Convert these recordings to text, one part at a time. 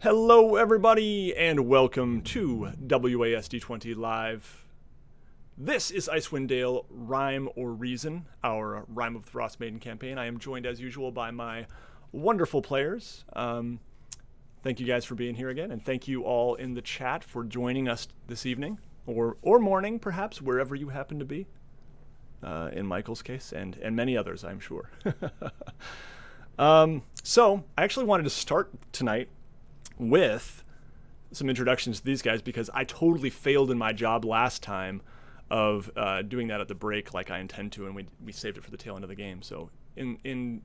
Hello, everybody, and welcome to WASD20 Live. This is Icewind Dale, Rime or Reason, our Rime of the Frost Maiden campaign. I am joined, as usual, by my wonderful players. Thank you guys for being here again, and thank you all in the chat for joining us this evening, or morning, perhaps, wherever you happen to be, in Michael's case, and many others, I'm sure. So, I actually wanted to start tonight with some introductions to these guys because I totally failed in my job last time of doing that at the break like I intend to, and we saved it for the tail end of the game. So in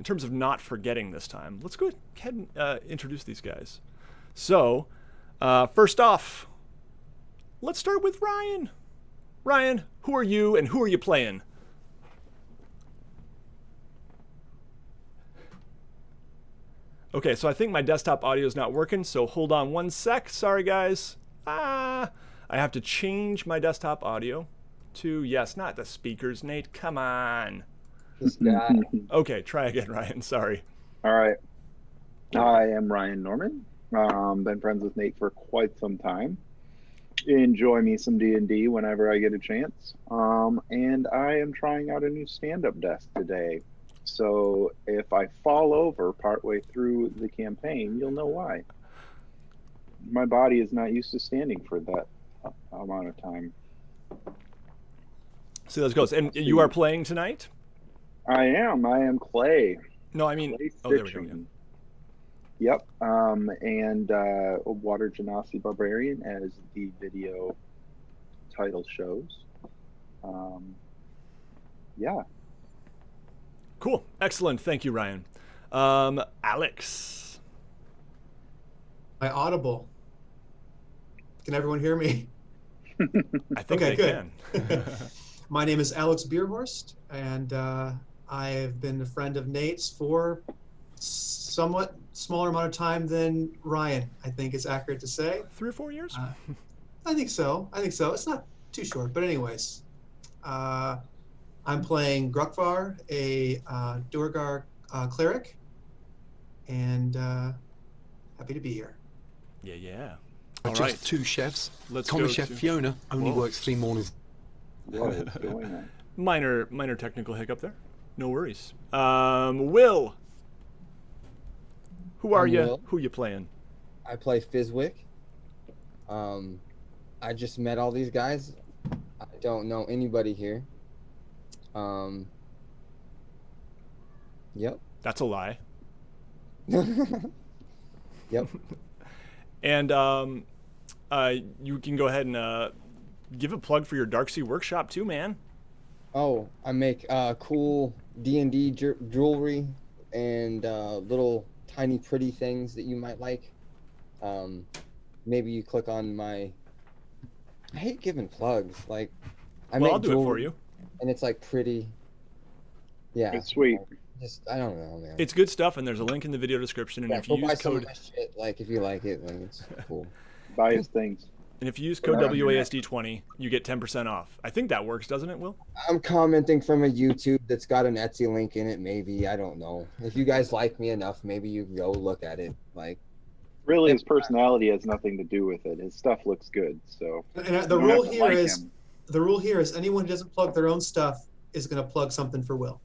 terms of not forgetting this time, let's go ahead and introduce these guys. So first off, let's start with Ryan. Ryan, who are you and who are you playing? Okay, so I think my desktop audio is not working, so hold on one sec. Sorry, guys. I have to change my desktop audio to, yes, not the speakers, Nate. Come on. This guy. Okay, try again, Ryan. Sorry. All right. I am Ryan Norman. Been friends with Nate for quite some time. Enjoy me some D&D whenever I get a chance. And I am trying out a new stand-up desk today. So if I fall over partway through the campaign, you'll know why. My body is not used to standing for that amount of time. See how this goes. And you are playing tonight? I am Clay. No, I mean, Clay oh, there we go. Yeah. Yep. And Water Genasi Barbarian, as the video title shows. Yeah. Cool. Excellent. Thank you, Ryan. Alex. My audible. Can everyone hear me? I think okay, I good. can. My name is Alex Bierhorst, and I have been a friend of Nate's for somewhat smaller amount of time than Ryan, I think is accurate to say. 3 or 4 years? I think so. It's not too short, but anyways. I'm playing Grukvar, a Duergar cleric, and happy to be here. Yeah. Just right. 2 chefs. Let's Common go chef to- Fiona only Whoa. works 3 mornings. What is going on? Minor technical hiccup there. No worries. Will. Who are I'm you? Will. Who you playing? I play Fizwick. I just met all these guys. I don't know anybody here. Yep. That's a lie. Yep. And you can go ahead and give a plug for your Darksea workshop too, man. Oh, I make cool D&D jewelry and little tiny pretty things that you might like. Maybe you click on my... I hate giving plugs. Like, I'll do it for you. And it's like pretty. Yeah. It's sweet. I don't know, man. It's good stuff, and there's a link in the video description. And Yeah, if you go buy use some of code, my shit. Like, if you like it, then it's cool. Buy his things. and if you use code Yeah. WASD20, you get 10% off. I think that works, doesn't it, Will? I'm commenting from a YouTube that's got an Etsy link in it. Maybe, I don't know. If you guys like me enough, maybe you go look at it. Like, Really, his personality has nothing to do with it. His stuff looks good, so. And you the don't rule have to here like is him. anyone who doesn't plug their own stuff is going to plug something for Will.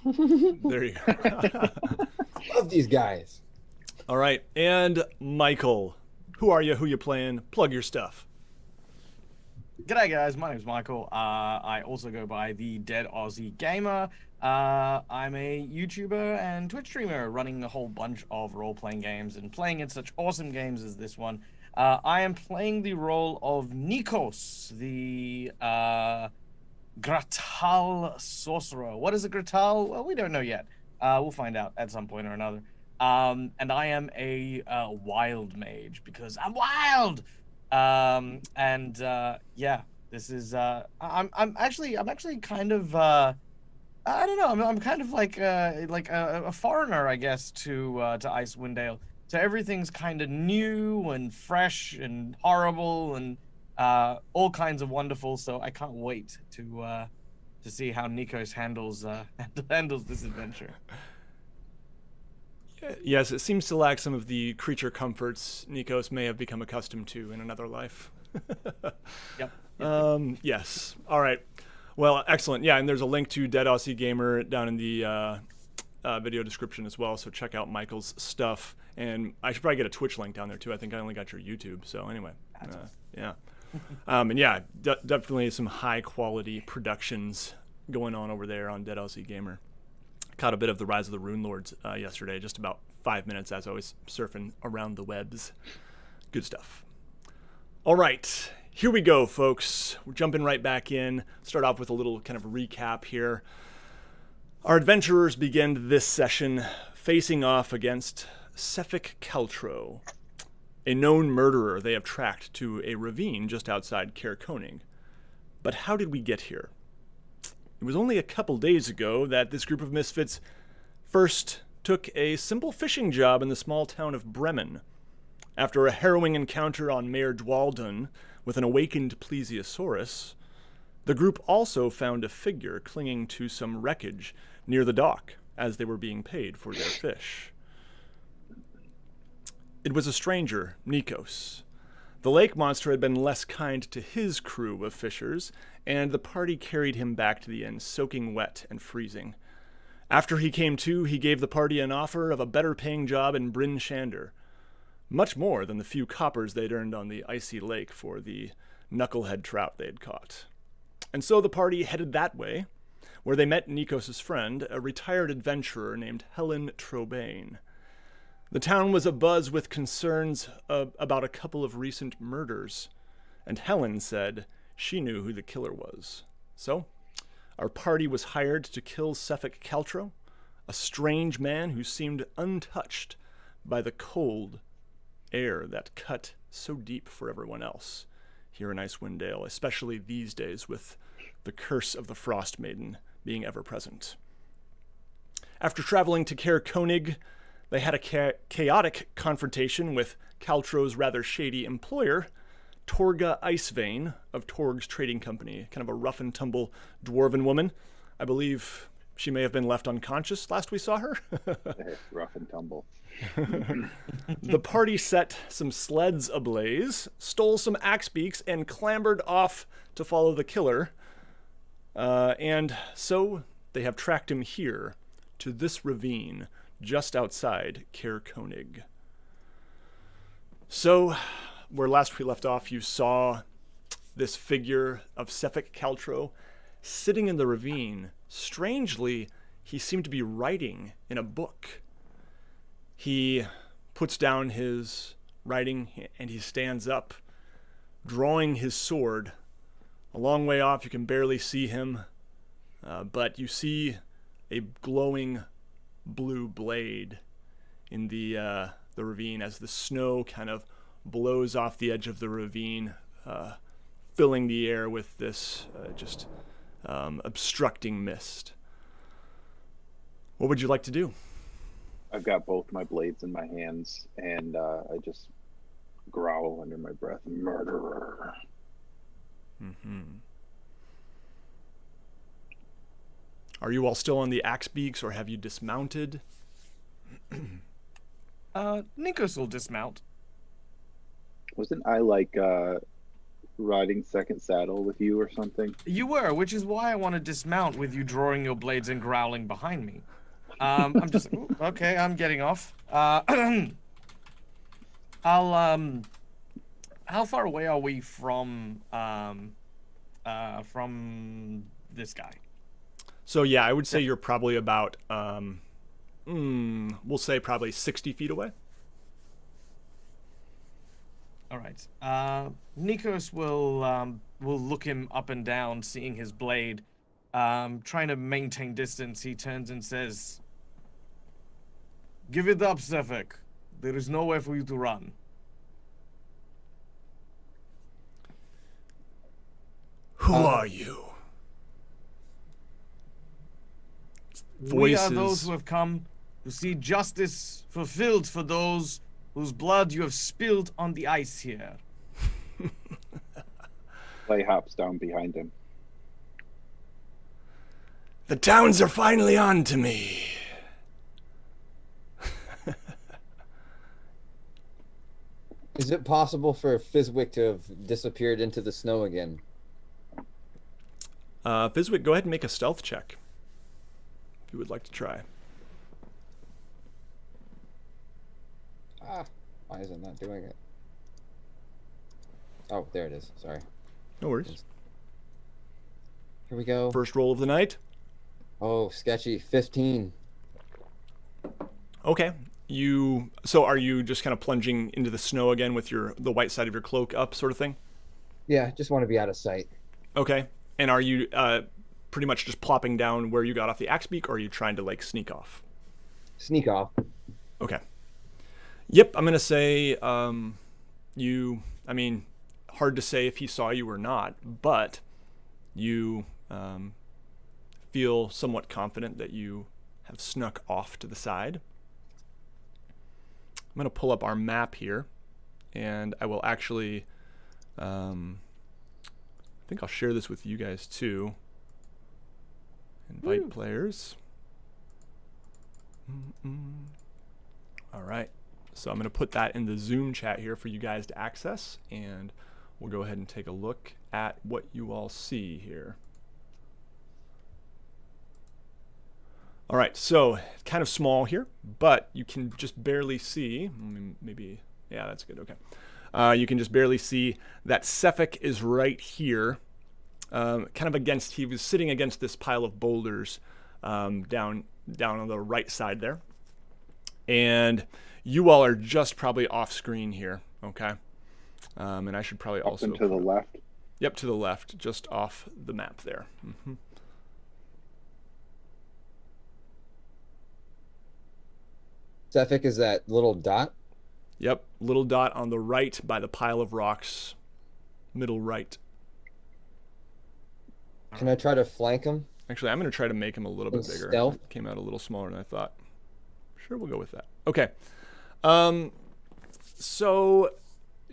There you go. love these guys. All right, and Michael. Who are you? Who you playing? Plug your stuff. G'day guys, my name's Michael. I also go by the Dead Aussie Gamer. I'm a YouTuber and Twitch streamer running a whole bunch of role-playing games and playing in such awesome games as this one. I am playing the role of Nikos, the Gratal sorcerer. What is a Gratal? Well, we don't know yet. We'll find out at some point or another. And I am a wild mage because I'm wild. Yeah, this is I'm actually kind of I don't know, I'm kind of like a foreigner, I guess, to Icewind Dale. So everything's kind of new and fresh and horrible and all kinds of wonderful. So I can't wait to see how Nikos handles this adventure. Yes, it seems to lack some of the creature comforts Nikos may have become accustomed to in another life. Yep. Yes. All right. Well, excellent. Yeah, and there's a link to Dead Aussie Gamer down in the video description as well, so check out Michael's stuff. And I should probably get a Twitch link down there too. I think I only got your YouTube, so anyway. Yeah. And yeah, definitely some high quality productions going on over there on Dead Aussie Gamer. Caught a bit of the Rise of the Rune Lords yesterday, just about 5 minutes as I was surfing around the webs. Good stuff. All right, here we go, folks. We're jumping right back in. Start off with a little kind of recap here. Our adventurers begin this session facing off against Fizwick Caltro, a known murderer they have tracked to a ravine just outside Caer-Konig. But how did we get here? It was only a couple days ago that this group of misfits first took a simple fishing job in the small town of Bremen. After a harrowing encounter on Mare Dwaldun with an awakened plesiosaurus, the group also found a figure clinging to some wreckage near the dock as they were being paid for their fish. It was a stranger, Nikos. The lake monster had been less kind to his crew of fishers, and the party carried him back to the inn, soaking wet and freezing. After he came to, he gave the party an offer of a better-paying job in Bryn Shander, much more than the few coppers they'd earned on the icy lake for the knucklehead trout they'd caught. And so the party headed that way, where they met Nikos' friend, a retired adventurer named Helen Trobain. The town was abuzz with concerns about a couple of recent murders, and Helen said she knew who the killer was. So, our party was hired to kill Fizwick Caltro, a strange man who seemed untouched by the cold air that cut so deep for everyone else here in Icewind Dale, especially these days with the curse of the Frost Maiden being ever present. After traveling to Caer-Konig, they had a chaotic confrontation with Caltro's rather shady employer, Torga Icevein of Torg's Trading Company, kind of a rough-and-tumble dwarven woman. I believe she may have been left unconscious last we saw her. Rough and tumble. The party set some sleds ablaze, stole some axe beaks, and clambered off to follow the killer. And so they have tracked him here to this ravine just outside Caer-Konig. So, where last we left off, you saw this figure of Fizwick Caltro sitting in the ravine. Strangely, he seemed to be writing in a book. He puts down his writing and he stands up, drawing his sword. A long way off, you can barely see him, but you see a glowing blue blade in the ravine as the snow kind of blows off the edge of the ravine, filling the air with this obstructing mist. What would you like to do? I've got both my blades in my hands, and I just growl under my breath, "Murderer." Mm-hmm. Are you all still on the axe beaks, or have you dismounted? Nikos will dismount. Wasn't I riding second saddle with you or something? You were, which is why I want to dismount with you drawing your blades and growling behind me. I'm just ooh, okay. I'm getting off. How far away are we from this guy? So yeah, I would say you're probably about we'll say probably 60 feet away. All right. Nikos will look him up and down, seeing his blade. Trying to maintain distance, he turns and says, "Give it up, Fizwick. There is nowhere for you to run." Who are you? We are Voices. those who have come to see justice fulfilled for those whose blood you have spilled on the ice here. Clay hops down behind him. The towns are finally on to me. Is it possible for Fizwick to have disappeared into the snow again? Fizwick, go ahead and make a stealth check if you would like to try. Why is it not doing it? Oh, there it is. Sorry. No worries. Here we go. First roll of the night. Oh, sketchy. 15. Okay. So are you just kind of plunging into the snow again with the white side of your cloak up, sort of thing? Yeah, just want to be out of sight. Okay. And are you pretty much just plopping down where you got off the axe beak, or are you trying to like sneak off? Sneak off. Okay. Yep, I'm gonna say hard to say if he saw you or not, but you feel somewhat confident that you have snuck off to the side. I'm going to pull up our map here, and I will actually, I think I'll share this with you guys too. Invite players. All right, so I'm going to put that in the Zoom chat here for you guys to access, and we'll go ahead and take a look at what you all see here. All right, so kind of small here, but you can just barely see, maybe, yeah, that's good, okay. You can just barely see that Sefik is right here, kind of he was sitting against this pile of boulders down on the right side there. And you all are just probably off screen here, okay? And I should probably also... Up and to the left? Yep, to the left, just off the map there. Mm-hmm. Sefik is that little dot? Yep, little dot on the right by the pile of rocks, middle right. Can I try to flank him? Actually, I'm going to try to make him a little bit bigger. Stealth? It came out a little smaller than I thought. Sure, we'll go with that. Okay. So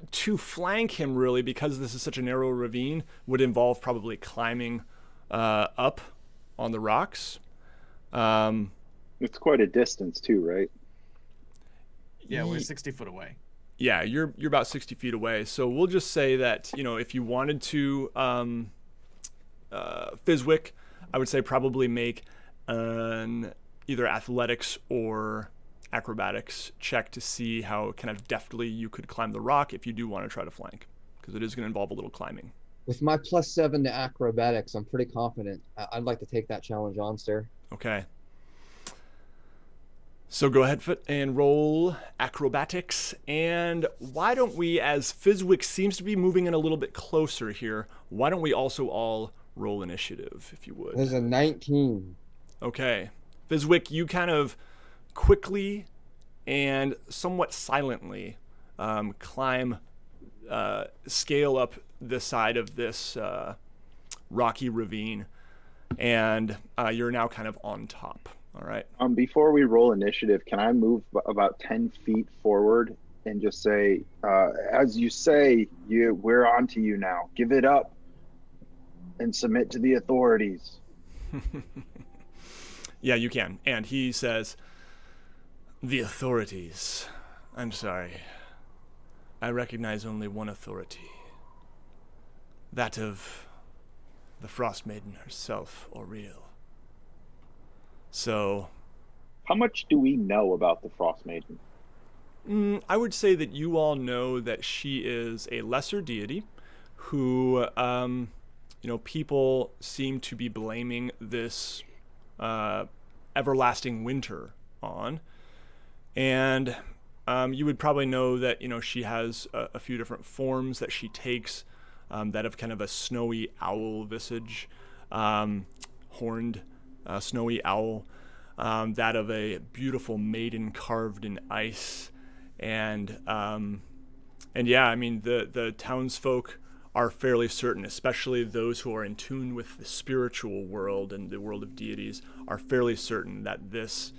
to flank him, really, because this is such a narrow ravine, would involve probably climbing up on the rocks. It's quite a distance too, right? Yeah, we're 60 foot away. Yeah, you're about 60 feet away. So we'll just say that, if you wanted to Fizwick, I would say probably make an either athletics or acrobatics check to see how kind of deftly you could climb the rock if you do want to try to flank, because it is going to involve a little climbing. With my +7 to acrobatics, I'm pretty confident. I'd like to take that challenge on, sir. Okay. So go ahead and roll acrobatics, and why don't we, as Fizwick seems to be moving in a little bit closer here, why don't we also all roll initiative, if you would? There's a 19. Okay. Fizwick, you kind of quickly and somewhat silently scale up the side of this rocky ravine, and you're now kind of on top. All right. Before we roll initiative, can I move about 10 feet forward and just say, as you say, we're on to you now. Give it up and submit to the authorities. Yeah, you can. And he says, the authorities. I'm sorry. I recognize only one authority. That of the Frost Maiden herself, Oriel. So, how much do we know about the Frost Maiden? I would say that you all know that she is a lesser deity who, people seem to be blaming this everlasting winter on. And you would probably know that, she has a few different forms that she takes, that of kind of a snowy owl visage, horned snowy owl, that of a beautiful maiden carved in ice, and yeah, I mean the townsfolk are fairly certain, especially those who are in tune with the spiritual world and the world of deities, are fairly certain that this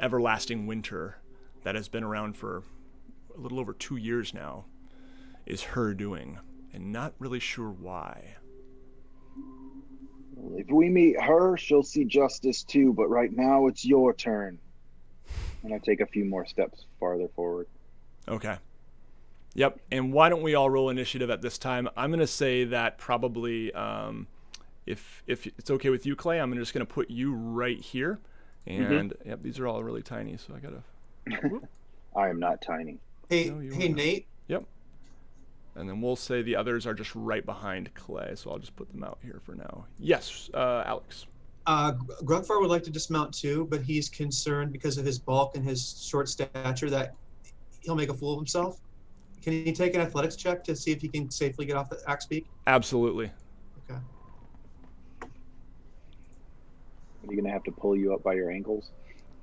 everlasting winter that has been around for a little over 2 years now is her doing, and not really sure why. If we meet her, she'll see justice too, but right now it's your turn. And I take a few more steps farther forward. Okay. Yep. And why don't we all roll initiative at this time? I'm going to say that probably, if it's okay with you, Clay, I'm just going to put you right here. And yep, these are all really tiny, so I got to. I am not tiny. Hey, No, you hey, are not. Nate. Yep. And then we'll say the others are just right behind Clay, so I'll just put them out here for now. Yes, Alex. Grugfar would like to dismount too, but he's concerned because of his bulk and his short stature that he'll make a fool of himself. Can he take an athletics check to see if he can safely get off the axe beak? Absolutely. Okay. Are you gonna have to pull you up by your ankles?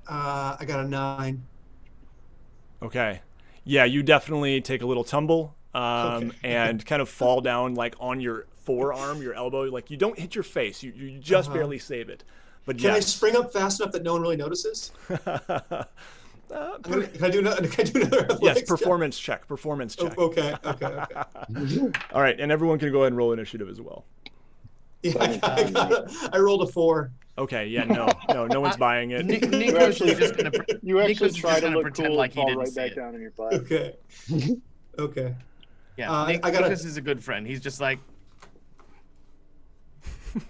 I got a 9. Okay. Yeah, you definitely take a little tumble and kind of fall down like on your forearm, your elbow. Like you don't hit your face. You just barely save it. But Can I yes. spring up fast enough that no one really notices? Can I do another athletics Yes, check? performance check. Performance check. Oh, okay. All right, and everyone can go ahead and roll initiative as well. Yeah, I rolled a 4. Okay, yeah, no one's buying it. Nikos is just gonna. You actually Nikos is try just to gonna look pretend cool like and he fall didn't right see back it. down in your class. Okay. Okay. Yeah, I gotta- Nikos is a good friend. He's just like,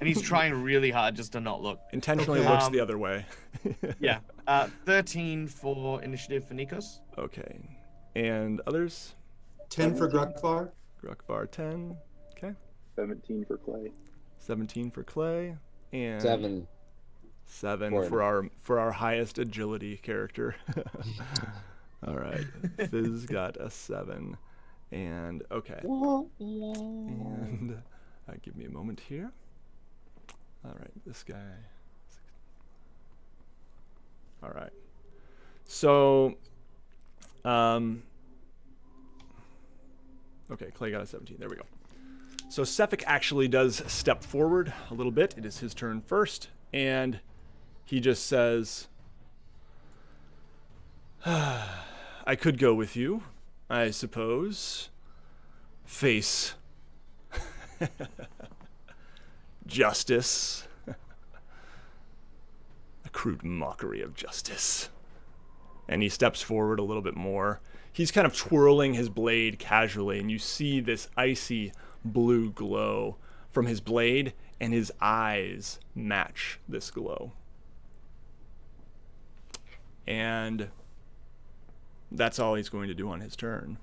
and he's trying really hard just to not look. Intentionally Okay. looks the other way. Yeah. 13 for initiative for Nikos. Okay. And others? 10 for Grugfar. Grukvar 10. Okay. 17 for Clay. 17 for Clay. And 7. 7 Forward. for our highest agility character. All right. Fizz got a 7. And okay. And give me a moment here. All right, this guy. All right. So, okay, Clay got a 17. There we go. So Sefik actually does step forward a little bit. It is his turn first, and he just says, I could go with you, I suppose. Face justice. A crude mockery of justice. And he steps forward a little bit more. He's kind of twirling his blade casually, and you see this icy blue glow from his blade, and his eyes match this glow. And that's all he's going to do on his turn.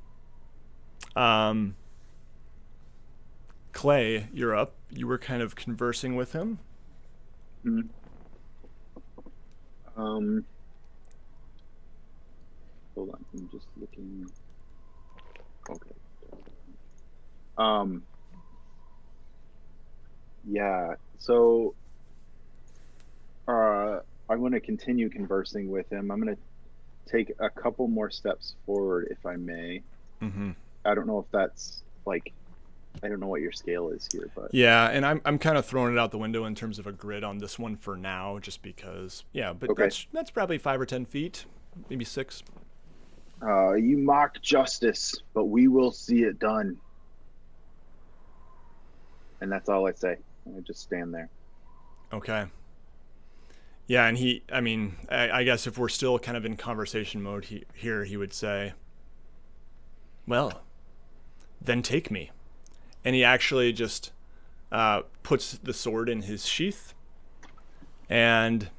Clay, you're up. You were kind of conversing with him. Hold on, I'm just looking. Okay. Yeah. So, I'm going to continue conversing with him. I'm going to take a couple more steps forward, if I may. Mm-hmm. I don't know if that's like, I don't know what your scale is here, but Yeah, and I'm kind of throwing it out the window in terms of a grid on this one for now, just because. Yeah, but Okay. that's probably 5 or 10 feet, maybe 6. you mock justice, but we will see it done. And that's all I say. I just stand there. Okay. Yeah, and I guess if we're still kind of in conversation mode here, he would say, well, then take me. And he actually just puts the sword in his sheath and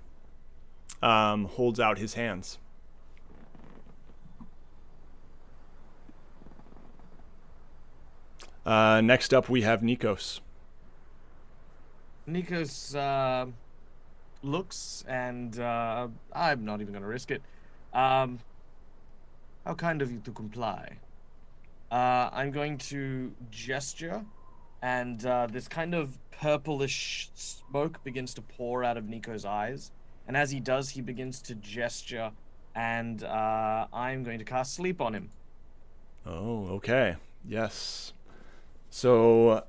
holds out his hands. Next up, we have Nikos. Nikos looks, and I'm not even going to risk it. How kind of you to comply. I'm going to gesture, and this kind of purplish smoke begins to pour out of Nico's eyes. And as he does, he begins to gesture, and I'm going to cast Sleep on him. Oh, okay. Yes. So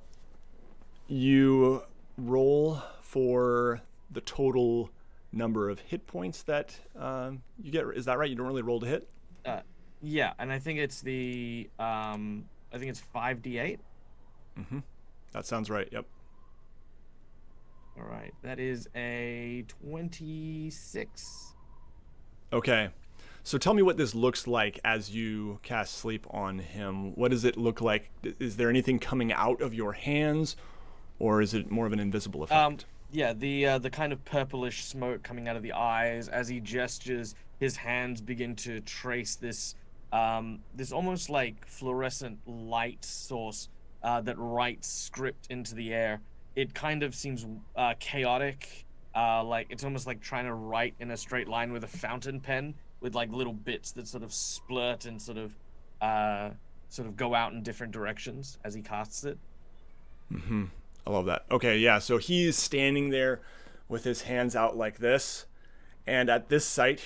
you roll for the total number of hit points that you get. Is that right? You don't really roll to hit? Yeah, and I think it's the I think it's 5d8. Mm-hmm. That sounds right. Yep. All right, that is a 26. Okay. So tell me what this looks like as you cast sleep on him. What does it look like? Is there anything coming out of your hands, or is it more of an invisible effect? Yeah, the kind of purplish smoke coming out of the eyes as he gestures. His hands begin to trace this this almost like fluorescent light source that writes script into the air. It kind of seems chaotic, like it's almost like trying to write in a straight line with a fountain pen, with like little bits that sort of splurt and sort of go out in different directions as he casts it. Mm-hmm. I love that. Okay, yeah, so he's standing there with his hands out like this, and at this sight,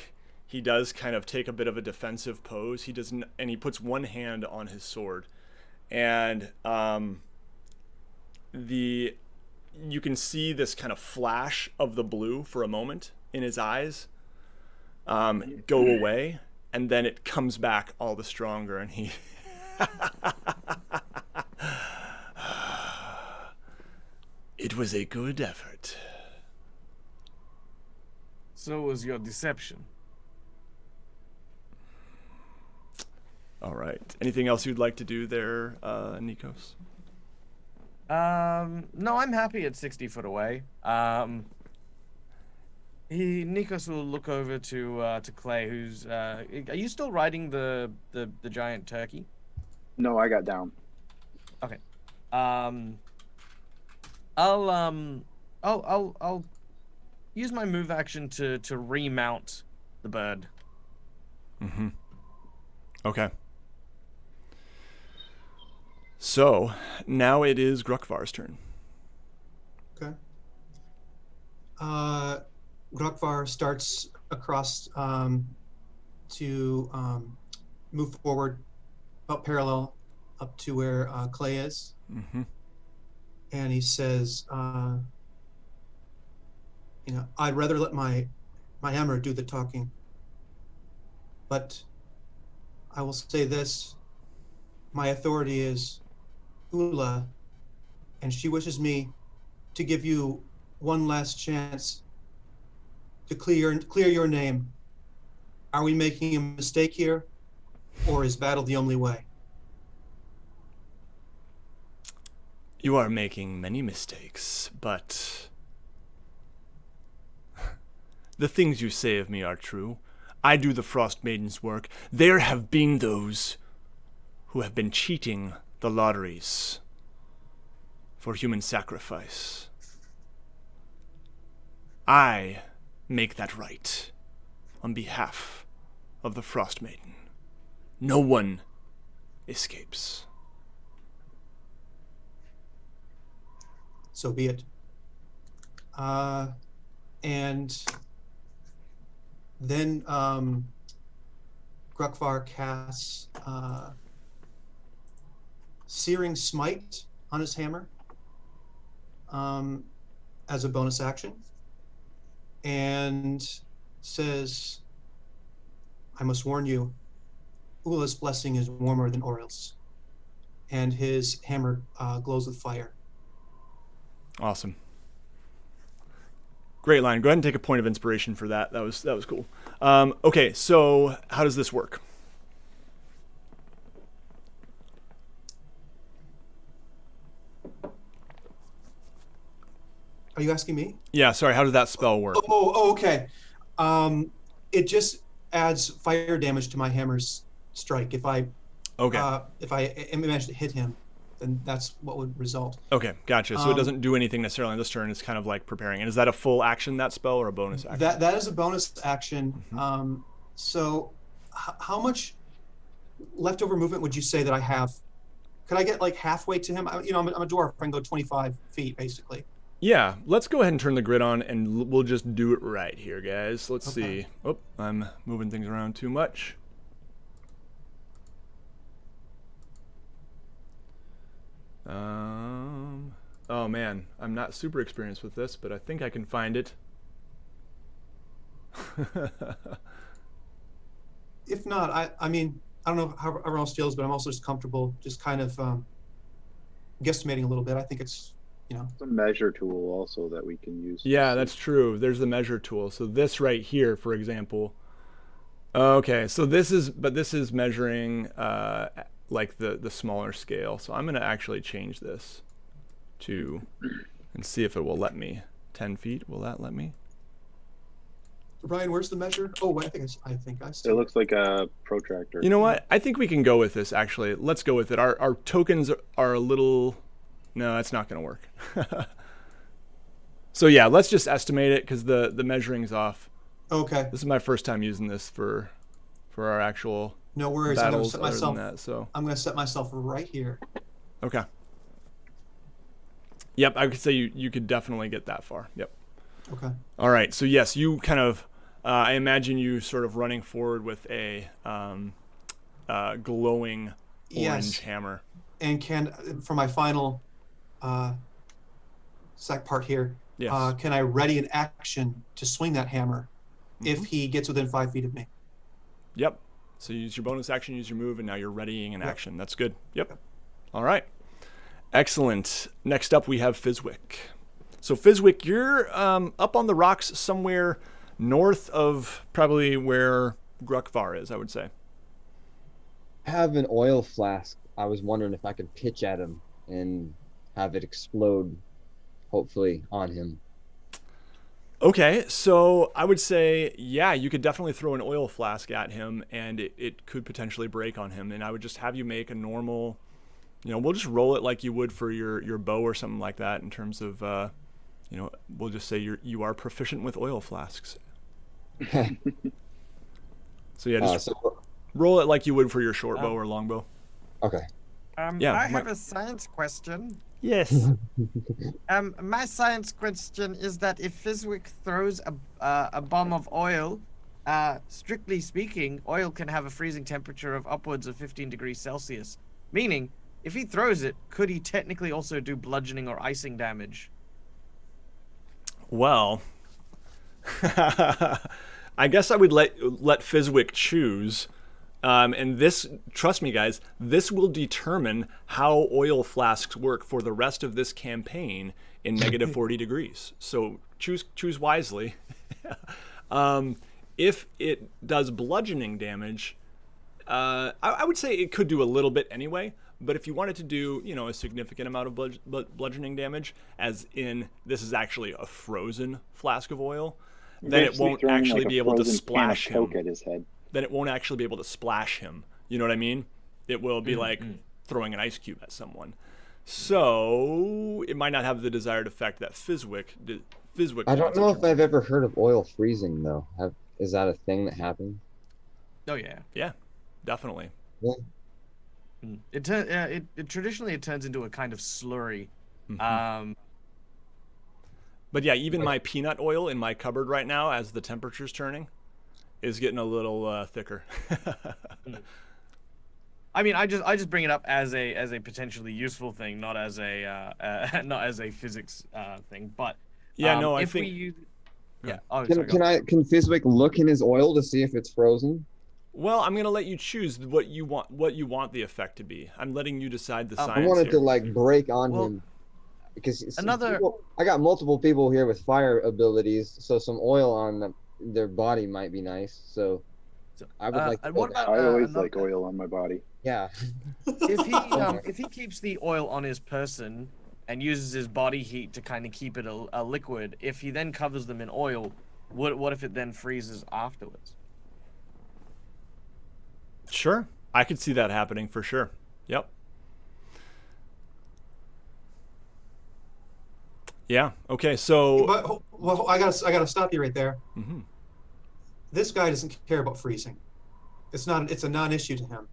he does kind of take a bit of a defensive pose. He doesn't, and he puts one hand on his sword, and you can see this kind of flash of the blue for a moment in his eyes go away, and then it comes back all the stronger, and he it was a good effort. So was your deception. All right. Anything else you'd like to do there, Nikos? No, I'm happy at 60 foot away. Nikos will look over to Clay, who's are you still riding the giant turkey? No, I got down. Okay. I'll use my move action to remount the bird. Mm-hmm. Okay. So now it is Grukvar's turn. Okay. Grukvar starts across to move forward about parallel up to where Clay is. Mm-hmm. And he says, I'd rather let my hammer do the talking. But I will say this, my authority is Ula, and she wishes me to give you one last chance to clear your name. Are we making a mistake here, or is battle the only way? You are making many mistakes, but the things you say of me are true. I do the Frost Maiden's work. There have been those who have been cheating the lotteries for human sacrifice. I make that right on behalf of the Frost Maiden. No one escapes. So be it. And then Grukvar casts Searing Smite on his hammer as a bonus action, and says, I must warn you, Ula's blessing is warmer than Oryl's, and his hammer glows with fire. Awesome. Great line. Go ahead and take a point of inspiration for that. That was cool. Okay, so how does this work? Are you asking me? Yeah, sorry. How does that spell work? Oh, okay. It just adds fire damage to my hammer's strike. If I manage to hit him, then that's what would result. Okay, gotcha. So it doesn't do anything necessarily on this turn. It's kind of like preparing. And is that a full action, that spell, or a bonus action? That is a bonus action. Mm-hmm. So how much leftover movement would you say that I have? Could I get like halfway to him? I'm a dwarf. I can go 25 feet, basically. Yeah, let's go ahead and turn the grid on, and we'll just do it right here, guys. Let's see. Oh, I'm moving things around too much. Oh man, I'm not super experienced with this, but I think I can find it. If not, I mean, I don't know how everyone else feels, but I'm also just comfortable just kind of guesstimating a little bit. I think it's, It's a measure tool also that we can use. Yeah, that's true. There's the measure tool. So this right here, for example, Okay, so this is measuring like the smaller scale. So I'm gonna actually change this to and see if it will let me. 10 feet. Will that let me? Ryan, where's the measure? Oh, I think I It still. looks like a protractor. You know what? I think we can go with this. Actually, let's go with it. Our tokens are a little. No, that's not gonna work. So yeah, let's just estimate it because the measuring's off. Okay. This is my first time using this for our actual No worries. I'm gonna battles. set Other myself. than that, so I'm gonna set myself right here. okay. Yep, I could say you could definitely get that far. Yep. Okay. All right. So yes, you kind of. I imagine you sort of running forward with a glowing orange hammer. And for my final part here, Yes. can I ready an action to swing that hammer if he gets within 5 feet of me? Yep. So you use your bonus action, use your move, and now you're readying an action. That's good. Yep. All right. Excellent. Next up, we have Fizwick. So Fizwick, you're up on the rocks somewhere north of probably where Gruckvar is, I would say. I have an oil flask. I was wondering if I could pitch at him and have it explode, hopefully, on him. Okay, so I would say, yeah, you could definitely throw an oil flask at him, and it could potentially break on him. And I would just have you make a normal, we'll just roll it like you would for your bow or something like that in terms of, we'll just say you are proficient with oil flasks. So yeah, just roll it like you would for your short bow or long bow. Okay. Yeah, I have a science question. Yes. My science question is that if Fizwick throws a bomb of oil, strictly speaking, oil can have a freezing temperature of upwards of 15 degrees Celsius. Meaning, if he throws it, could he technically also do bludgeoning or icing damage? Well, I guess I would let Fizwick choose. And this, trust me, guys, this will determine how oil flasks work for the rest of this campaign in negative 40 degrees. So choose wisely. If it does bludgeoning damage, I would say it could do a little bit anyway. But if you wanted to do, a significant amount of bludgeoning damage, as in this is actually a frozen flask of oil, then it won't actually be able to splash him. At his head. Then it won't actually be able to splash him. You know what I mean? It will be like throwing an ice cube at someone. So it might not have the desired effect that Fizwick. I don't know if I've ever heard of oil freezing though. Is that a thing that happens? Oh yeah. Yeah, definitely. Yeah. It traditionally it turns into a kind of slurry. Mm-hmm. But yeah, even my peanut oil in my cupboard right now, as the temperature's turning, is getting a little thicker. I mean, I just bring it up as a potentially useful thing, not as a physics thing. But yeah, no, if I think. we use, yeah. Oh, Can Fizwick look in his oil to see if it's frozen? Well, I'm gonna let you choose what you want the effect to be. I'm letting you decide the science. I wanted here. to break on him because I got multiple people here with fire abilities, so some oil on their body might be nice. So I would like. I always like oil on my body. Yeah. If he keeps the oil on his person and uses his body heat to kind of keep it a liquid, if he then covers them in oil, what if it then freezes afterwards? Sure, I could see that happening for sure. Yep. Yeah. Okay. So. But, I gotta stop you right there. Mm-hmm. This guy doesn't care about freezing. It's a non-issue to him.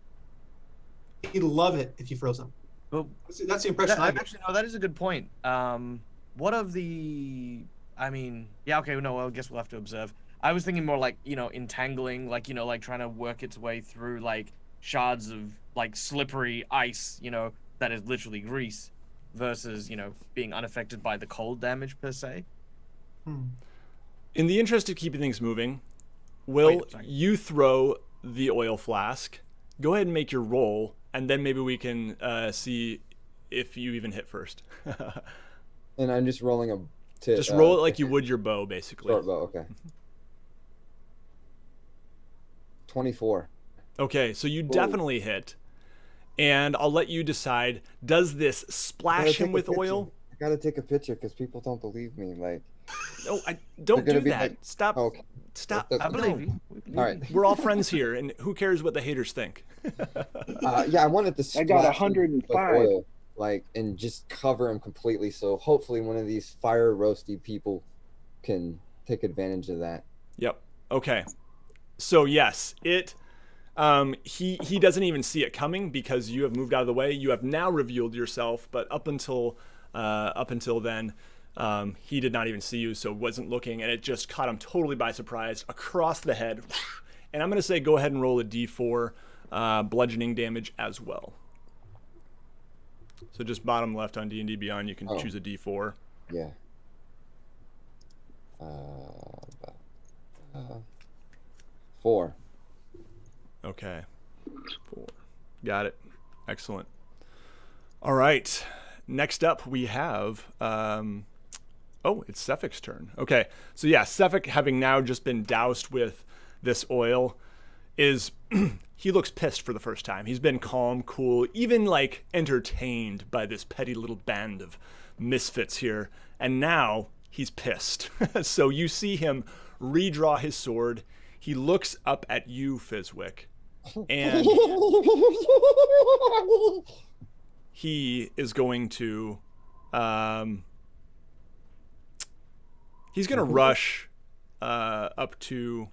He'd love it if you froze him. Well, that's the impression I get. Actually, no, that is a good point. What of the? I mean, yeah, okay, no, well, I guess we'll have to observe. I was thinking more like, entangling, like trying to work its way through like shards of like slippery ice, that is literally grease, versus being unaffected by the cold damage per se. In the interest of keeping things moving, Will, you throw the oil flask. Go ahead and make your roll, and then maybe we can see if you even hit first. And I'm just rolling just roll it like you would your bow, basically. Short bow, okay. 24. Okay, so you definitely hit. And I'll let you decide, does this splash him with oil? I gotta take a picture because people don't believe me. Like, No, don't They're do gonna be that. like, Stop. oh, okay. Stop. I believe you. All right. We're all friends here, and who cares what the haters think? Yeah, I wanted to I got splash him with 105. oil, like, and just cover him completely. So hopefully one of these fire roasty people can take advantage of that. Yep. Okay. So yes, he doesn't even see it coming because you have moved out of the way. You have now revealed yourself, but up until then, he did not even see you, so wasn't looking, and it just caught him totally by surprise across the head. And I'm gonna say go ahead and roll a d4 bludgeoning damage as well. So just bottom left on D&D Beyond, you can choose a d4. Yeah. 4. Okay. 4. Got it. Excellent. All right. Next up, we have... it's Seffic's turn. Okay. So yeah, Seffic, having now just been doused with this oil, is... he looks pissed for the first time. He's been calm, cool, even, like, entertained by this petty little band of misfits here. And now he's pissed. So you see him redraw his sword. He looks up at you, Fizwick. And he is going to he's going to rush up to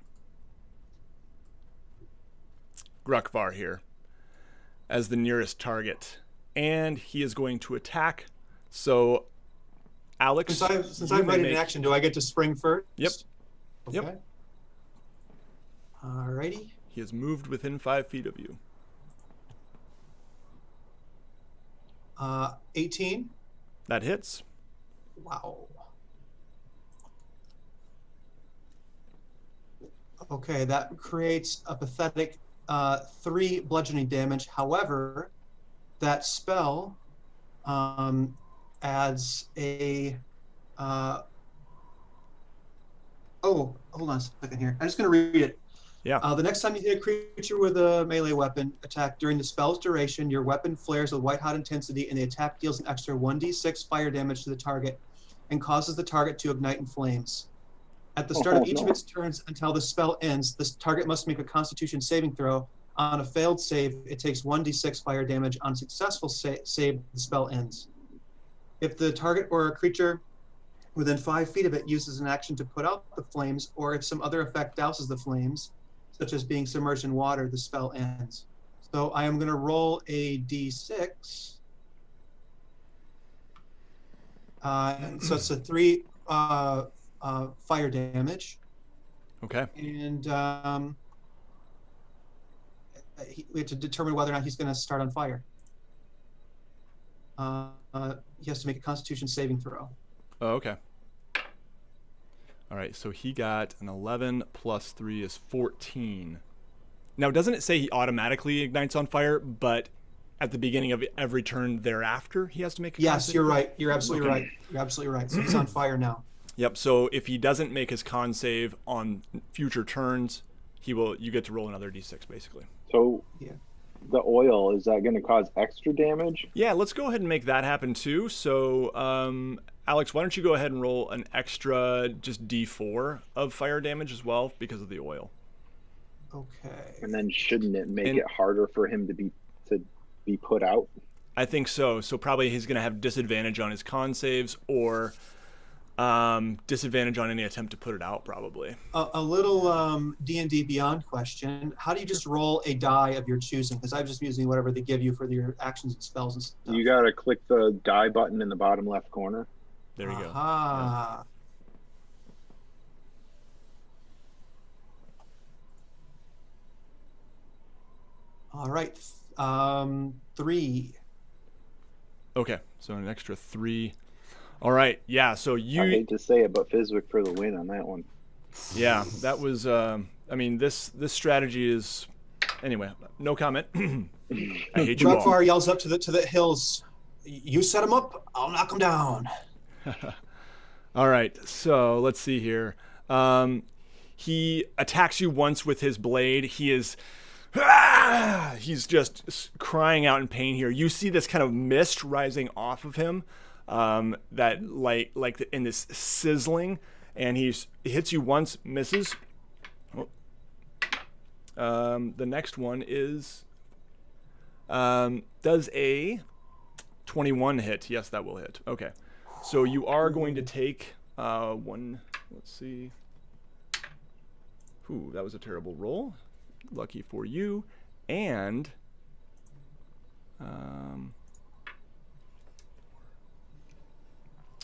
Gruckvar here as the nearest target, and he is going to attack. So Alex, Since I'm ready in action, do I get to spring first? Yep. Okay. Yep. Alrighty. He has moved within 5 feet of you. 18. That hits. Wow. Okay, that creates a pathetic 3 bludgeoning damage. However, that spell adds a... oh, hold on a second here. I'm just going to read it. Yeah. The next time you hit a creature with a melee weapon attack during the spell's duration, your weapon flares with white-hot intensity, and the attack deals an extra 1d6 fire damage to the target and causes the target to ignite in flames. At the start of each of its turns until the spell ends, this target must make a Constitution saving throw. On a failed save, it takes 1d6 fire damage. On successful save, the spell ends. If the target or a creature within 5 feet of it uses an action to put out the flames, or if some other effect douses the flames, such as being submerged in water, the spell ends. So I am going to roll a d6. So it's a 3 fire damage. Okay. And we have to determine whether or not he's going to start on fire. He has to make a Constitution saving throw. Oh, okay. All right, so he got an 11 plus 3 is 14. Now, doesn't it say he automatically ignites on fire, but at the beginning of every turn thereafter, he has to make a Yes, you're con right. You're absolutely right. You're absolutely right. So he's on fire now. Yep, so if he doesn't make his con save on future turns, you get to roll another d6, basically. So Yeah. the oil, is that going to cause extra damage? Yeah, let's go ahead and make that happen too. So, Alex, why don't you go ahead and roll an extra just d4 of fire damage as well because of the oil. Okay. And then shouldn't it make it harder for him to be put out? I think so. So probably he's going to have disadvantage on his con saves or disadvantage on any attempt to put it out, probably. A little D&D Beyond question. How do you just roll a die of your choosing? Because I'm just using whatever they give you for your actions and spells and stuff. You got to click the die button in the bottom left corner. There you go. Aha. All right. 3. Okay, so an extra 3. All right, yeah, so I hate to say it, but Fizwick for the win on that one. Yeah, that was, I mean, this strategy is, anyway, no comment. I hate you all. Gruckvar yells up to the hills, "You set him up, I'll knock him down." All right, so let's see here. He attacks you once with his blade. He's just crying out in pain here. You see this kind of mist rising off of him, that in this sizzling, and he hits you once, misses. The next one is does a 21 hit. Yes, that will hit. Okay, so you are going to take one. Let's see. Ooh, that was a terrible roll. Lucky for you. And all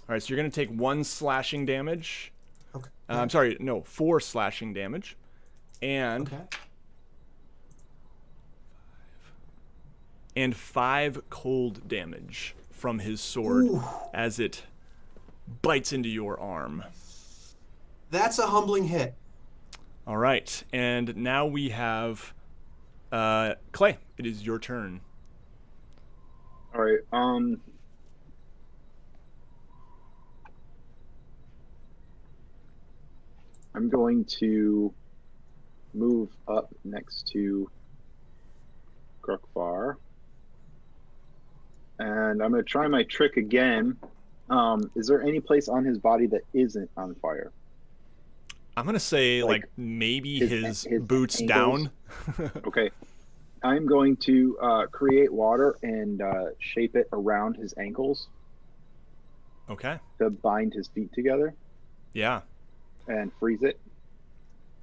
right, so you're going to take 1 slashing damage. Okay. I'm sorry, no, 4 slashing damage. And Okay. and 5 cold damage from his sword as it bites into your arm. That's a humbling hit. All right, and now we have Clay. It is your turn. All right. I'm going to move up next to Grukvar. And I'm going to try my trick again. Is there any place on his body that isn't on fire? I'm going to say like maybe his boots ankles? down. Okay. I'm going to create water and shape it around his ankles Okay. to bind his feet together Yeah. and freeze it.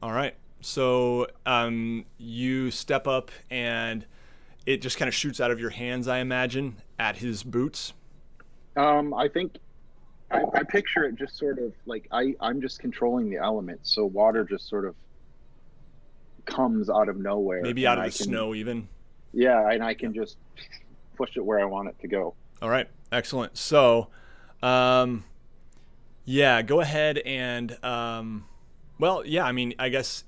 All right. So you step up and it just kind of shoots out of your hands, I imagine, at his boots. I think I picture it just sort of like I'm just controlling the elements, so water just sort of comes out of nowhere. Maybe out of the snow even. Yeah, and I can just push it where I want it to go. All right. Excellent. So, yeah, go ahead and, well, yeah, I mean, I guess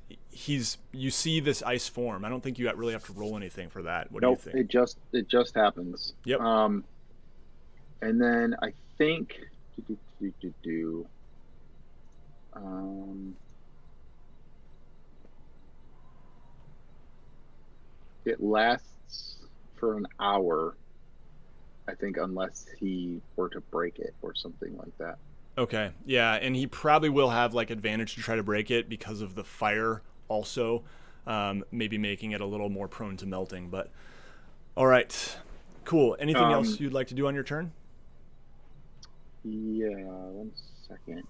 you see this ice form. I don't think you really have to roll anything for that. What do you think? It just happens. Yep. And then I think it lasts for an hour, I think, unless he were to break it or something like that. Okay. Yeah, and he probably will have like advantage to try to break it because of the fire also, maybe making it a little more prone to melting. But all right, cool. Anything else you'd like to do on your turn? Yeah, 1 second.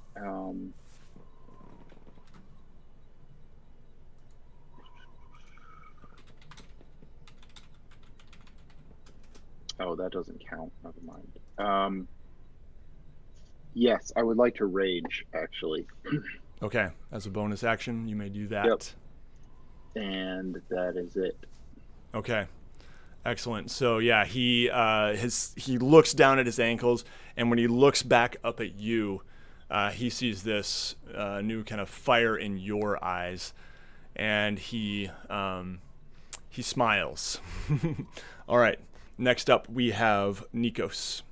Oh, that doesn't count. Never mind. Yes, I would like to rage, actually. Okay, as a bonus action, you may do that. Yep. And that is it. Okay, excellent. So yeah, he looks down at his ankles, and when he looks back up at you, he sees this new kind of fire in your eyes, and he smiles. All right. Next up, we have Nikos.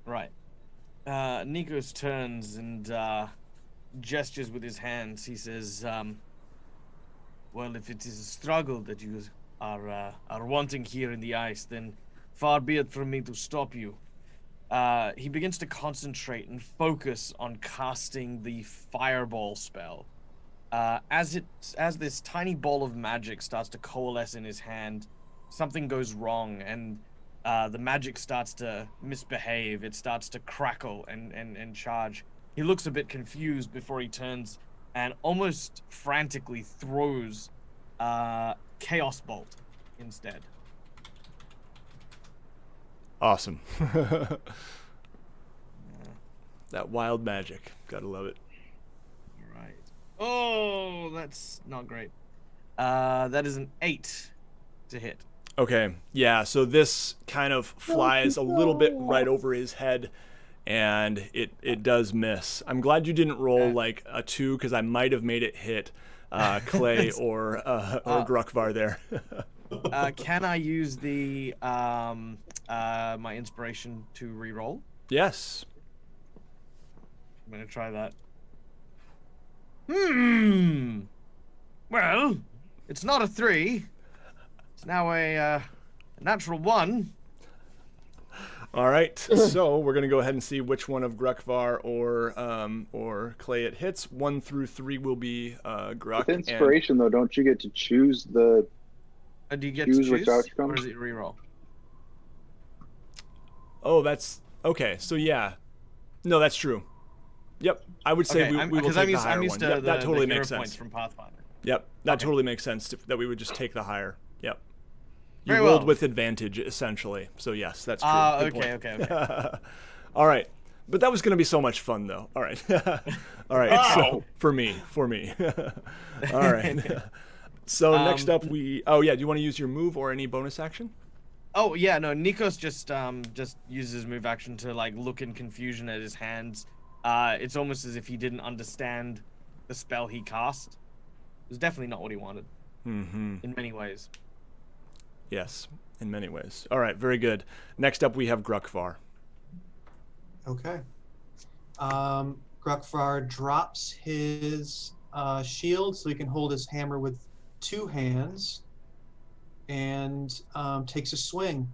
Right. Nikos turns and gestures with his hands. He says, well, if it is a struggle that you are wanting here in the ice, then far be it from me to stop you. He begins to concentrate and focus on casting the fireball spell. As this tiny ball of magic starts to coalesce in his hand, something goes wrong, and the magic starts to misbehave. It starts to crackle and charge. He looks a bit confused before he turns and almost frantically throws Chaos Bolt instead. Awesome. That wild magic. Gotta love it. All right. Oh, that's not great. That is an 8 to hit. Okay, yeah, so this kind of flies a little bit right over his head, and it does miss. I'm glad you didn't roll like a 2, because I might have made it hit Clay or Grukvar there. Can I use the my inspiration to re-roll? Yes. I'm gonna try that. Well, it's not a 3. It's now a natural 1. All right, so we're gonna go ahead and see which one of Gruckvar or Clay it hits. 1 through 3 will be Gruck. With inspiration, though, don't you get to choose the Do you get choose to which choose, outcome? or is it reroll? Oh, that's okay. So yeah, no, that's true. Yep, I would say we will take the higher one. Yep, that totally makes points sense. from Pathfinder. Yep, that Okay. totally makes sense that we would just take the higher. Yep. You Very rolled well. with advantage, essentially. So yes, that's true. Good point. Okay. All right, but that was going to be so much fun, though. All right, all right. So for me. All right. So next up, Oh yeah, do you want to use your move or any bonus action? Oh yeah, no. Nikos just uses his move action to like look in confusion at his hands. It's almost as if he didn't understand the spell he cast. It was definitely not what he wanted. Mm-hmm. In many ways. Yes, in many ways. All right, very good. Next up, we have Gruckvar. Okay. Gruckvar drops his shield so he can hold his hammer with 2 hands and takes a swing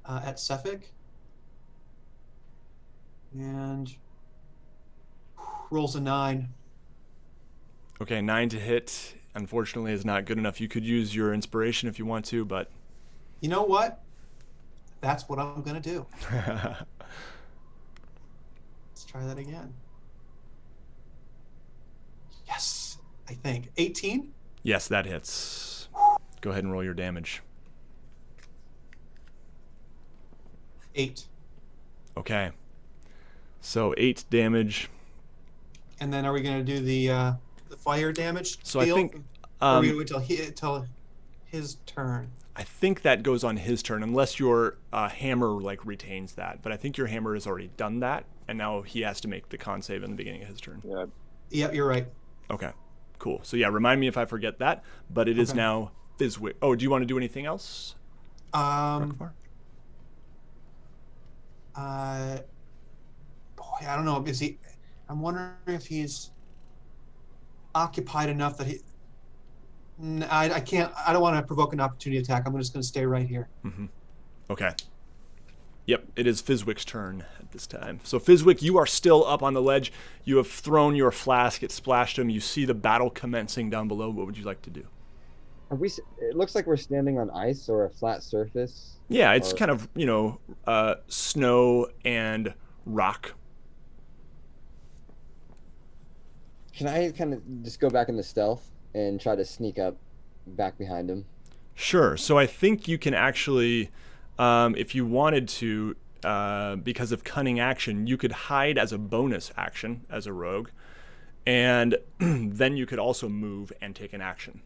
at Suffolk and rolls a 9. Okay, 9 to hit. Unfortunately, is not good enough. You could use your inspiration if you want to, but You know what? That's what I'm going to do. Let's try that again. Yes, I think. 18? yes, that hits. Go ahead and roll your damage. 8. Okay. So 8 damage. And then are we going to do the fire damage? So I field? think Or are we going to wait till his turn? I think that goes on his turn, unless your hammer like retains that. But I think your hammer has already done that, and now he has to make the con save in the beginning of his turn. Yeah. Yep, you're right. Okay, cool. So yeah, remind me if I forget that. But it is Okay. now Fizwick. Oh, do you want to do anything else? Boy, I don't know. Is he? I'm wondering if he's occupied enough that he. I can't. I don't want to provoke an opportunity attack. I'm just going to stay right here. Mm-hmm. Okay. Yep, it is Fizwick's turn at this time. So Fizwick, you are still up on the ledge. You have thrown your flask. It splashed him. You see the battle commencing down below. What would you like to do? Are we? It looks like we're standing on ice or a flat surface. Yeah, it's Or- kind of, snow and rock. Can I kind of just go back into stealth and try to sneak up back behind him? Sure. So I think you can actually, if you wanted to, because of cunning action, you could hide as a bonus action as a rogue, and then you could also move and take an action.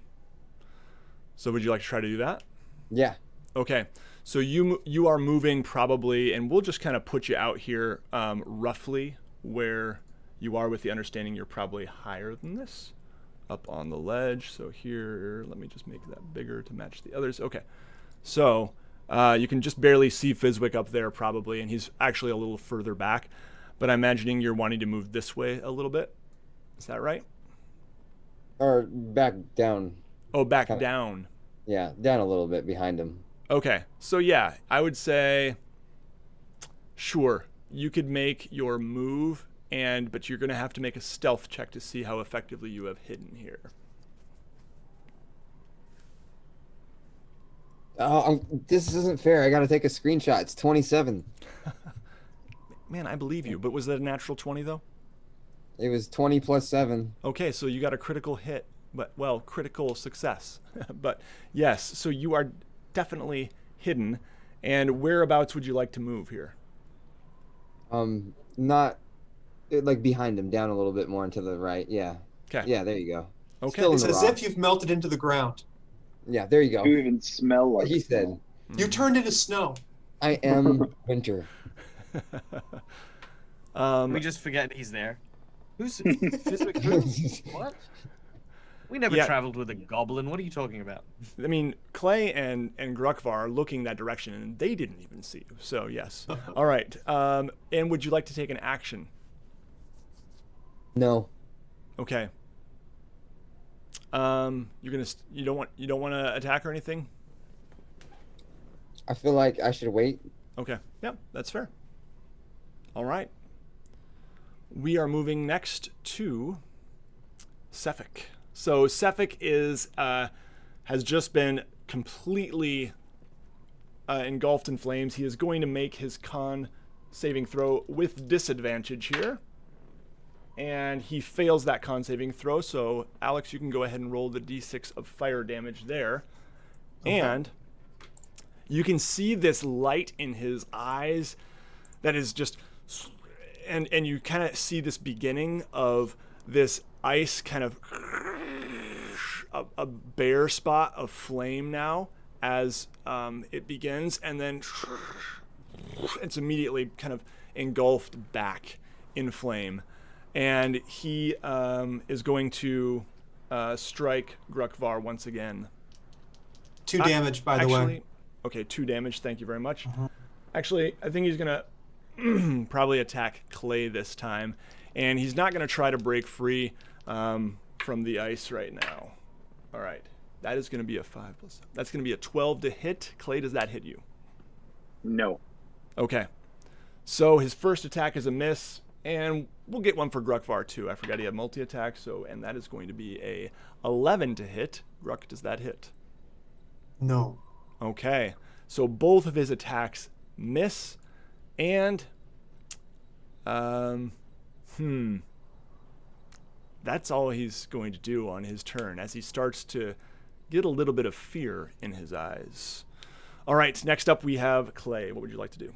So would you like to try to do that? Yeah. Okay. So you are moving probably, and we'll just kind of put you out here roughly where you are, with the understanding you're probably higher than this, up on the ledge. So here, let me just make that bigger to match the others. Okay. So you can just barely see Fizwick up there probably, and he's actually a little further back. But I'm imagining you're wanting to move this way a little bit. Is that right? Or back down. Oh, back Kinda. down. Yeah, down a little bit behind him. Okay, so yeah, I would say, sure, you could make your move, but you're going to have to make a stealth check to see how effectively you have hidden here. Oh, this isn't fair. I got to take a screenshot. It's 27. Man, I believe you, but was that a natural 20 though? It was 20 plus 7. Okay, so you got a critical hit, critical success. But yes, so you are definitely hidden. And whereabouts would you like to move here? Not like behind him, down a little bit more and to the right. Yeah. Okay. Yeah, there you go. Okay. Still in It's the as rock. if you've melted into the ground. Yeah, there you go. You even smell like He said, You turned into snow. I am winter. We just forget he's there. Who's Fizwick? Who? What? We never Yeah. traveled with a goblin. What are you talking about? I mean, Clay and Gruckvar are looking that direction, and they didn't even see you. So yes. All right. And would you like to take an action? No. Okay. You don't want to attack or anything? I feel like I should wait. Okay. Yeah, that's fair. All right. We are moving next to Sefik. So Sefik has just been completely engulfed in flames. He is going to make his con saving throw with disadvantage here. And he fails that con saving throw. So Alex, you can go ahead and roll the d6 of fire damage there. Okay. And you can see this light in his eyes that is just, and you kind of see this beginning of this ice kind of a bare spot of flame now as it begins, and then it's immediately kind of engulfed back in flame. And he is going to strike Grukvar once again. 2 damage, by the way. Okay, 2 damage. Thank you very much. Actually, I think he's going to probably attack Clay this time. And he's not going to try to break free from the ice right now. All right. That is going to be a 5+. That's going to be a 12 to hit. Clay, does that hit you? No. Okay. So his first attack is a miss. And we'll get one for Grukvar too. I forgot he had multi-attack, and that is going to be a 11 to hit. Gruk, does that hit? No. Okay. So both of his attacks miss, and that's all he's going to do on his turn as he starts to get a little bit of fear in his eyes. All right, next up we have Clay. What would you like to do?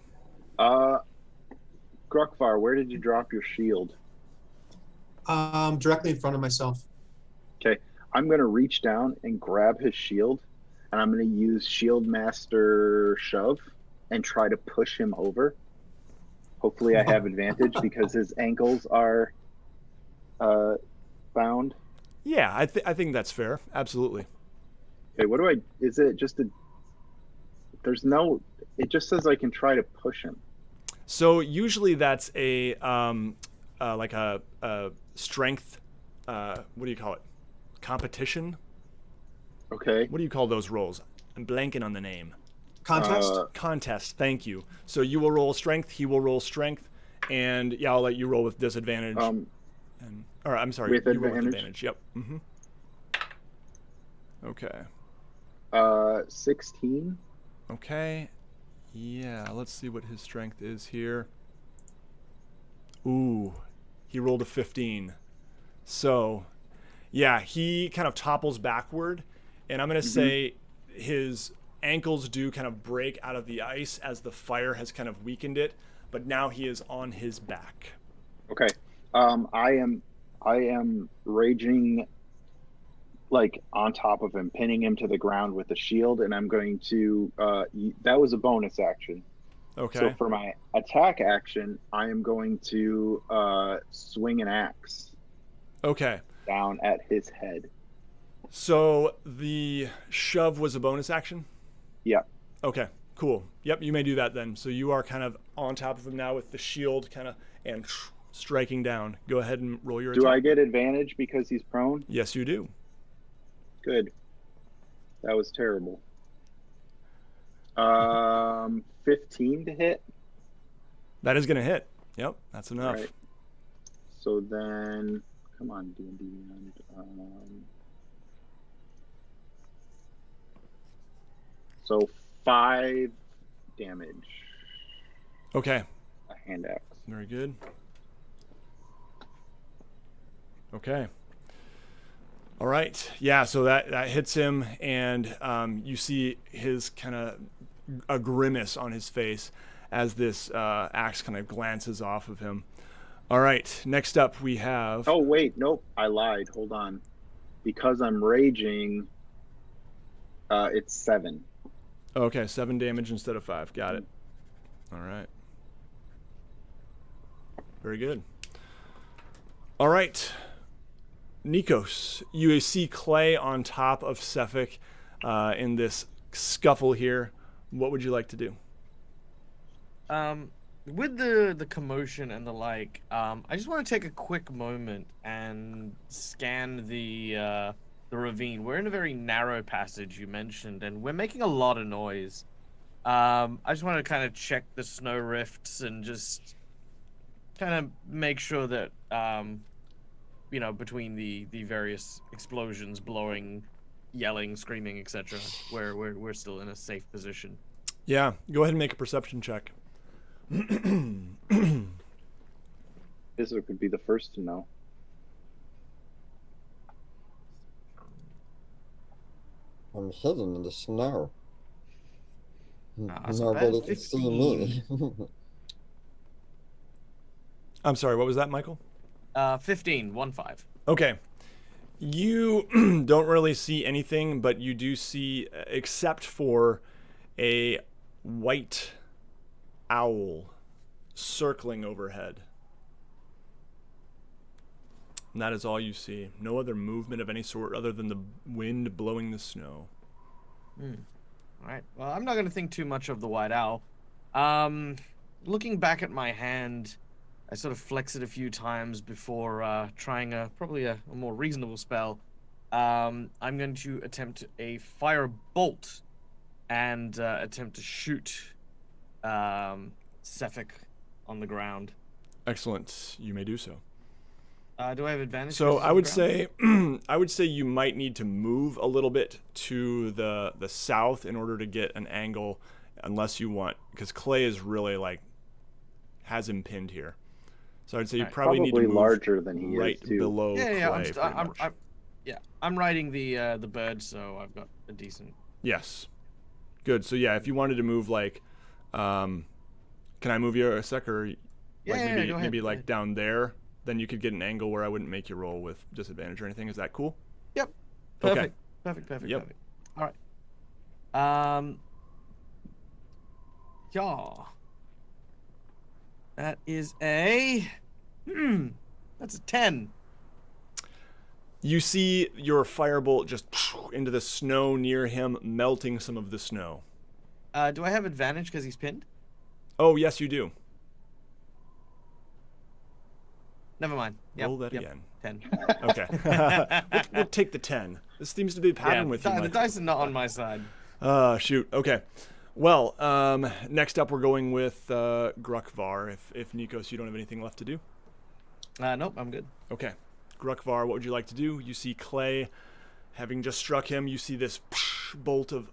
Grukvar, where did you drop your shield? Directly in front of myself. Okay, I'm going to reach down and grab his shield, and I'm going to use Shield Master Shove and try to push him over. Hopefully I have advantage because his ankles are bound. Yeah, I think that's fair. Absolutely. Okay, is it just it just says I can try to push him. So usually that's a like a strength, what do you call it? Competition? Okay. What do you call those rolls? I'm blanking on the name. Contest? Contest, thank you. So you will roll strength, he will roll strength, and yeah, I'll let you roll with disadvantage. Or I'm sorry, with you advantage? roll with advantage. Yep. Okay. 16. Okay. Yeah, let's see what his strength is here. Ooh, he rolled a 15. So, yeah, he kind of topples backward, and I'm going to say his ankles do kind of break out of the ice as the fire has kind of weakened it, but now he is on his back. Okay. I am raging like on top of him, pinning him to the ground with the shield, and I'm going to that was a bonus action. Okay. So for my attack action, I am going to swing an axe. Okay. Down at his head. So the shove was a bonus action? Yeah. Okay, cool. Yep, you may do that then. So you are kind of on top of him now with the shield kind of and striking down. Go ahead and roll your attack. Do I get advantage because he's prone? Yes, you do. Good. That was terrible. 15 to hit. That is going to hit. Yep, that's enough. Right. So then, come on, D&D. So 5 damage. Okay. A hand axe. Very good. Okay. All right. Yeah, so that hits him, and you see his kind of a grimace on his face as this axe kind of glances off of him. All right. Next up, we have... Oh, wait. Nope. I lied. Hold on. Because I'm raging, it's 7. Okay, 7 damage instead of 5. Got it. All right. Very good. All right. Nikos, you see Clay on top of Sefik in this scuffle here. What would you like to do? With the commotion and the like, I just want to take a quick moment and scan the the ravine. We're in a very narrow passage you mentioned, and we're making a lot of noise. I just want to kind of check the snow rifts and just kind of make sure that you know, between the various explosions, blowing, yelling, screaming, etc., we're still in a safe position. Yeah, go ahead and make a perception check. Fizwick would be the first to know. I'm hidden in the snow. That's not Nobody bad. can see me. I'm sorry, what was that, Michael? 15, 1-5. Okay. You don't really see anything, but you do see, except for a white owl circling overhead. And that is all you see. No other movement of any sort other than the wind blowing the snow. All right. Well, I'm not going to think too much of the white owl. Looking back at my hand, I sort of flex it a few times before trying probably a more reasonable spell. I'm going to attempt a fire bolt and attempt to shoot Sefik on the ground. Excellent. You may do so. Do I have advantage? So because I would it's on the say, I would say you might need to move a little bit to the south in order to get an angle, unless you want, because Clay is really like has him pinned here. So I'd say you Right. probably need to move larger than he right is too. below Yeah, Clay. pretty much. I'm riding the bird, so I've got a decent. Yes. Good. So yeah, if you wanted to move like, can I move you a sec, or like Yeah, maybe go ahead, maybe go like ahead. down there? Then you could get an angle where I wouldn't make you roll with disadvantage or anything. Is that cool? Yep. Okay. Perfect. Yep. Perfect. All right. Yeah. That is a. That's a 10. You see your firebolt just into the snow near him, melting some of the snow. Do I have advantage because he's pinned? Oh, yes, you do. Never mind. Yep, Roll that yep, again. 10. Okay. we'll take the 10. This seems to be a pattern with you, the Michael. dice are not on my side. Shoot. Okay. Well, next up we're going with Grukvar. If Nikos, you don't have anything left to do. Nope, I'm good. Okay. Grukvar, what would you like to do? You see Clay having just struck him. You see this bolt of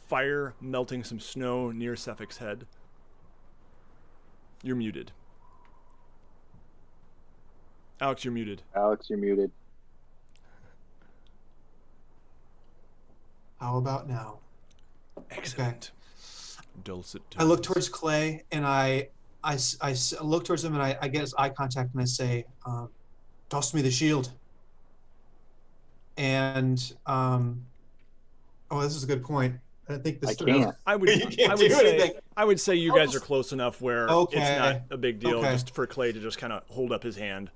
fire melting some snow near Sefik's head. You're muted. Alex, you're muted. Alex, you're muted. How about now? Excellent. Dulcet I look tones. towards Clay and I look towards him and I get his eye contact and I say, toss me the shield. And this is a good point. I think this. I can't. I would, You can't I would do say, anything. I would say you guys are close enough where Okay. it's not a big deal Okay. just for Clay to just kind of hold up his hand.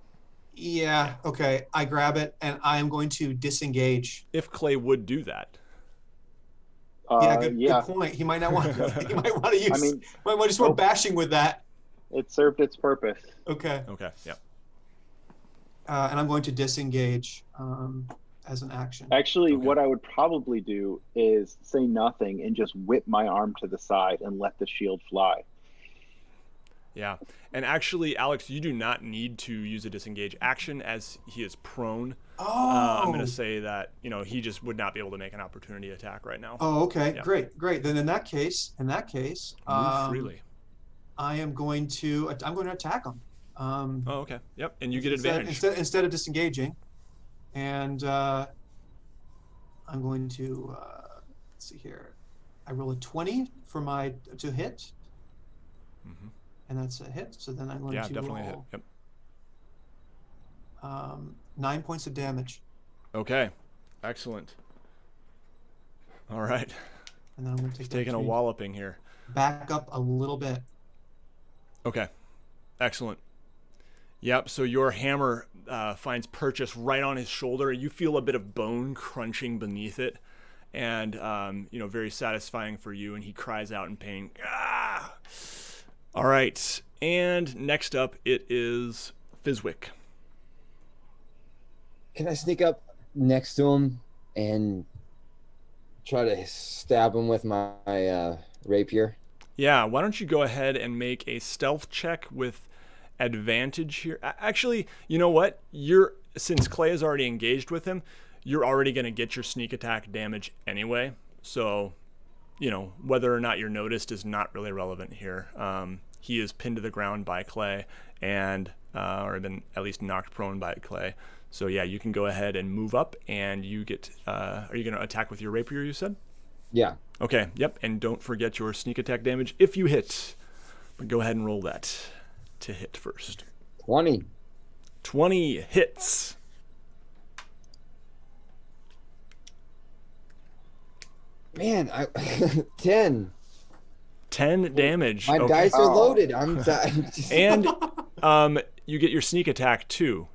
Yeah. Okay. I grab it and I am going to disengage. If Clay would do that. Good point. He might not want. He might want to use. I mean, might want to just want bashing with that. it served its purpose. Okay. Okay, yeah. And I'm going to disengage as an action. Actually, Okay. what I would probably do is say nothing and just whip my arm to the side and let the shield fly. Yeah. And actually, Alex, you do not need to use a disengage action as he is prone. Oh. I'm going to say that, he just would not be able to make an opportunity attack right now. Oh, okay. Yeah. Great. Then in that case, Move freely. I'm going to attack him. Oh, okay. Yep. And you get advantage. Instead of disengaging, and I'm going to let's see here. I roll a 20 for to hit, Mhm. and that's a hit. So then I'm going Yeah, to definitely a hit. roll Yep. 9 points of damage, Okay. Excellent. All right. and then I'm going to He's take taking a that walloping here. back up a little bit. Okay. Excellent. Yep, so your hammer finds purchase right on his shoulder. You feel a bit of bone crunching beneath it, and, very satisfying for you, and he cries out in pain. Ah! All right, and next up it is Fizwick. Can I sneak up next to him and try to stab him with my rapier. Yeah, why don't you go ahead and make a stealth check with advantage here? Actually, you know what? Since Clay is already engaged with him, you're already going to get your sneak attack damage anyway. So, whether or not you're noticed is not really relevant here. He is pinned to the ground by Clay or been at least knocked prone by Clay. So yeah, you can go ahead and move up, and you get. Are you going to attack with your rapier? You said. Yeah. Okay. Yep. And don't forget your sneak attack damage if you hit. But go ahead and roll that to hit first. 20. 20 hits. Man, 10. 10 damage. My Okay. dice are loaded. I'm And you get your sneak attack too.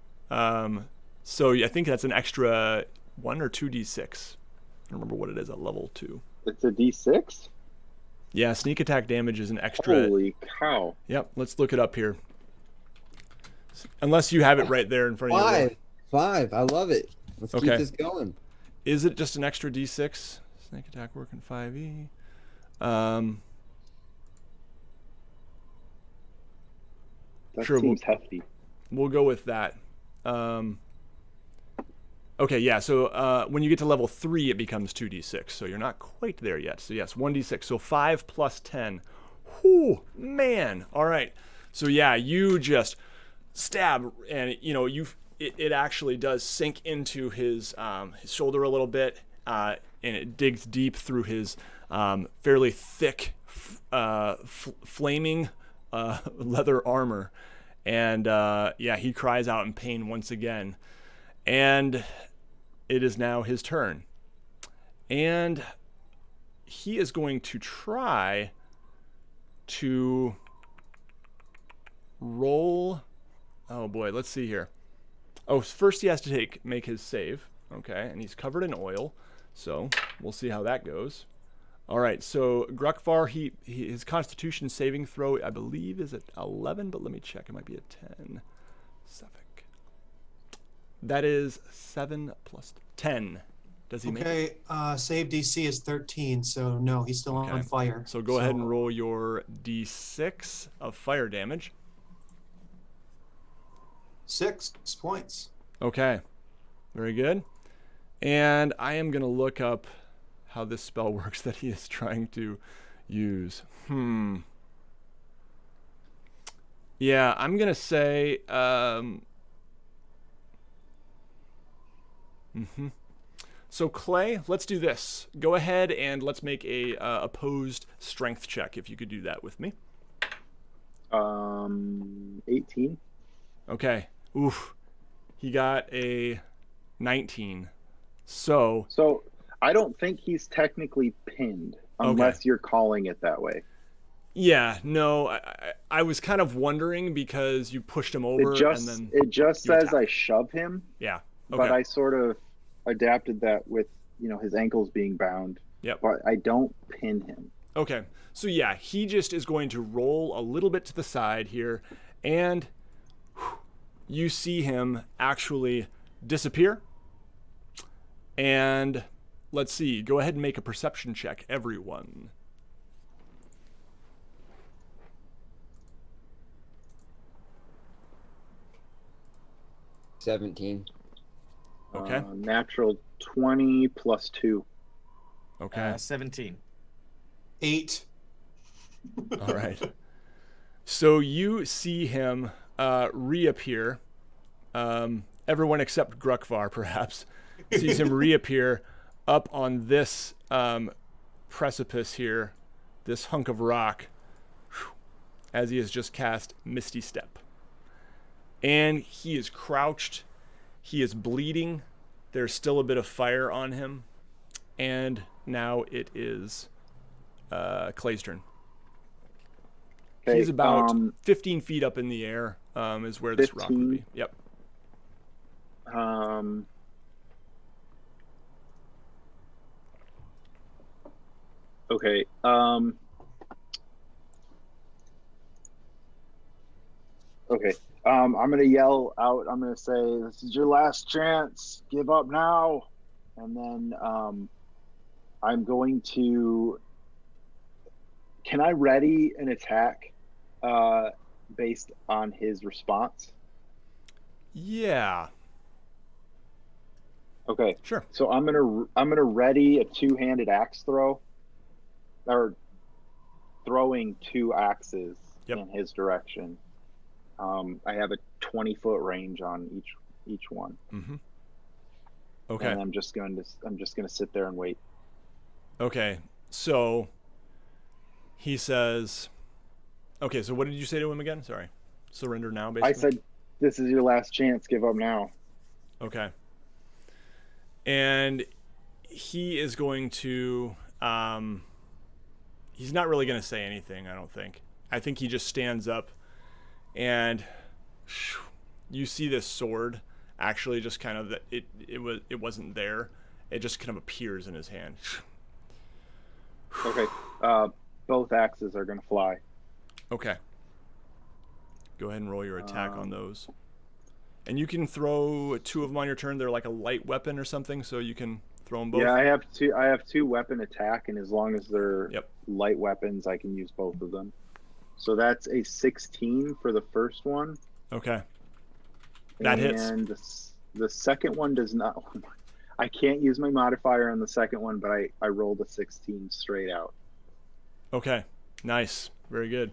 So I think that's an extra 1 or 2d6. I don't remember what it is at level 2. It's a D6? Yeah, sneak attack damage is an extra. Holy cow. Yep, let's look it up here. Unless you have it right there in front of you. 5. I love it. Let's keep Okay. this going. Is it just an extra d6? Sneak attack working 5e. That Sure, seems hefty. We'll go with that. Okay, yeah, so when you get to level 3, it becomes 2d6, so you're not quite there yet. So yes, 1d6, so 5 plus 10. Whew, man. All right, so yeah, you just stab, and it actually does sink into his shoulder a little bit, and it digs deep through his fairly thick, flaming leather armor. And yeah, he cries out in pain once again. And it is now his turn. And he is going to try to roll. Oh boy, let's see here. Oh, first he has to make his save. Okay, and he's covered in oil. So we'll see how that goes. All right, so Gruckvar, his Constitution saving throw, I believe, is at 11, but let me check. It might be a 10. Suffolk. That is 7 plus 10. Does he make it? Okay, save DC is 13, so no, he's still on fire. So go ahead and roll your d6 of fire damage. 6 points. Okay, very good. And I am going to look up how this spell works that he is trying to use. Yeah, I'm going to say... So Clay, let's do this. Go ahead and let's make a opposed strength check, if you could do that with me. 18. Okay. Oof. He got a 19. So I don't think he's technically pinned unless you're calling it that way. Yeah, no, I was kind of wondering because you pushed him over and then it just says I shove him. Yeah. Okay. But I sort of adapted that with, his ankles being bound. Yep. But I don't pin him. Okay. So yeah, he just is going to roll a little bit to the side here, and you see him actually disappear. And let's see, go ahead and make a perception check, everyone. $17. Okay. Natural 20 plus 2. Okay. 17. 8. All right. So you see him reappear. Everyone except Gruckvar, perhaps, sees him reappear up on this precipice here, this hunk of rock, as he has just cast Misty Step. And he is crouched. He is bleeding. There's still a bit of fire on him. And now it is Clay's turn. Okay, He's about 15 feet up in the air is where this rock would be. Yep. Okay. Okay. I'm gonna yell out. I'm gonna say, "This is your last chance. Give up now." And then I'm going to. Can I ready an attack based on his response? Yeah. Okay. Sure. So I'm gonna ready a two-handed axe throw, or throwing two axes Yep. in his direction. I have a 20-foot range on each one. Mm-hmm. Okay. And I'm just gonna sit there and wait. Okay. So he says, okay, so what did you say to him again? Sorry. Surrender now, basically? I said, this is your last chance. Give up now. Okay. And he is going to, he's not really going to say anything, I don't think. I think he just stands up, and you see this sword actually just kind of, it wasn't there. It just kind of appears in his hand. Okay. Both axes are going to fly. Okay. Go ahead and roll your attack on those. And you can throw two of them on your turn. They're like a light weapon or something, so you can throw them both. Yeah, I have two weapon attack, and as long as they're light weapons, I can use both of them. So that's a 16 for the first one. Okay. That hits. And the second one does not. I can't use my modifier on the second one, but I rolled a 16 straight out. Okay. Nice. Very good.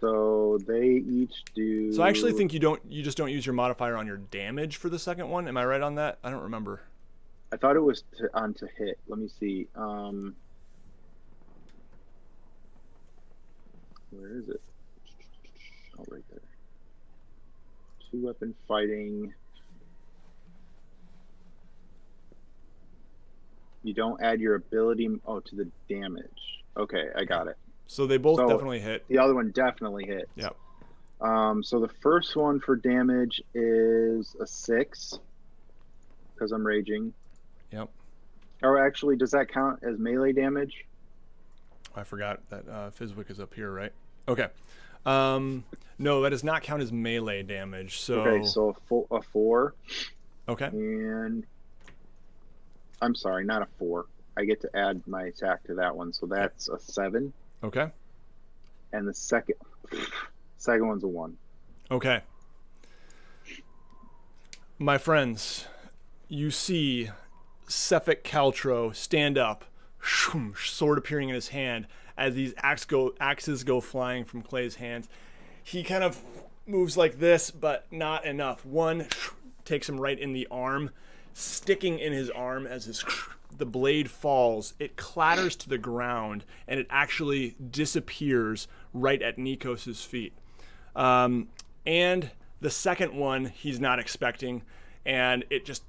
So they each do. So I actually think you just don't use your modifier on your damage for the second one. Am I right on that? I don't remember. I thought it was on to hit. Let me see. Where is it? Oh, right there. Two weapon fighting. You don't add your ability to the damage. Okay, I got it. So they both definitely hit. The other one definitely hits. Yep. So the first one for damage is a 6 because I'm raging. Yep. Or actually, does that count as melee damage? I forgot that Fizwick is up here, right? Okay. No, that does not count as melee damage. So okay, so a 4. Okay. And I'm sorry, not a 4. I get to add my attack to that one, so that's a 7. Okay. And the second one's a 1. Okay. My friends, you see Suffolk Caltro stand up, sword appearing in his hand. As these axes go flying from Clay's hands, he kind of moves like this, but not enough. One takes him right in the arm, sticking in his arm as the blade falls. It clatters to the ground, and it actually disappears right at Nikos's feet. And the second one he's not expecting, and it just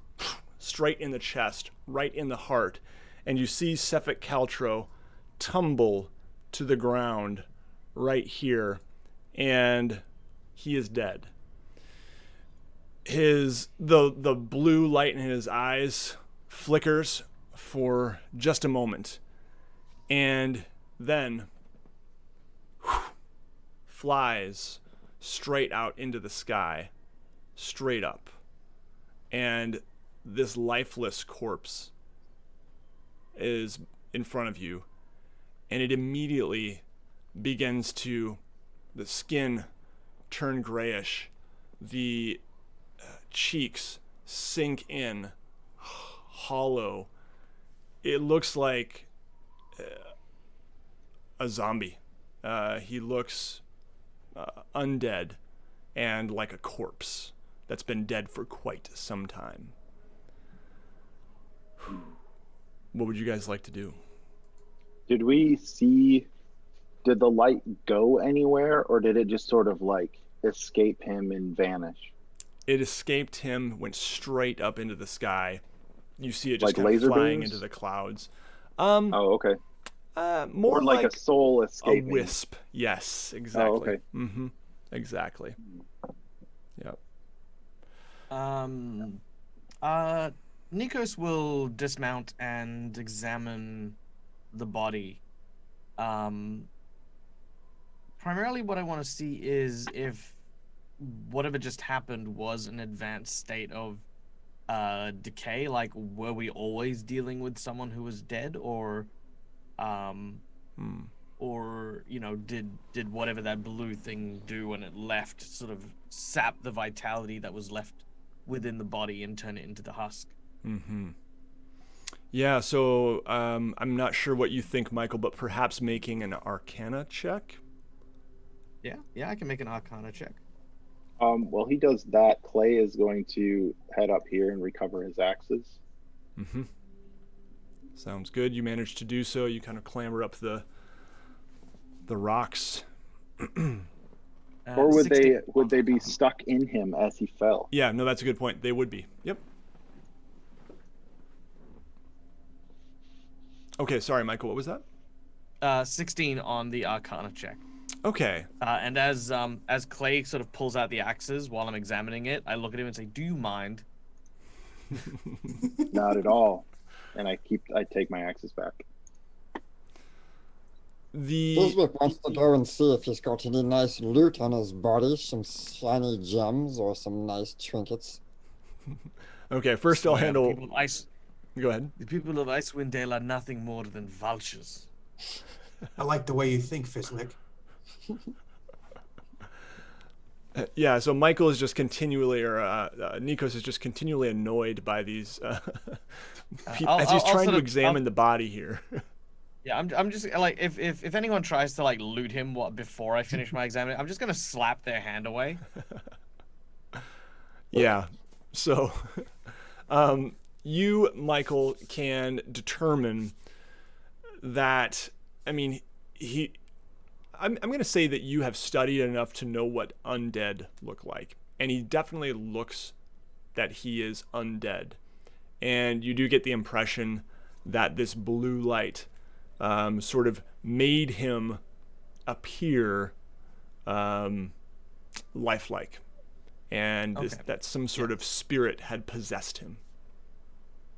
straight in the chest, right in the heart. And you see Suffolk Caltro tumble to the ground right here, and he is dead. The blue light in his eyes flickers for just a moment, and then flies straight out into the sky, straight up. And this lifeless corpse is in front of you, and it immediately begins to, the skin turn grayish, the cheeks sink in, hollow. It looks like a zombie. He looks undead and like a corpse that's been dead for quite some time. What would you guys like to do? Did the light go anywhere, or did it just sort of like escape him and vanish? It escaped him, went straight up into the sky. You see it just Like kind of laser flying beams? into the clouds. Oh, okay. More Or like a soul escaping. A wisp. Yes, exactly. Oh, okay. Mm-hmm. Exactly. Yep. Nikos will dismount and examine the body. Primarily what I want to see is if whatever just happened was an advanced state of decay? Like, were we always dealing with someone who was dead, or did whatever that blue thing do when it left sort of sap the vitality that was left within the body and turn it into the husk? Mm-hmm. Yeah, so I'm not sure what you think, Michael, but perhaps making an Arcana check? Yeah, I can make an Arcana check. While he does that, Clay is going to head up here and recover his axes. Mm-hmm. Sounds good. You managed to do so. You kind of clamber up the rocks. Or would 16. they be stuck in him as he fell? Yeah, no, that's a good point. They would be. Yep. Okay, sorry, Michael. What was that? 16 on the Arcana check. Okay. And as Clay sort of pulls out the axes while I'm examining it, I look at him and say, "Do you mind?" Not at all. And I take my axes back. Fizwick wants to go and see if he's got any nice loot on his body, some shiny gems or some nice trinkets. Okay, first I'll handle. Go ahead. The people of Icewind Dale are nothing more than vultures. I like the way you think, Fizwick. Yeah, so Michael is just continually, or Nikos is just continually annoyed by these, as he's trying to examine the body here. Yeah, I'm just like, if anyone tries to like loot him before I finish my exam, I'm just gonna slap their hand away. Yeah, so you, Michael, can determine that. I mean, I'm going to say that you have studied enough to know what undead look like. And he definitely looks that he is undead. And you do get the impression that this blue light sort of made him appear lifelike. And that some sort of spirit had possessed him.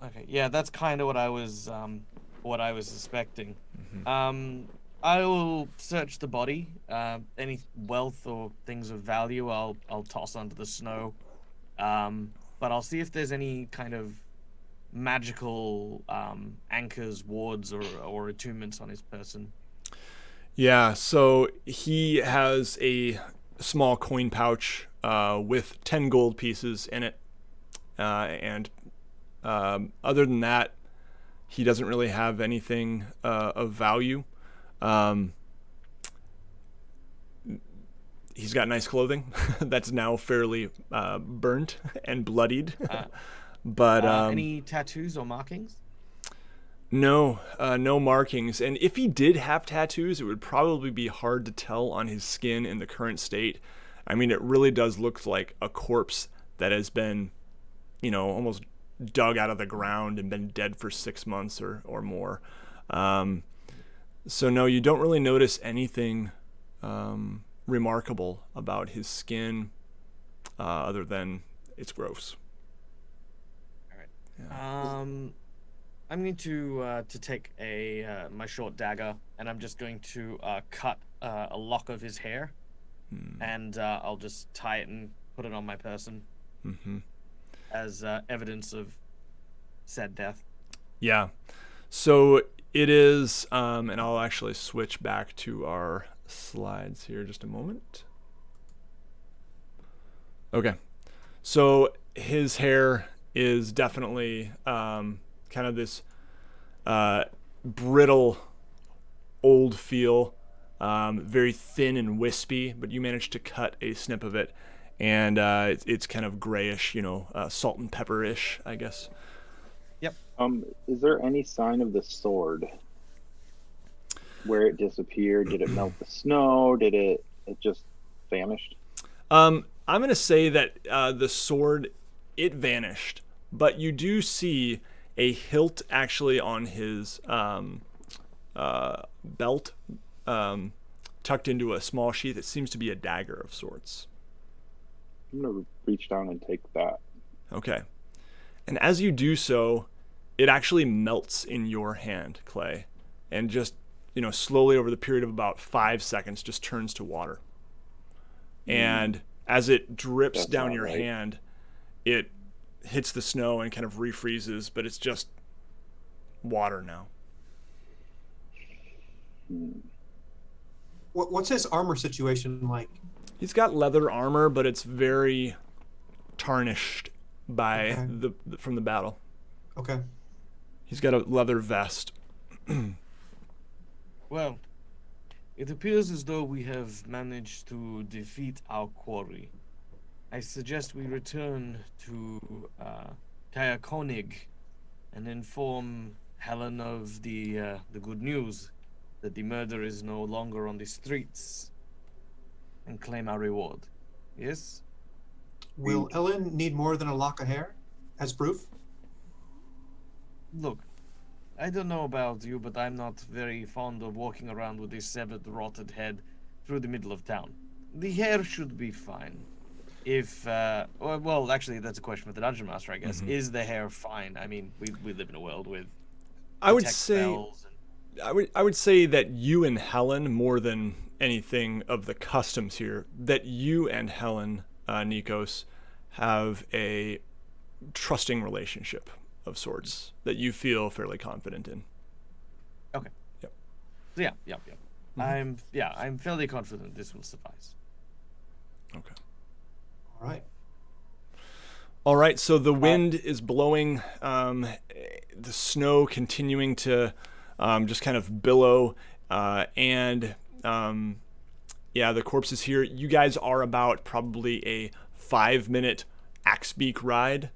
Okay, yeah, that's kind of what I was suspecting. Mm-hmm. I will search the body. Any wealth or things of value, I'll toss onto the snow. But I'll see if there's any kind of magical anchors, wards, or attunements on his person. Yeah, so he has a small coin pouch with 10 gold pieces in it, and other than that, he doesn't really have anything of value. He's got nice clothing that's now fairly burnt and bloodied. But any tattoos or markings? No, no markings. And if he did have tattoos, it would probably be hard to tell on his skin in the current state. I mean, it really does look like a corpse that has been, almost dug out of the ground and been dead for 6 months or more. So no, you don't really notice anything remarkable about his skin, other than it's gross. All right. Yeah. I'm going to take my short dagger, and I'm just going to cut a lock of his hair, and I'll just tie it and put it on my person as evidence of said death. Yeah. So it is, and I'll actually switch back to our slides here just a moment. Okay. So his hair is definitely kind of this brittle, old feel, very thin and wispy, but you managed to cut a snip of it, and it's kind of grayish, salt and pepper-ish, I guess. Yep. Is there any sign of the sword? Where it disappeared? Did it melt the snow? Did it just vanished? I'm going to say that the sword, it vanished, but you do see a hilt actually on his belt, tucked into a small sheath. It seems to be a dagger of sorts. I'm going to reach down and take that. Okay. And as you do so, it actually melts in your hand, Clay, and just, slowly over the period of about 5 seconds just turns to water. And as it drips down your hand, it hits the snow and kind of refreezes, but it's just water now. What's his armor situation like? He's got leather armor, but it's very tarnished by Okay. from the battle. Okay. He's got a leather vest. Well, it appears as though we have managed to defeat our quarry. I suggest we return to Kaya Konig and inform Helen of the good news that the murder is no longer on the streets and claim our reward. Yes? Will Ellen need more than a lock of hair as proof? Look, I don't know about you, but I'm not very fond of walking around with a severed, rotted head through the middle of town. The hair should be fine. If, well, actually, that's a question for the Dungeon Master, I guess. Is the hair fine? I mean, we live in a world with I would detect say spells and... I would say that you and Helen, more than anything of the customs here, that you and Helen, Nikos, have a trusting relationship of sorts that you feel fairly confident in. Okay. Yep. So I'm fairly confident this will suffice. Okay. All right. All right, so the wind is blowing, the snow continuing to just kind of billow, and the corpse is here. You guys are about probably a 5-minute Axbeak ride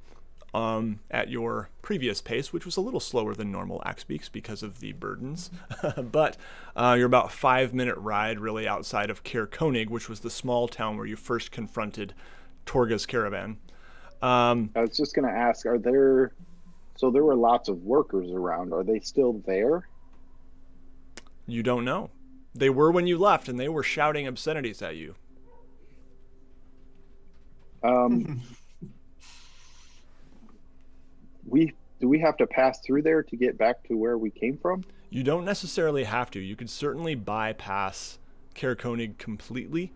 at your previous pace, which was a little slower than normal Axbeaks because of the burdens. But you're about 5-minute ride really outside of Caer Konig, which was the small town where you first confronted Torga's caravan. I was just going to ask, so there were lots of workers around. Are they still there? You don't know. They were when you left, and they were shouting obscenities at you. Do we have to pass through there to get back to where we came from? You don't necessarily have to. You could certainly bypass Caer Konig completely.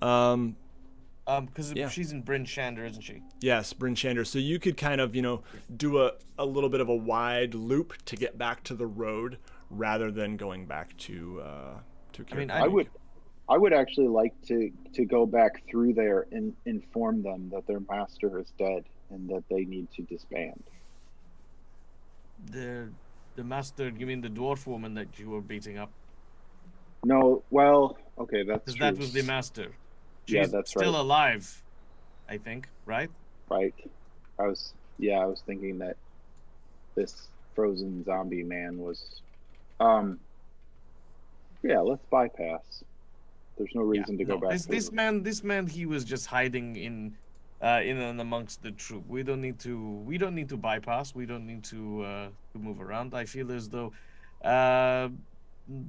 Because she's in Bryn Shander, isn't she? Yes, Bryn Shander. So you could kind of, do a little bit of a wide loop to get back to the road rather than going back to Caer Konig. I would actually like to go back through there and inform them that their master is dead and that they need to disband. The master, you mean the dwarf woman that you were beating up? No, well, okay, that's true. That was the master. She's that's still right. alive, I think, right? Right. I was thinking that this frozen zombie man was let's bypass. There's no reason to go back. This man, he was just hiding in and amongst the troop. We don't need to bypass. We don't need to move around. I feel as though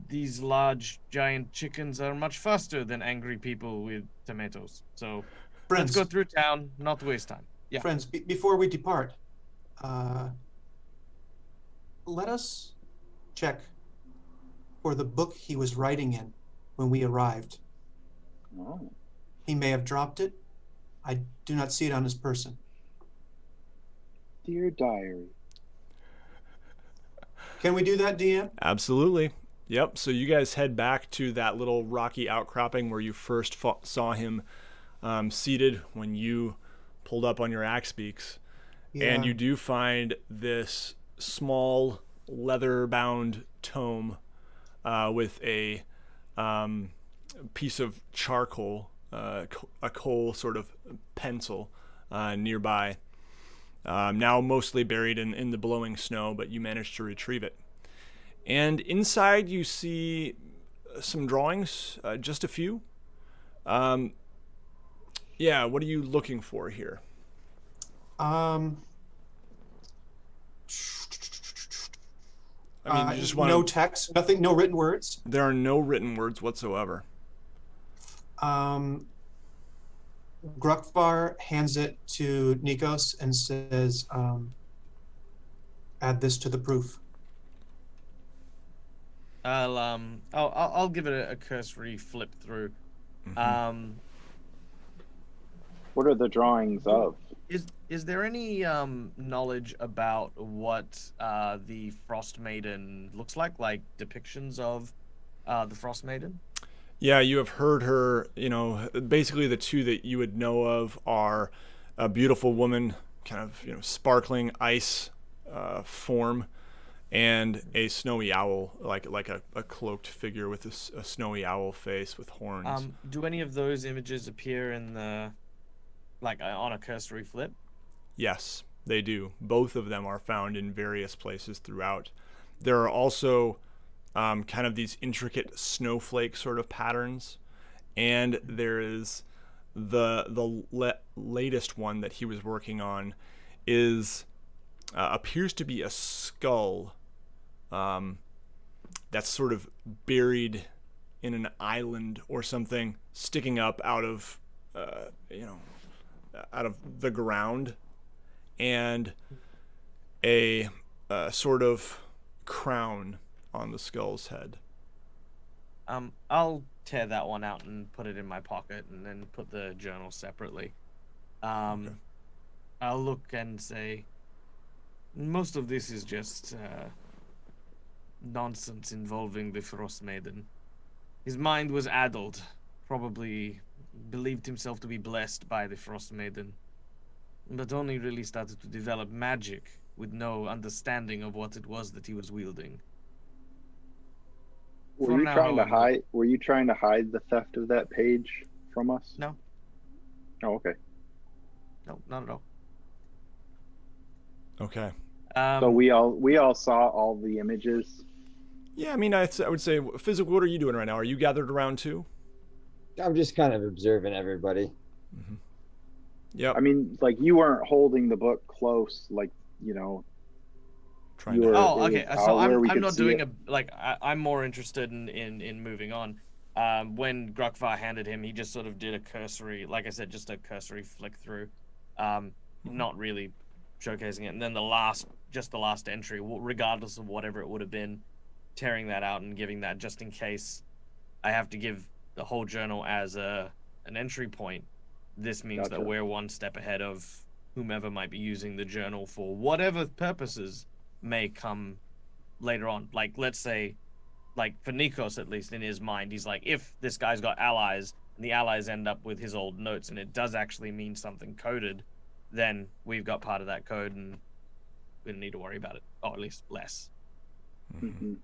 these large giant chickens are much faster than angry people with tomatoes. So Friends, let's go through town, not waste time. Yeah. Friends, before we depart, let us check for the book he was writing in when we arrived. Oh. He may have dropped it. I do not see it on his person. Dear diary. Can we do that, DM? Absolutely. Yep. So you guys head back to that little rocky outcropping where you first saw him seated when you pulled up on your Axbeaks. Yeah. And you do find this small leather-bound tome with a piece of charcoal, a coal sort of pencil nearby. Now mostly buried in the blowing snow, but you managed to retrieve it. And inside you see some drawings, just a few. What are you looking for here? You just want no text, nothing, no written words. There are no written words whatsoever. Grukvar hands it to Nikos and says, "Add this to the proof." I'll give it a cursory flip through. What are the drawings of? Is there any knowledge about what the Frost Maiden looks like depictions of the Frost Maiden? Yeah, you have heard her. Basically the two that you would know of are a beautiful woman, kind of sparkling ice form, and a snowy owl, like a cloaked figure with a snowy owl face with horns. Do any of those images appear in the on a cursory flip? Yes, they do. Both of them are found in various places throughout. There are also kind of these intricate snowflake sort of patterns, and there is the latest one that he was working on is appears to be a skull that's sort of buried in an island or something, sticking up out of out of the ground, and a sort of crown on the skull's head. I'll tear that one out and put it in my pocket, and then put the journal separately. Okay. I'll look and say, most of this is just nonsense involving the Frost Maiden. His mind was addled, probably believed himself to be blessed by the Frost Maiden, but only really started to develop magic with no understanding of what it was that he was wielding. Were you trying to hide the theft of that page from us? No. Oh, okay. No, not at all. Okay. So we all saw all the images. Yeah, I mean, I would say, Fizwick, what are you doing right now? Are you gathered around too? I'm just kind of observing everybody. Mm-hmm. Yeah. I mean, like, you weren't holding the book close, like, Trying to. Oh, okay. So I'm not doing it. I'm more interested in moving on. When Grukvar handed him, he just sort of did a cursory, like I said, just a cursory flick through, not really showcasing it. And then the last entry, regardless of whatever it would have been, tearing that out and giving that just in case I have to give the whole journal as an entry point. This means that we're one step ahead of whomever might be using the journal for whatever purposes may come later on. Like, let's say, like, for Nikos, at least in his mind, he's like, if this guy's got allies and the allies end up with his old notes and it does actually mean something coded, then we've got part of that code and we don't need to worry about it, or at least less. Mm-hmm.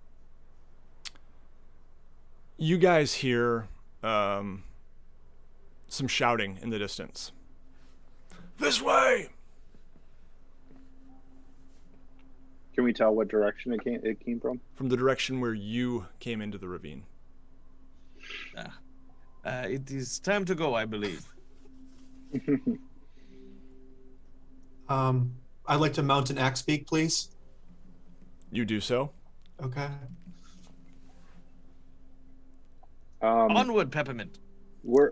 You guys hear some shouting in the distance. This way! Can we tell what direction it came from? From the direction where you came into the ravine. It is time to go, I believe. I'd like to mount an axe beak, please. You do so. Okay. Onward, Peppermint. We're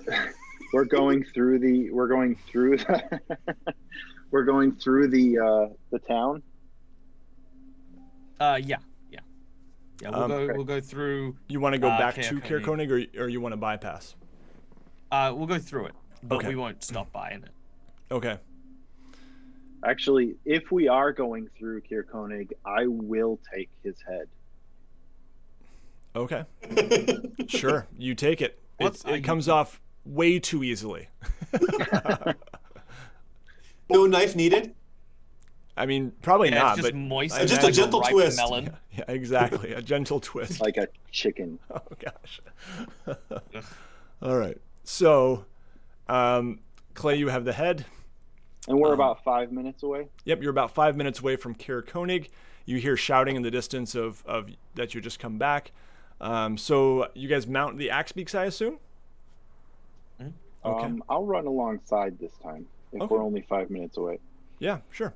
going through the town. Yeah. We'll go through. You want to go back Caer to Caer Konig. Konig, or you want to bypass? We'll go through it, but Okay. we won't stop by in it. Okay. Actually, if we are going through Caer Konig, I will take his head. Okay. Sure. You take it. It comes off way too easily. No knife needed. I mean, probably Yeah, not, it's just but moist. I Just imagine- a gentle ripe twist. melon. Yeah, exactly. A gentle twist. Like a chicken. Oh gosh. All right. So, Clay, you have the head. And we're about 5 minutes away. Yep, you're about 5 minutes away from Caer Konig. You hear shouting in the distance of that you just come back. So you guys mount the axe beaks, I assume? Okay. I'll run alongside this time if Okay. we're only 5 minutes away. Yeah, sure.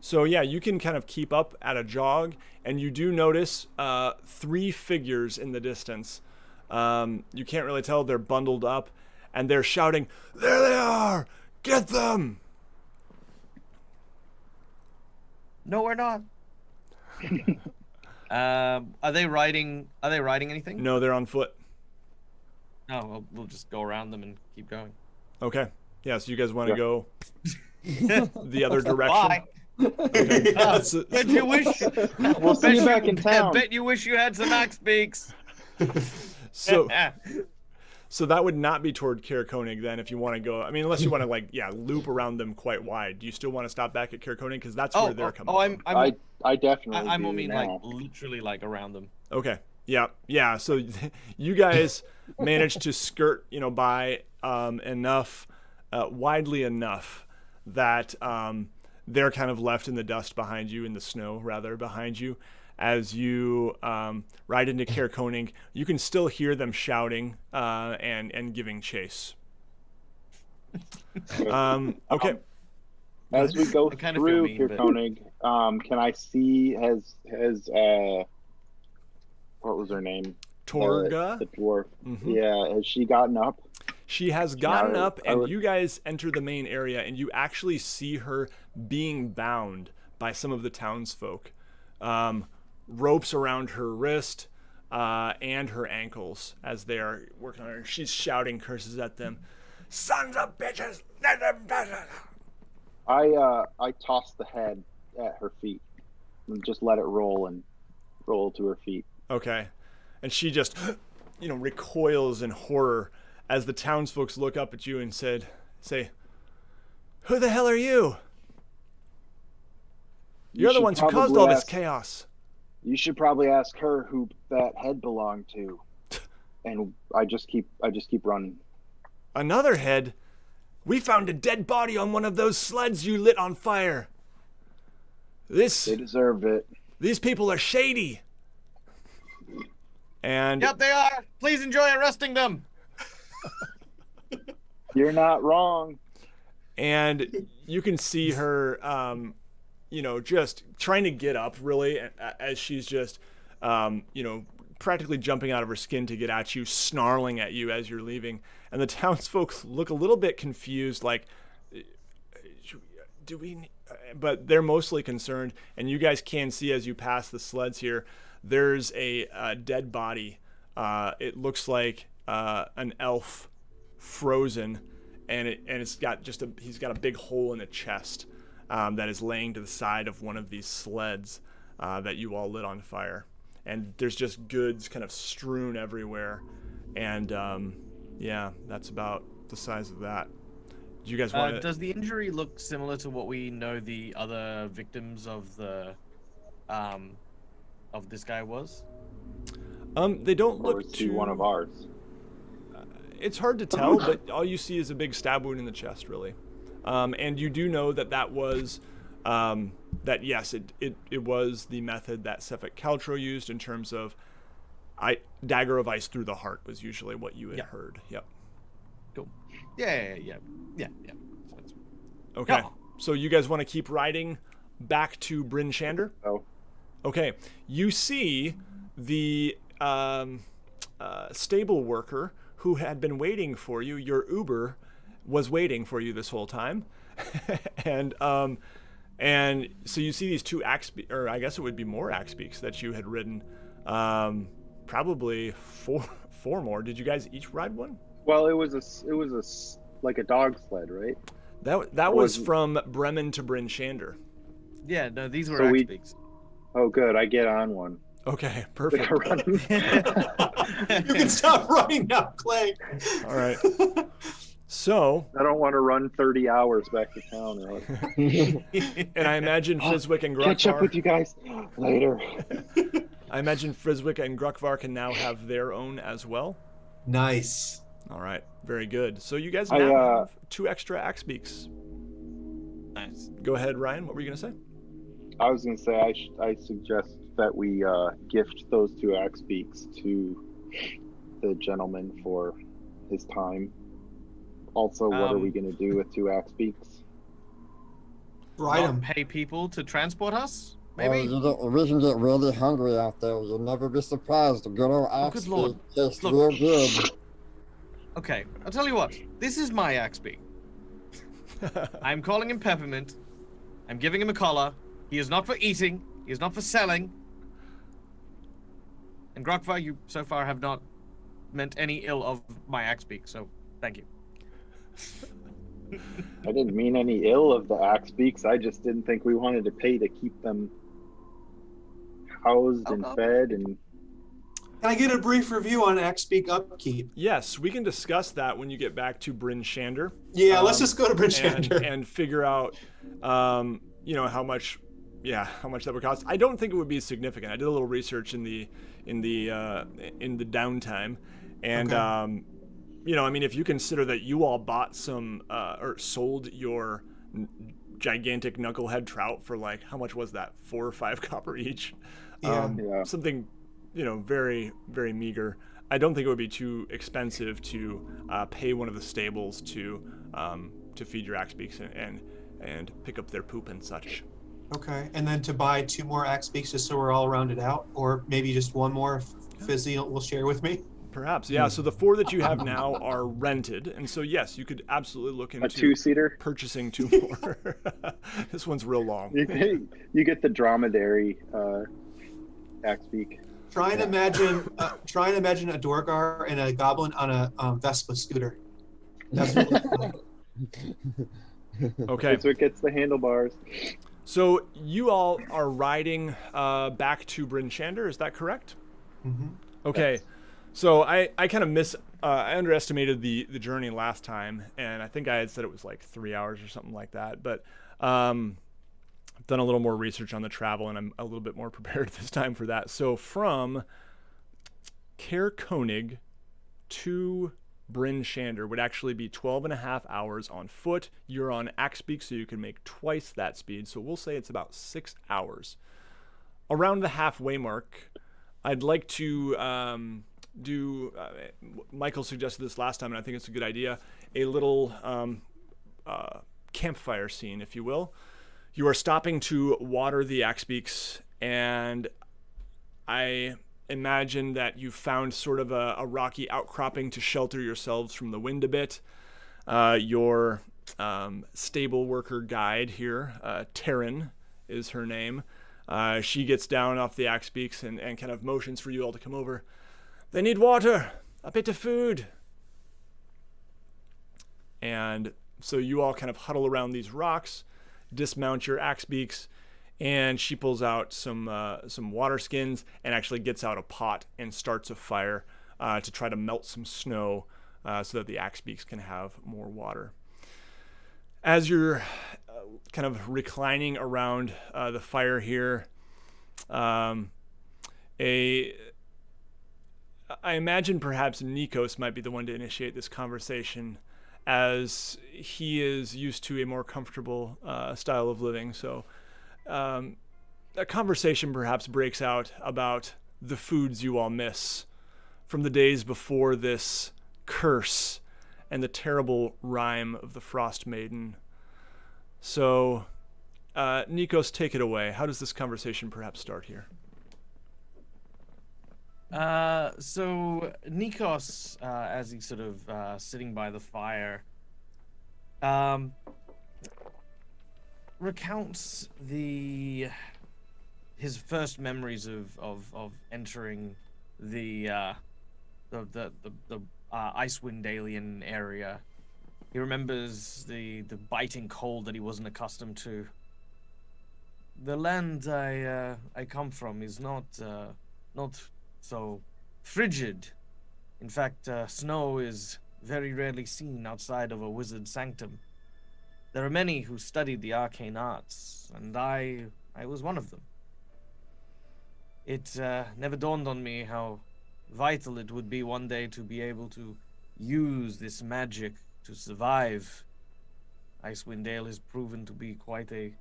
So yeah, you can kind of keep up at a jog, and you do notice 3 figures in the distance. You can't really tell, they're bundled up, and they're shouting, "There they are! Get them!" No, we're not. Are they riding anything? No, they're on foot. No, we'll just go around them and keep going. Okay. Yeah, so you guys want to Yeah. go the other direction. Bye. Okay. So- Bet you wish. We'll see you back in I town. bet you wish you had some axe beaks. so So that would not be toward Karakonig then if you want to go. I mean, unless you want to loop around them quite wide. Do you still want to stop back at Karakonig because that's where they're coming from? I definitely I do mean now. literally around them. Okay. Yeah. So you guys managed to skirt, by enough, widely enough that they're kind of left in the dust behind you, in the snow rather behind you. As you ride into Karakonig, you can still hear them shouting and giving chase. Okay. As we go kind of feel through mean, Karakonig, can I see has what was her name? Torga. The dwarf. Mm-hmm. Yeah, has she gotten up? She has gotten up, I and would- you guys enter the main area, and you actually see her being bound by some of the townsfolk. Ropes around her wrist and her ankles as they are working on her. She's shouting curses at them. Sons of bitches! I toss the head at her feet and just let it roll to her feet. Okay. And she just, recoils in horror as the townsfolk look up at you and say, "Who the hell are you? You're the ones who caused all this chaos." You should probably ask her who that head belonged to. And I just keep running. Another head? We found a dead body on one of those sleds you lit on fire. They deserved it. These people are shady. And Yep, they are. Please enjoy arresting them. You're not wrong. And you can see her, just trying to get up, really, as she's just, practically jumping out of her skin to get at you, snarling at you as you're leaving. And the townsfolk look a little bit confused, like, do we... But they're mostly concerned, and you guys can see as you pass the sleds here, there's a dead body. It looks like an elf frozen, and it's got he's got a big hole in the chest that is laying to the side of one of these sleds that you all lit on fire. And there's just goods kind of strewn everywhere. And that's about the size of that. Do you guys want to... Does the injury look similar to what we know the other victims of the of this guy was? They don't Or look is he too... one of ours? It's hard to tell, but all you see is a big stab wound in the chest, really. And you do know that was... that yes, it was the method that Sefik Caltro used in terms of dagger of ice through the heart was usually what you had heard. Yep. Cool. Yeah. Okay. Yeah. So you guys want to keep riding back to Bryn Shander? Oh. Okay. You see the stable worker who had been waiting for you. Your Uber was waiting for you this whole time, and so you see these two axe, or I guess it would be more axe beaks that you had ridden. Probably four more. Did you guys each ride one? Well, it was like a dog sled, right? That was from Bremen to Bryn Shander. Yeah, no, these were So axe beaks. Oh, good. I get on one. Okay, perfect. Running. You can stop running now, Clay. All right. So, I don't want to run 30 hours back to town. Right? and I imagine Fizwick and Grukvar... Catch up with you guys later. I imagine Fizwick and Grukvar can now have their own as well. Nice. All right, very good. So you guys now have 2 extra axe beaks. Nice. Go ahead, Ryan. What were you going to say? I was going to say I suggest that we gift those 2 axe beaks to the gentleman for his time. Also, what are we going to do with 2 axe beaks? Ride Not 'em. pay people to transport us? Well, Maybe? we can get really hungry out there. You'll never be surprised. The good old axe good lord. beak tastes Look. real good. Okay, I'll tell you what. This is my axe beak. I'm calling him Peppermint. I'm giving him a collar. He is not for eating. He is not for selling. And Grokvar, you so far have not meant any ill of my axe beak, so thank you. I didn't mean any ill of the axe beaks. I just didn't think we wanted to pay to keep them housed and no. fed. And Can I get a brief review on Axpeak upkeep? Yes, we can discuss that when you get back to Bryn Shander. Yeah, let's just go to Bryn Shander. and figure out, how much that would cost. I don't think it would be significant. I did a little research in the downtime, and Okay. if you consider that you all bought some or sold your gigantic knucklehead trout for like, how much was that? 4 or 5 copper each. Yeah. Something, very, very meager. I don't think it would be too expensive to pay one of the stables to feed your axe beaks and pick up their poop and such. Okay, and then to buy 2 more Axpeaks just so we're all rounded out, or maybe just 1 more if Fizzy will share with me. Perhaps, yeah. So the 4 that you have now are rented, and so yes, you could absolutely look into a 2-seater. purchasing 2 more. This one's real long. You get the dromedary axe beak. Try and imagine a Dorgar and a goblin on a Vespa scooter. That's what it looks like. Okay. That's what gets the handlebars. So you all are riding back to Bryn Shander, is that correct? Mm-hmm. Okay. Yes. So I kind of I underestimated the journey last time, and I think I had said it was like 3 hours or something like that. But I've done a little more research on the travel, and I'm a little bit more prepared this time for that. So from Caer Konig to Bryn Shander would actually be 12.5 hours on foot. You're on Axbeak, so you can make twice that speed. So we'll say it's about 6 hours. Around the halfway mark, I'd like to do, Michael suggested this last time, and I think it's a good idea, a little campfire scene, if you will. You are stopping to water the Axbeaks, and I imagine that you found sort of a rocky outcropping to shelter yourselves from the wind a bit. Your stable worker guide here, Taryn is her name. She gets down off the Axbeaks and kind of motions for you all to come over. They need water, a bit of food. And so you all kind of huddle around these rocks, dismount your Axbeaks, and she pulls out some water skins and actually gets out a pot and starts a fire to try to melt some snow so that the Axbeaks can have more water. As you're kind of reclining around the fire here, I imagine perhaps Nikos might be the one to initiate this conversation, as he is used to a more comfortable style of living. So a conversation perhaps breaks out about the foods you all miss from the days before this curse and the terrible rime of the Frost Maiden. So, Nikos, take it away. How does this conversation perhaps start here? So Nikos, as he's sort of sitting by the fire, recounts his first memories of entering the Icewind Dale area. He remembers the biting cold that he wasn't accustomed to. The land I come from is not so frigid. In fact, snow is very rarely seen outside of a wizard's sanctum. There are many who studied the arcane arts, and I was one of them. It never dawned on me how vital it would be one day to be able to use this magic to survive. Icewind Dale has proven to be quite a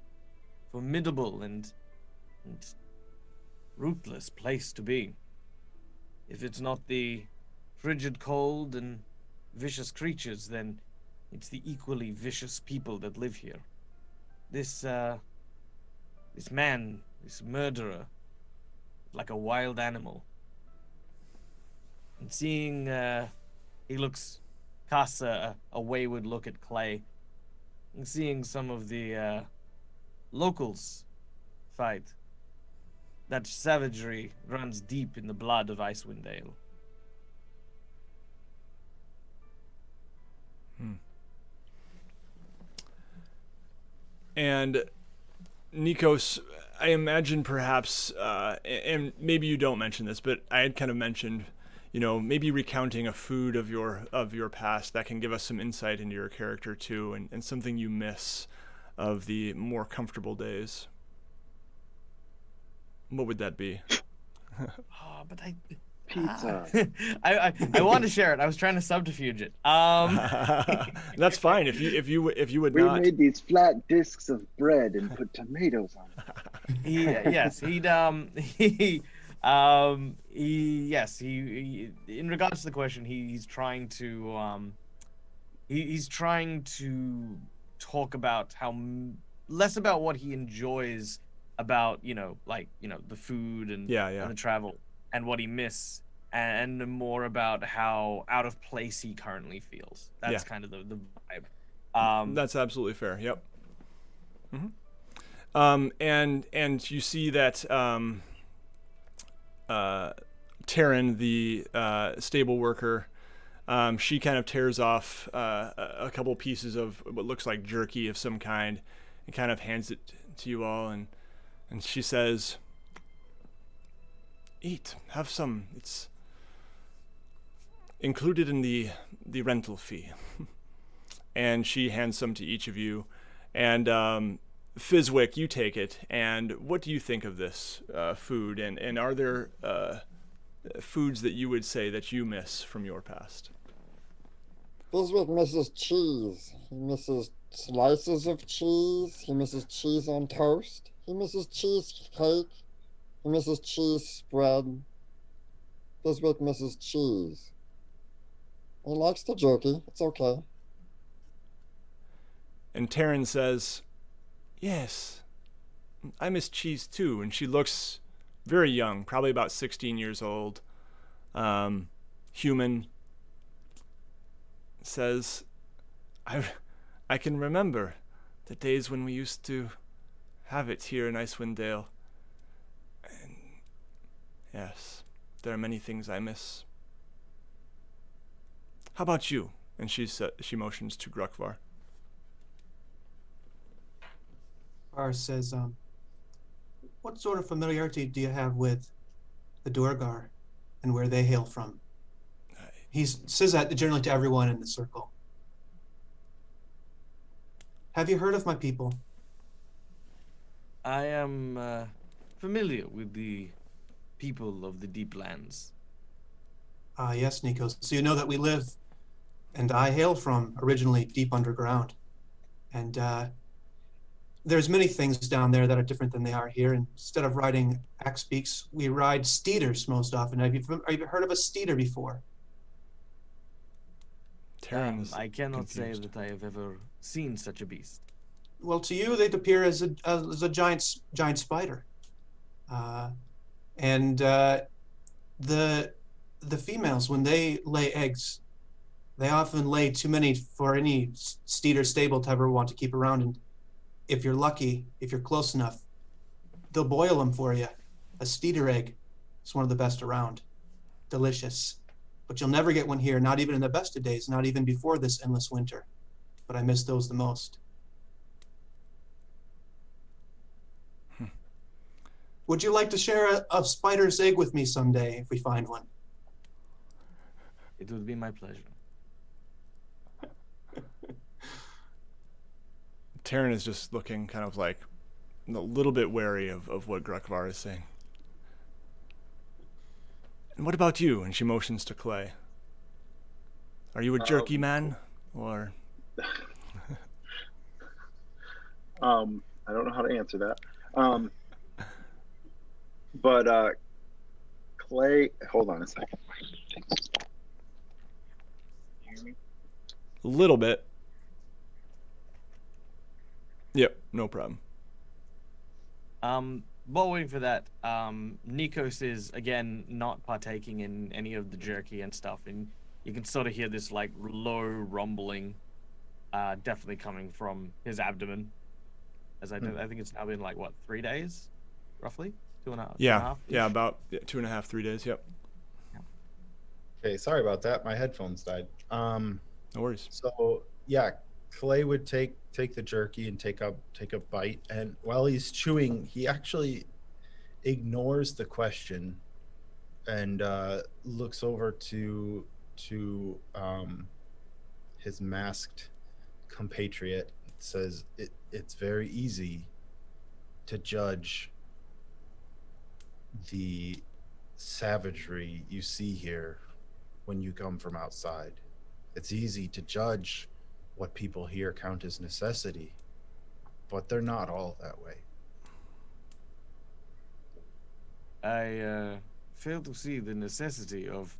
formidable and ruthless place to be. If it's not the frigid cold and vicious creatures, then it's the equally vicious people that live here. This man, this murderer, like a wild animal. And seeing, he casts a wayward look at Clay, and seeing some of the locals fight, that savagery runs deep in the blood of Icewind Dale. And Nikos, I imagine perhaps, and maybe you don't mention this, but I had kind of mentioned, maybe recounting a food of your past that can give us some insight into your character too, and something you miss of the more comfortable days. What would that be? Oh, but Pizza. I wanted to share it. I was trying to subterfuge it. That's fine if you would We not. made these flat discs of bread and put tomatoes on them. He in regards to the question, he's trying to he's trying to talk about less about what he enjoys about the food and and the travel and what he miss, and more about how out of place he currently feels. That's kind of the vibe. That's absolutely fair. Yep. Mm-hmm. And you see that Taryn, the stable worker, she kind of tears off a couple pieces of what looks like jerky of some kind and kind of hands it to you all, and she says, "Eat, have some. It's included in the rental fee." And she hands some to each of you. And Fizwick, you take it. And what do you think of this food? And are there foods that you would say that you miss from your past? Fizwick misses cheese. He misses slices of cheese. He misses cheese on toast. He misses cheesecake. He misses cheese spread. Fizwick misses cheese. He likes the jerky. It's okay. And Taryn says, "Yes, I miss cheese too." And she looks very young, probably about 16 years old. Human. Says, I can remember the days when we used to have it here in Icewind Dale. And yes, there are many things I miss. How about you? And she motions to Grukvar. Bar says, what sort of familiarity do you have with the Duergar and where they hail from? He says that generally to everyone in the circle. Have you heard of my people? I am familiar with the people of the Deep Lands. Yes, Nikos. So you know that we live, and I hail from, originally deep underground. And there's many things down there that are different than they are here. And instead of riding axe beaks, we ride steeders most often. Have you heard of a steeder before? I cannot say that I have ever seen such a beast. Well, to you, they'd appear as a giant spider. And the females, when they lay eggs, they often lay too many for any steed or stable to ever want to keep around. And if you're lucky, if you're close enough, they'll boil them for you. A steeder egg is one of the best around. Delicious. But you'll never get one here, not even in the best of days, not even before this endless winter. But I miss those the most. Would you like to share a spider's egg with me someday if we find one? It would be my pleasure. Taryn is just looking kind of like a little bit wary of what Grukvar is saying. "And what about you?" And she motions to Clay. "Are you a jerky man, or?" I don't know how to answer that. But Clay, hold on a second. You hear me? A little bit. Yep, no problem. While waiting for that, Nikos is again not partaking in any of the jerky and stuff, and you can sort of hear this like low rumbling, definitely coming from his abdomen. As I think it's now been like 3 days, roughly 2.5. Yeah, about 2.5, 3 days. Yep. Okay, sorry about that. My headphones died. No worries. So yeah, Clay would take the jerky and take a bite, and while he's chewing, he actually ignores the question and looks over to his masked compatriot. Says, "It's very easy to judge the savagery you see here when you come from outside. It's easy to judge what people here count as necessity, but they're not all that way." I fail to see the necessity of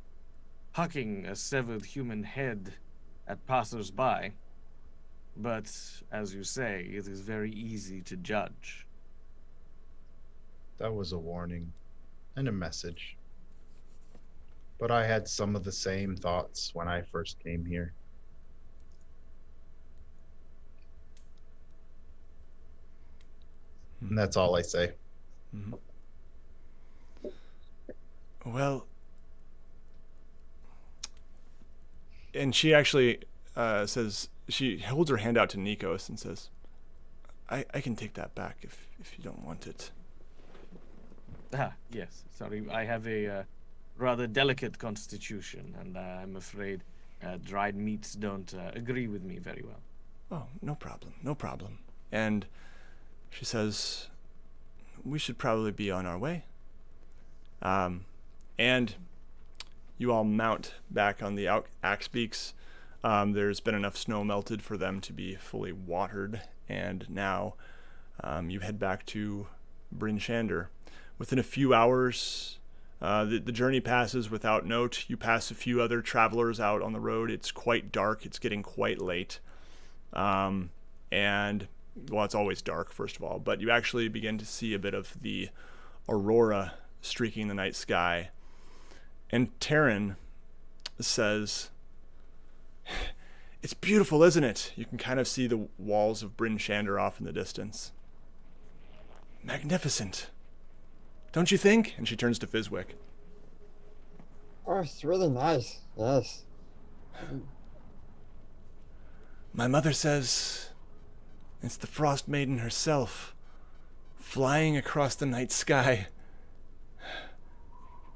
hucking a severed human head at passers-by, but as you say, it is very easy to judge. That was a warning and a message. But I had some of the same thoughts when I first came here. And that's all I say. Mm-hmm. Well, and she actually says, she holds her hand out to Nikos and says, I can take that back if you don't want it. Ah, yes. Sorry, I have a rather delicate constitution, and I'm afraid dried meats don't agree with me very well. Oh, no problem, no problem. And she says, we should probably be on our way. And you all mount back on the axe beaks. There's been enough snow melted for them to be fully watered, and now you head back to Bryn Shander. Within a few hours, the journey passes without note. You pass a few other travelers out on the road. It's quite dark. It's getting quite late. And, well, it's always dark, first of all, but you actually begin to see a bit of the aurora streaking the night sky. And Taryn says, it's beautiful, isn't it? You can kind of see the walls of Bryn Shander off in the distance. Magnificent. Don't you think? And she turns to Fizwick. Oh, it's really nice. Yes. My mother says it's the Frost Maiden herself, flying across the night sky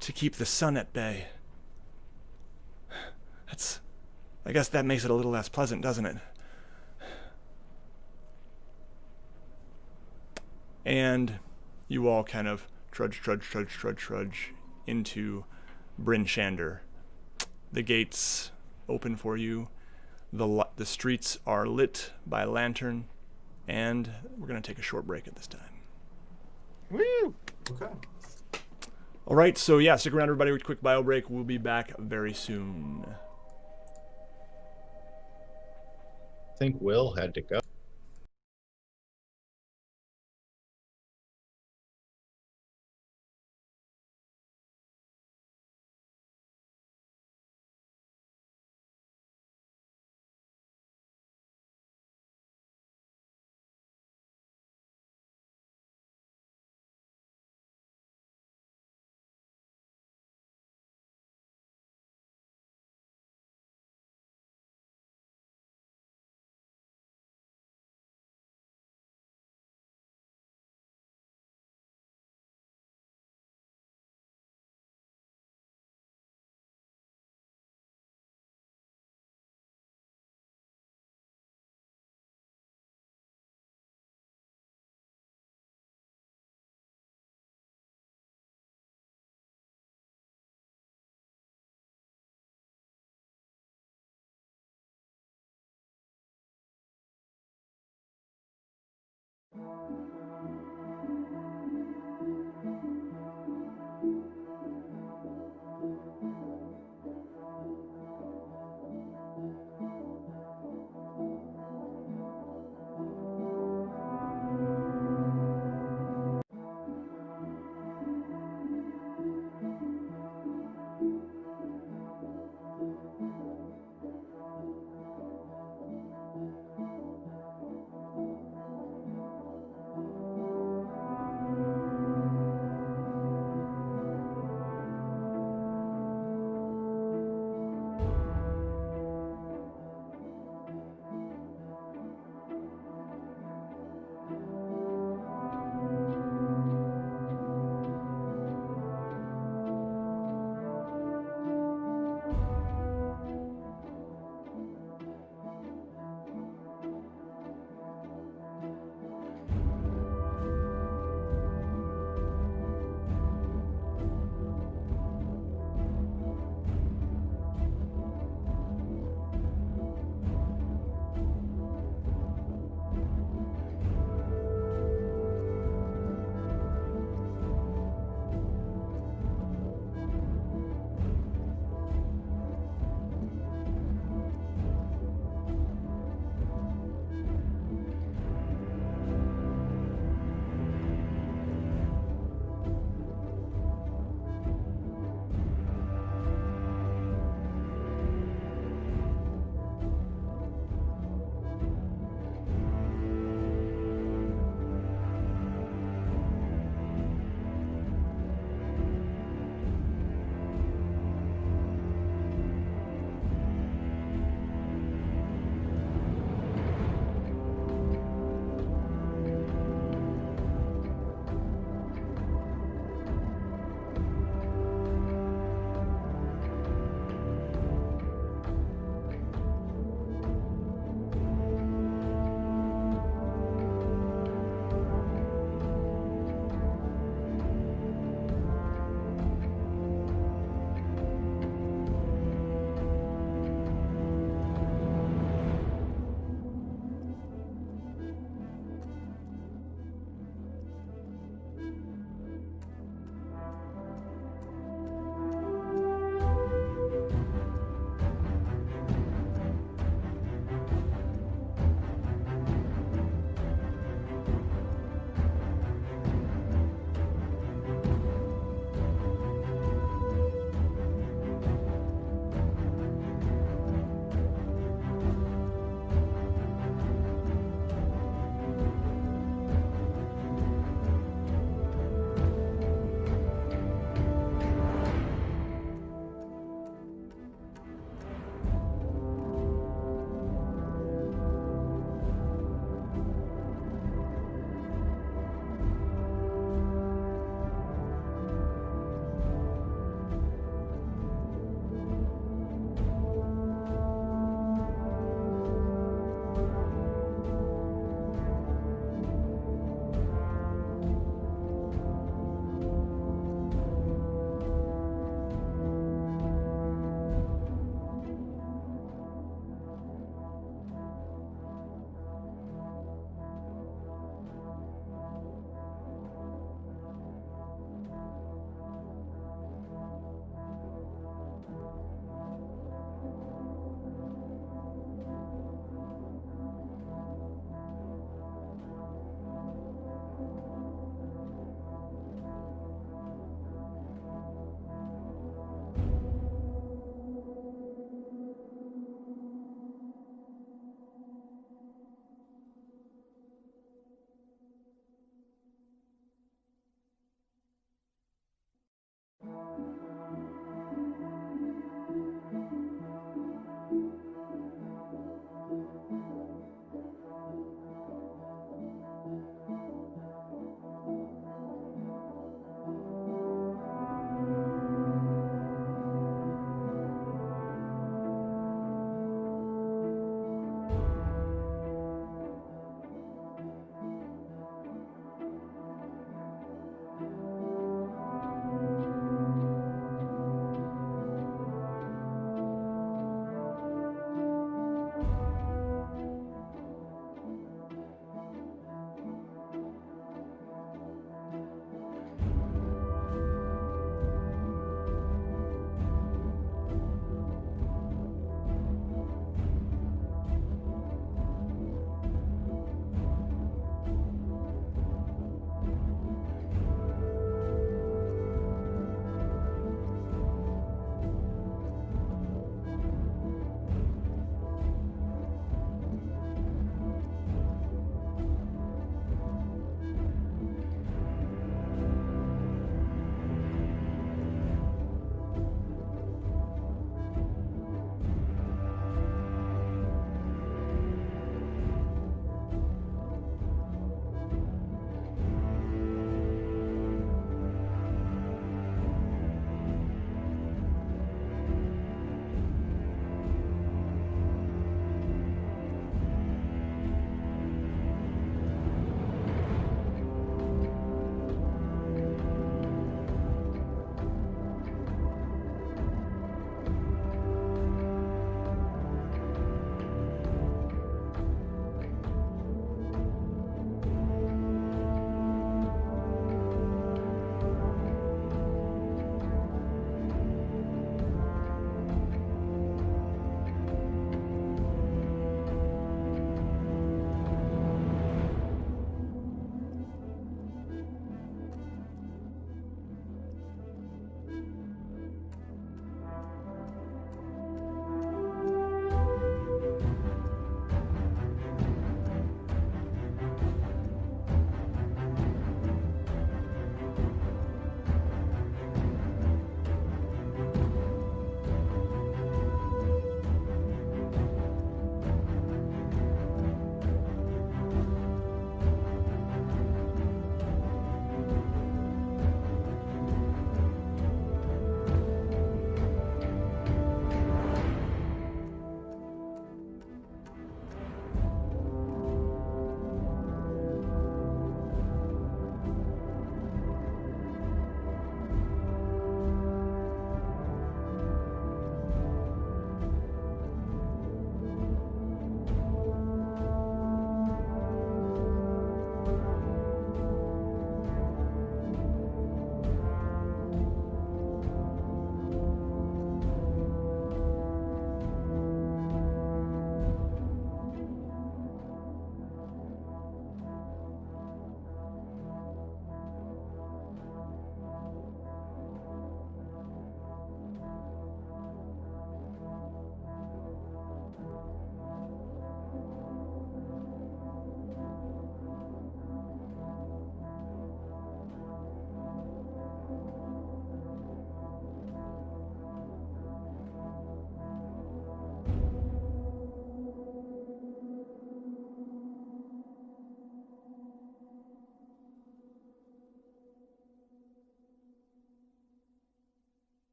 to keep the sun at bay. I guess that makes it a little less pleasant, doesn't it? And you all kind of trudge into Bryn Shander. The gates open for you. The streets are lit by lantern, and we're going to take a short break at this time. Woo! Okay. All right, so yeah, stick around, everybody. Quick bio break. We'll be back very soon. I think Will had to go.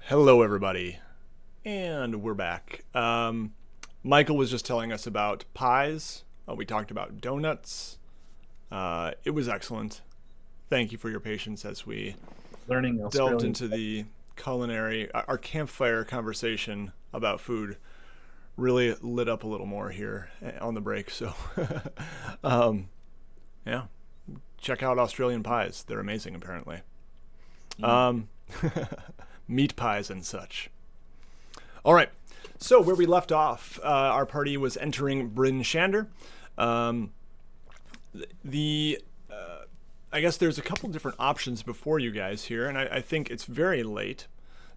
Hello, everybody, and we're back. Michael was just telling us about pies. We talked about donuts. It was excellent. Thank you for your patience as we Learning delved Australian. into the culinary. Our campfire conversation about food really lit up a little more here on the break. So, yeah, check out Australian pies. They're amazing, apparently. Meat pies and such. All right. So where we left off, our party was entering Bryn Shander. I guess there's a couple different options before you guys here, and I think it's very late.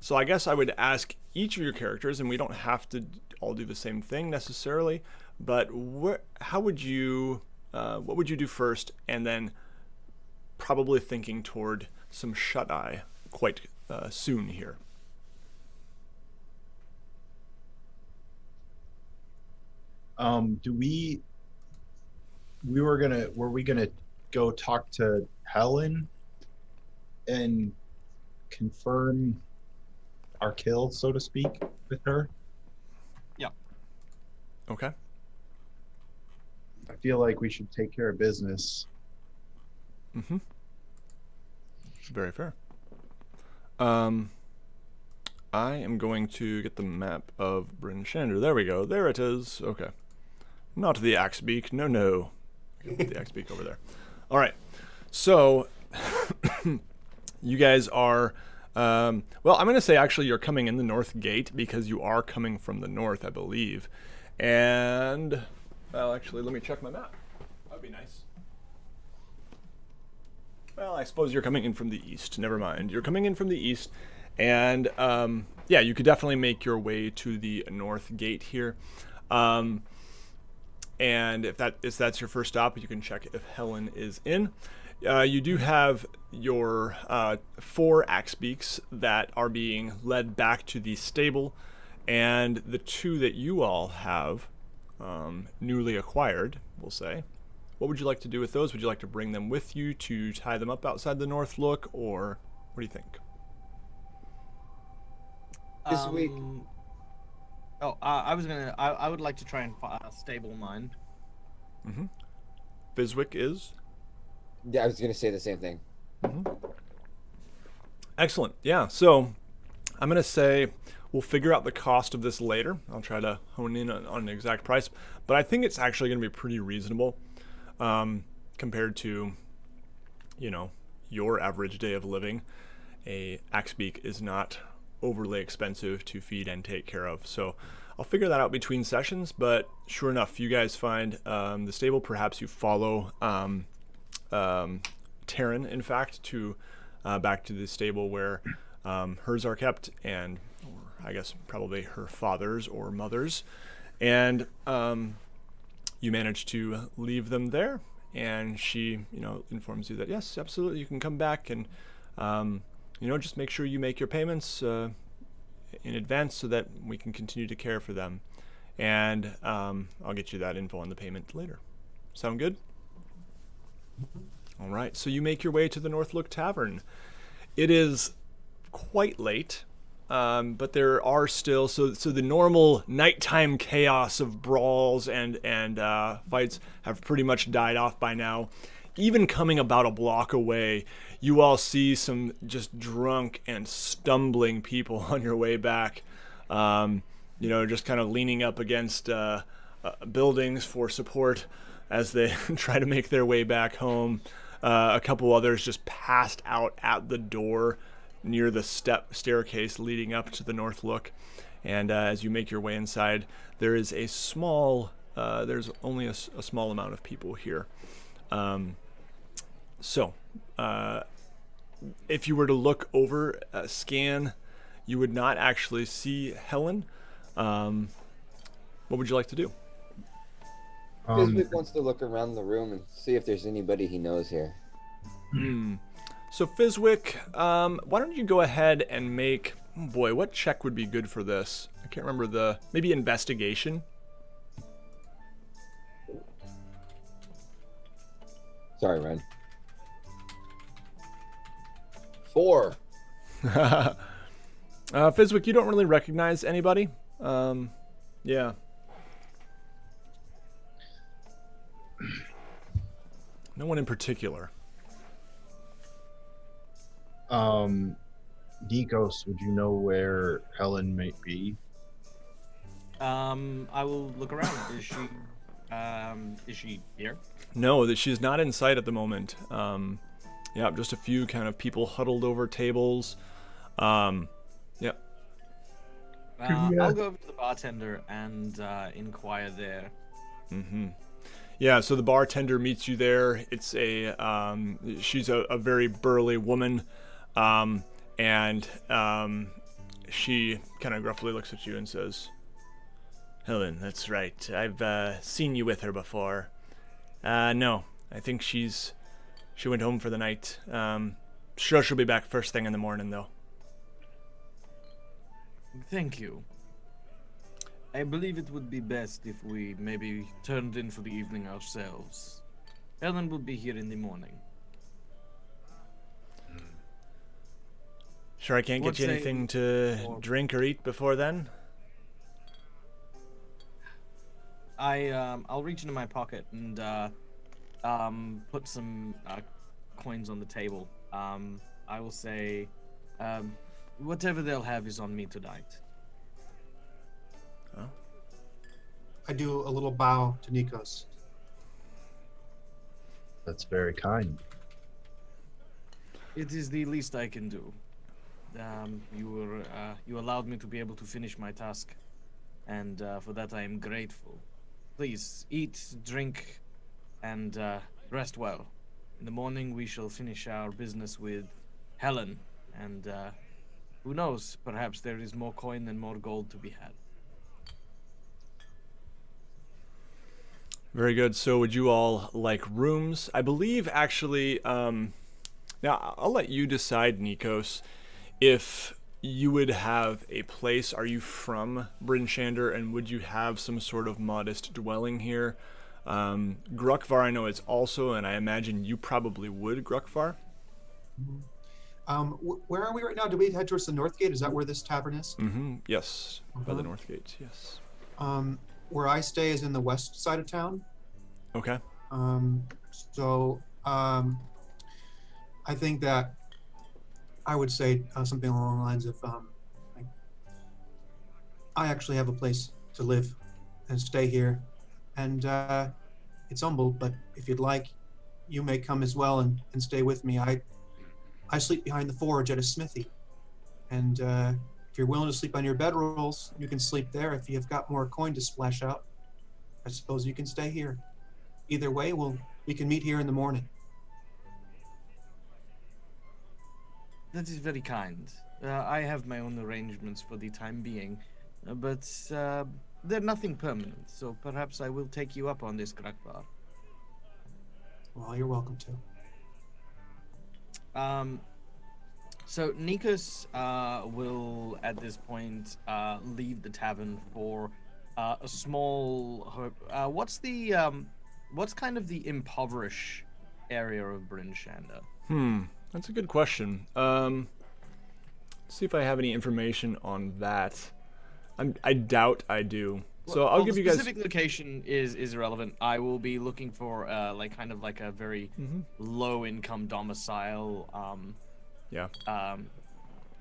So I guess I would ask each of your characters, and we don't have to all do the same thing necessarily, but what would you do first, and then probably thinking toward some shut-eye quite soon here. Were we gonna go talk to Helen and confirm our kill, so to speak, with her? Okay. I feel like we should take care of business. Mm-hmm. Very fair. I am going to get the map of Bryn Shander. There we go. There it is. Okay. Not the Axebeak. No. Get the Axebeak over there. All right. So, you guys are... well, I'm going to say actually you're coming in the north gate because you are coming from the north, I believe. And... Well, actually, let me check my map. That'd be nice. Well, I suppose you're coming in from the east. Never mind. You're coming in from the east. And, yeah, you could definitely make your way to the north gate here. And if that's your first stop, you can check if Helen is in. You do have your 4 Axebeaks that are being led back to the stable. And the 2 that you all have newly acquired, we'll say. What would you like to do with those? Would you like to bring them with you to tie them up outside the North Look, or what do you think? This week. I would like to try and stable mine. Mm-hmm. Fizwick is? Yeah, I was gonna say the same thing. Mm-hmm. Excellent. Yeah, so I'm going to say we'll figure out the cost of this later. I'll try to hone in on an exact price, but I think it's actually going to be pretty reasonable compared to, your average day of living. A Axebeak is not overly expensive to feed and take care of. So I'll figure that out between sessions, but sure enough, you guys find the stable. Perhaps you follow Taryn, in fact, to back to the stable where hers are kept, and or I guess probably her father's or mother's. And you manage to leave them there, and she, informs you that, yes, absolutely, you can come back and, just make sure you make your payments in advance so that we can continue to care for them. And I'll get you that info on the payment later. Sound good? All right, so you make your way to the North Look Tavern. It is quite late, but there are still so the normal nighttime chaos of brawls and fights have pretty much died off by now. Even coming about a block away, you all see some just drunk and stumbling people on your way back. Just kind of leaning up against buildings for support as they try to make their way back home. A couple others just passed out at the door near the staircase leading up to the North Look. And as you make your way inside, there is a small, there's only a small amount of people here. So if you were to look over, scan, you would not actually see Helen. What would you like to do? Fizwick wants to look around the room and see if there's anybody he knows here. So Fizwick, why don't you go ahead and make... Oh boy, what check would be good for this? I can't remember maybe investigation? Sorry, Ren. 4. Fizwick, you don't really recognize anybody. Yeah. No one in particular. Nikos, would you know where Helen might be? I will look around. Is she here? No, that she's not in sight at the moment. Yeah, just a few kind of people huddled over tables. Yep. I'll go over to the bartender and inquire there. Mm-hmm. Yeah, so the bartender meets you there. It's she's a very burly woman, and she kind of gruffly looks at you and says, "Helen, that's right. I've seen you with her before. No, I think she went home for the night. Sure, she'll be back first thing in the morning, though." Thank you. I believe it would be best if we maybe turned in for the evening ourselves. Helen will be here in the morning. Sure, I can't get you anything to drink or eat before then? I'll reach into my pocket and put some coins on the table. I will say, whatever they'll have is on me tonight. Oh. I do a little bow to Nikos. That's very kind. It is the least I can do. You allowed me to be able to finish my task, and for that I am grateful. Please eat, drink, and rest well. In the morning we shall finish our business with Helen, and who knows, perhaps there is more coin and more gold to be had. Very good. So would you all like rooms? I believe actually, now I'll let you decide, Nikos, if you would have a place. Are you from Bryn Shander, and would you have some sort of modest dwelling here? Gruckvar I know it's also, and I imagine you probably would, Gruckvar. Where are we right now? Do we head towards the North Gate? Is that where this tavern is? Mm-hmm. Yes, by the North Gate, yes. Where I stay is in the west side of town. Okay. I think that I would say something along the lines of, I actually have a place to live and stay here, and it's humble, but if you'd like, you may come as well and stay with me. I sleep behind the forge at a smithy, and if you're willing to sleep on your bedrolls, you can sleep there. If you've got more coin to splash out, I suppose you can stay here. Either way, we can meet here in the morning. That is very kind. I have my own arrangements for the time being, but they're nothing permanent, so perhaps I will take you up on this, Gruckvar. Well, you're welcome to. So Nikos will, at this point, leave the tavern for a small... what's kind of the impoverished area of Bryn Shander? That's a good question. Let's see if I have any information on that. I doubt I do. So I'll give you guys. The specific location is irrelevant. I will be looking for kind of like a very low income domicile. Yeah.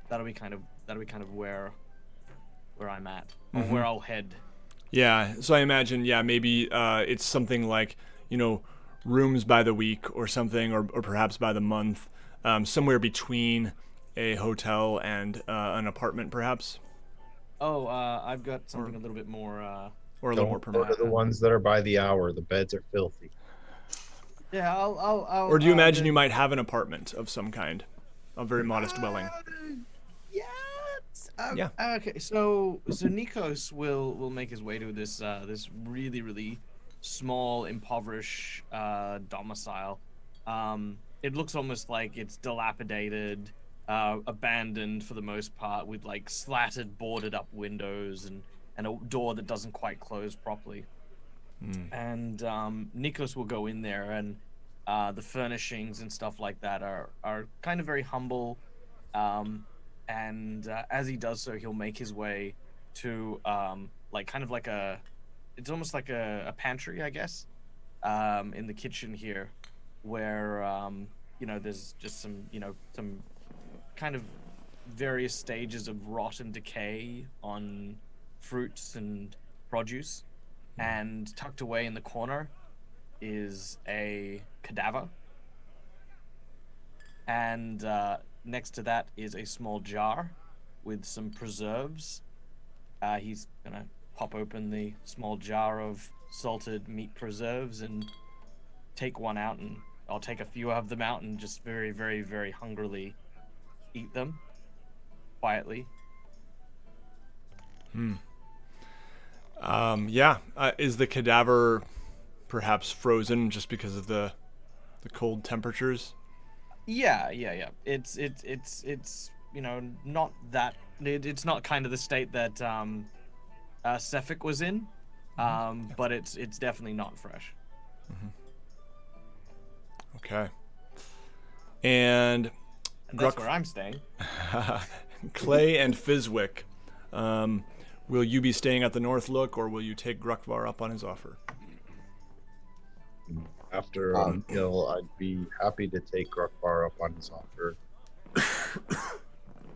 That'll be kind of where I'm at, or where I'll head. Yeah. So I imagine, maybe it's something like, rooms by the week or something, or perhaps by the month, somewhere between a hotel and an apartment, perhaps. Oh, I've got something a little bit more. Or a little more Go permanent. to the ones that are by the hour. The beds are filthy. Yeah, I'll. Or do you imagine you might have an apartment of some kind, a very modest dwelling? Yeah. Okay. So Nikos will make his way to this really, really small, impoverished domicile. It looks almost like it's dilapidated, abandoned for the most part, with like slatted, boarded up windows and a door that doesn't quite close properly. And Nikos will go in there, and the furnishings and stuff like that are kind of very humble, and as he does so, he'll make his way to it's almost like a pantry, I guess, in the kitchen here, where there's just some kind of various stages of rot and decay on fruits and produce, and tucked away in the corner is a cadaver, and next to that is a small jar with some preserves. He's gonna pop open the small jar of salted meat preserves and take one out, and I'll take a few of them out and just very, very, very hungrily eat them quietly. Is the cadaver perhaps frozen just because of the cold temperatures? Yeah. It's not that. It's not kind of the state that Sefik was in, but it's definitely not fresh. Okay. And that's where I'm staying. Clay and Fizwick, will you be staying at the North Look, or will you take Gruckvar up on his offer? After I'd be happy to take Gruckvar up on his offer.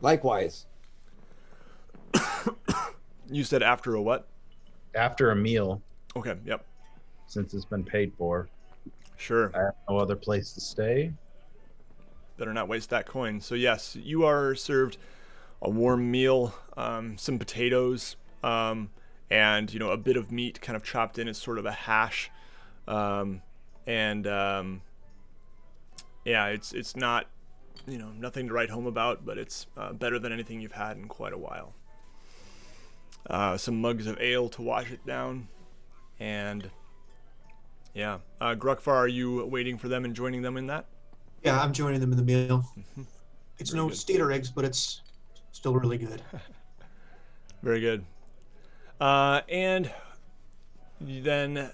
Likewise. You said after a what? After a meal, Okay, yep. since it's been paid for. Sure. I have no other place to stay. Better not waste that coin. So yes, you are served a warm meal, some potatoes, and a bit of meat kind of chopped in as sort of a hash. It's not, nothing to write home about, but it's better than anything you've had in quite a while. Some mugs of ale to wash it down, and Gruckvar, are you waiting for them and joining them in that? Yeah, I'm joining them in the meal. It's Very no good. Stater eggs, but it's still really good. Very good. And then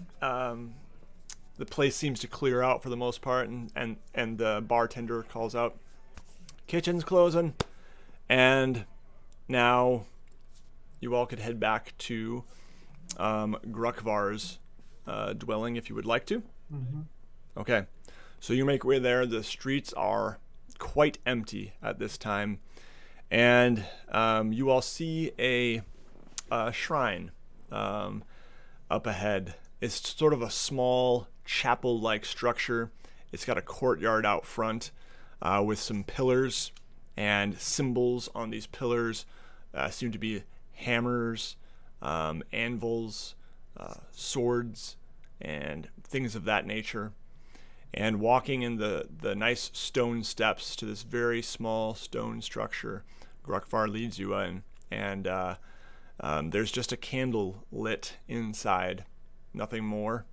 the place seems to clear out for the most part, and the bartender calls out, "Kitchen's closing," and now you all could head back to Gruckvar's dwelling if you would like to. Mm-hmm. Okay, so you make your way there. The streets are quite empty at this time, and you all see a shrine up ahead. It's sort of a small chapel-like structure. It's got a courtyard out front with some pillars and symbols on these pillars. Seem to be hammers, anvils, swords, and things of that nature. And walking in the nice stone steps to this very small stone structure, Gruckvar leads you in, and there's just a candle lit inside, nothing more.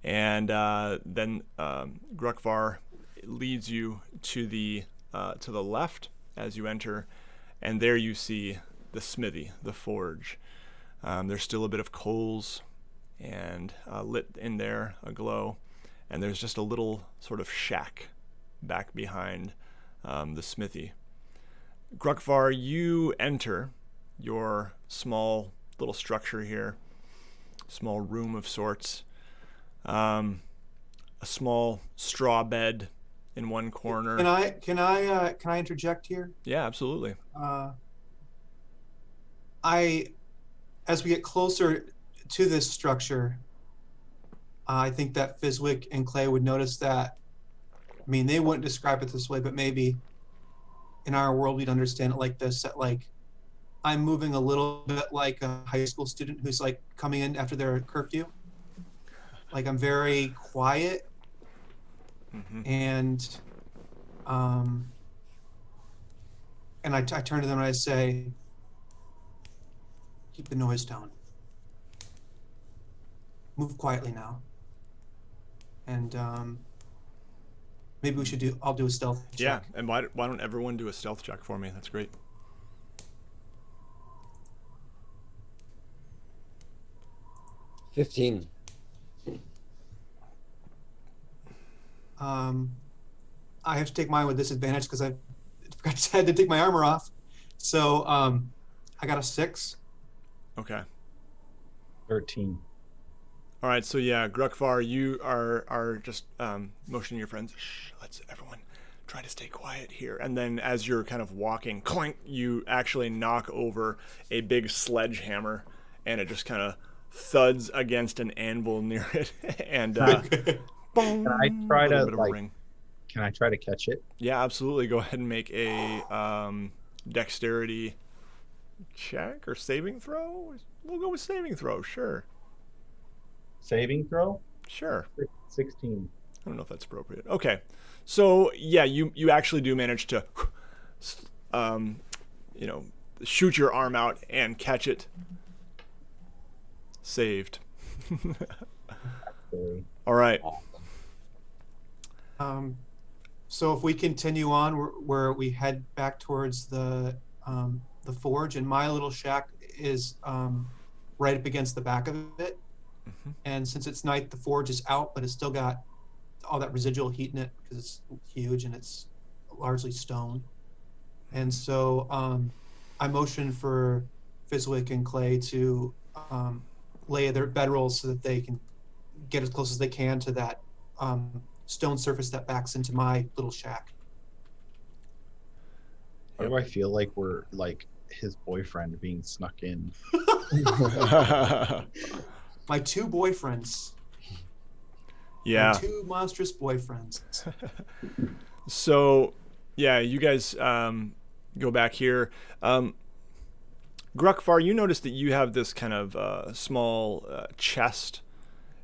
And then Gruckvar leads you to the left as you enter, and there you see the smithy, the forge. There's still a bit of coals and lit in there, aglow, and there's just a little sort of shack back behind the smithy. Gruckvar, you enter your small little structure here, small room of sorts. A small straw bed in one corner. Can I interject here? Yeah, absolutely. As we get closer to this structure, I think that Fizwick and Clay would notice that. I mean, they wouldn't describe it this way, but maybe in our world we'd understand it like this: that like I'm moving a little bit like a high school student who's like coming in after their curfew. Like I'm very quiet, and I turn to them and I say, "Keep the noise down. Move quietly now." And maybe we should I'll do a stealth check. Yeah, and why don't everyone do a stealth check for me? That's great. $15. I have to take mine with disadvantage because I had to take my armor off. So I got a 6. Okay. 13. All right, so yeah, Grukvar, you are just motioning your friends. Shh, let's everyone try to stay quiet here. And then as you're kind of walking, clink, you actually knock over a big sledgehammer, and it just kind of thuds against an anvil near it, and boom, Can I try a little to bit of a like? ring. Can I try to catch it? Yeah, absolutely. Go ahead and make a dexterity check or saving throw. We'll go with saving throw. Sure. Saving throw? Sure. 16. I don't know if that's appropriate. Okay, so yeah, you actually do manage to, you know, shoot your arm out and catch it. Saved. Actually. All right. So if we continue on, where we head back towards the forge, and my little shack is right up against the back of it. Mm-hmm. And since it's night, the forge is out, but it's still got all that residual heat in it because it's huge and it's largely stone. And so I motion for Fizwick and Clay to lay their bedrolls so that they can get as close as they can to that stone surface that backs into my little shack. Why do I feel like we're like his boyfriend being snuck in? My 2 boyfriends. Yeah. My 2 monstrous boyfriends. So, yeah, you guys go back here. Grukvar, you notice that you have this kind of small chest,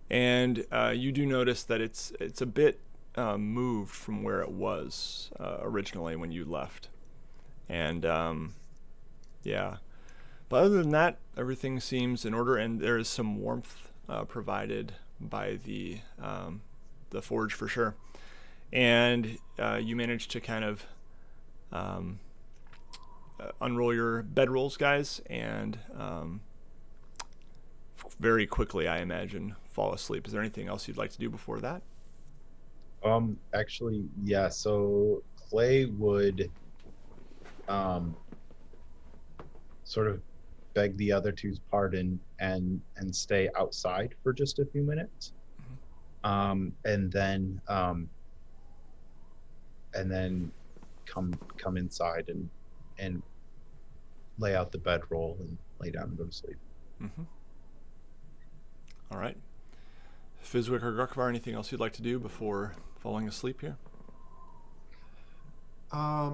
and you do notice that it's a bit moved from where it was originally when you left. And yeah, but other than that, everything seems in order, and there is some warmth provided by the forge for sure. And you manage to kind of unroll your bedrolls, guys, and very quickly, I imagine, fall asleep. Is there anything else you'd like to do before that? Actually, yeah. So Clay would sort of beg the other two's pardon and stay outside for just a few minutes, and then come inside and lay out the bedroll and lay down and go to sleep. Mm-hmm. All right. Fizwick or Grukvar, anything else you'd like to do before falling asleep here? I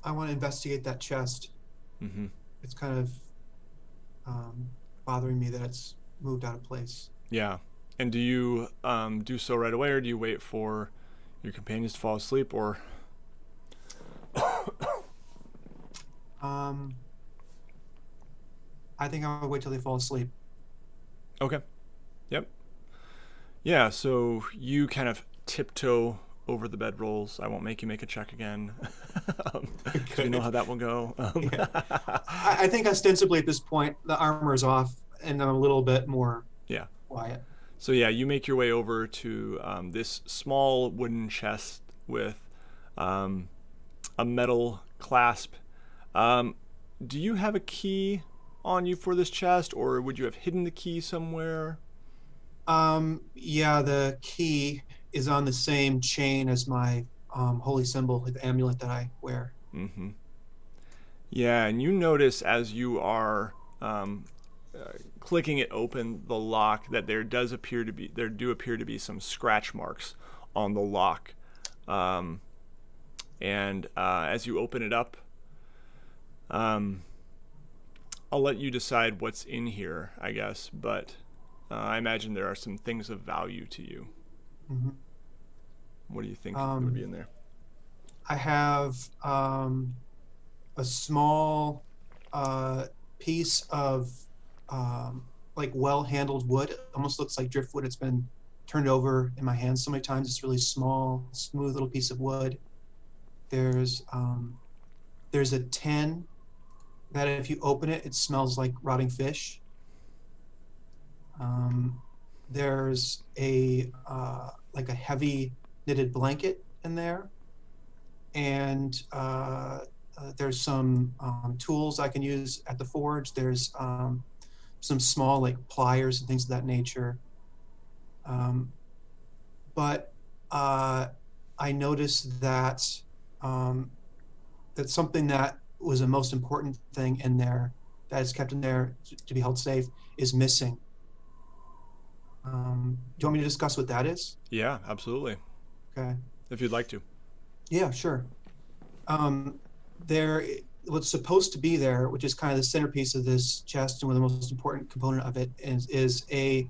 want to investigate that chest. Mm-hmm. It's kind of bothering me that it's moved out of place. Yeah. And do you do so right away, or do you wait for your companions to fall asleep, or? I think I'll wait till they fall asleep. Okay. Yep. Yeah, so you kind of tiptoe over the bedrolls. I won't make you make a check again. So you know how that will go. Yeah. I think ostensibly at this point, the armor is off and I'm a little bit more quiet. So yeah, you make your way over to this small wooden chest with a metal clasp. Do you have a key on you for this chest, or would you have hidden the key somewhere? Yeah, the key is on the same chain as my holy symbol, the amulet that I wear. Mm-hmm. Yeah, and you notice as you are clicking it open, the lock, that there do appear to be some scratch marks on the lock. And as you open it up, I'll let you decide what's in here, I guess, but I imagine there are some things of value to you. Mm-hmm. What do you think would be in there? I have a small piece of like well-handled wood. Almost looks like driftwood. It's been turned over in my hands so many times. It's really small, smooth little piece of wood. There's a tin that if you open it, it smells like rotting fish. There's a like a heavy knitted blanket in there, and there's some tools I can use at the forge. There's some small like pliers and things of that nature. But I noticed that that something that was the most important thing in there, that is kept in there to be held safe, is missing. Do you want me to discuss what that is? Yeah, absolutely. Okay. If you'd like to. Yeah, sure. There, what's supposed to be there, which is kind of the centerpiece of this chest and one of the most important component of it, is a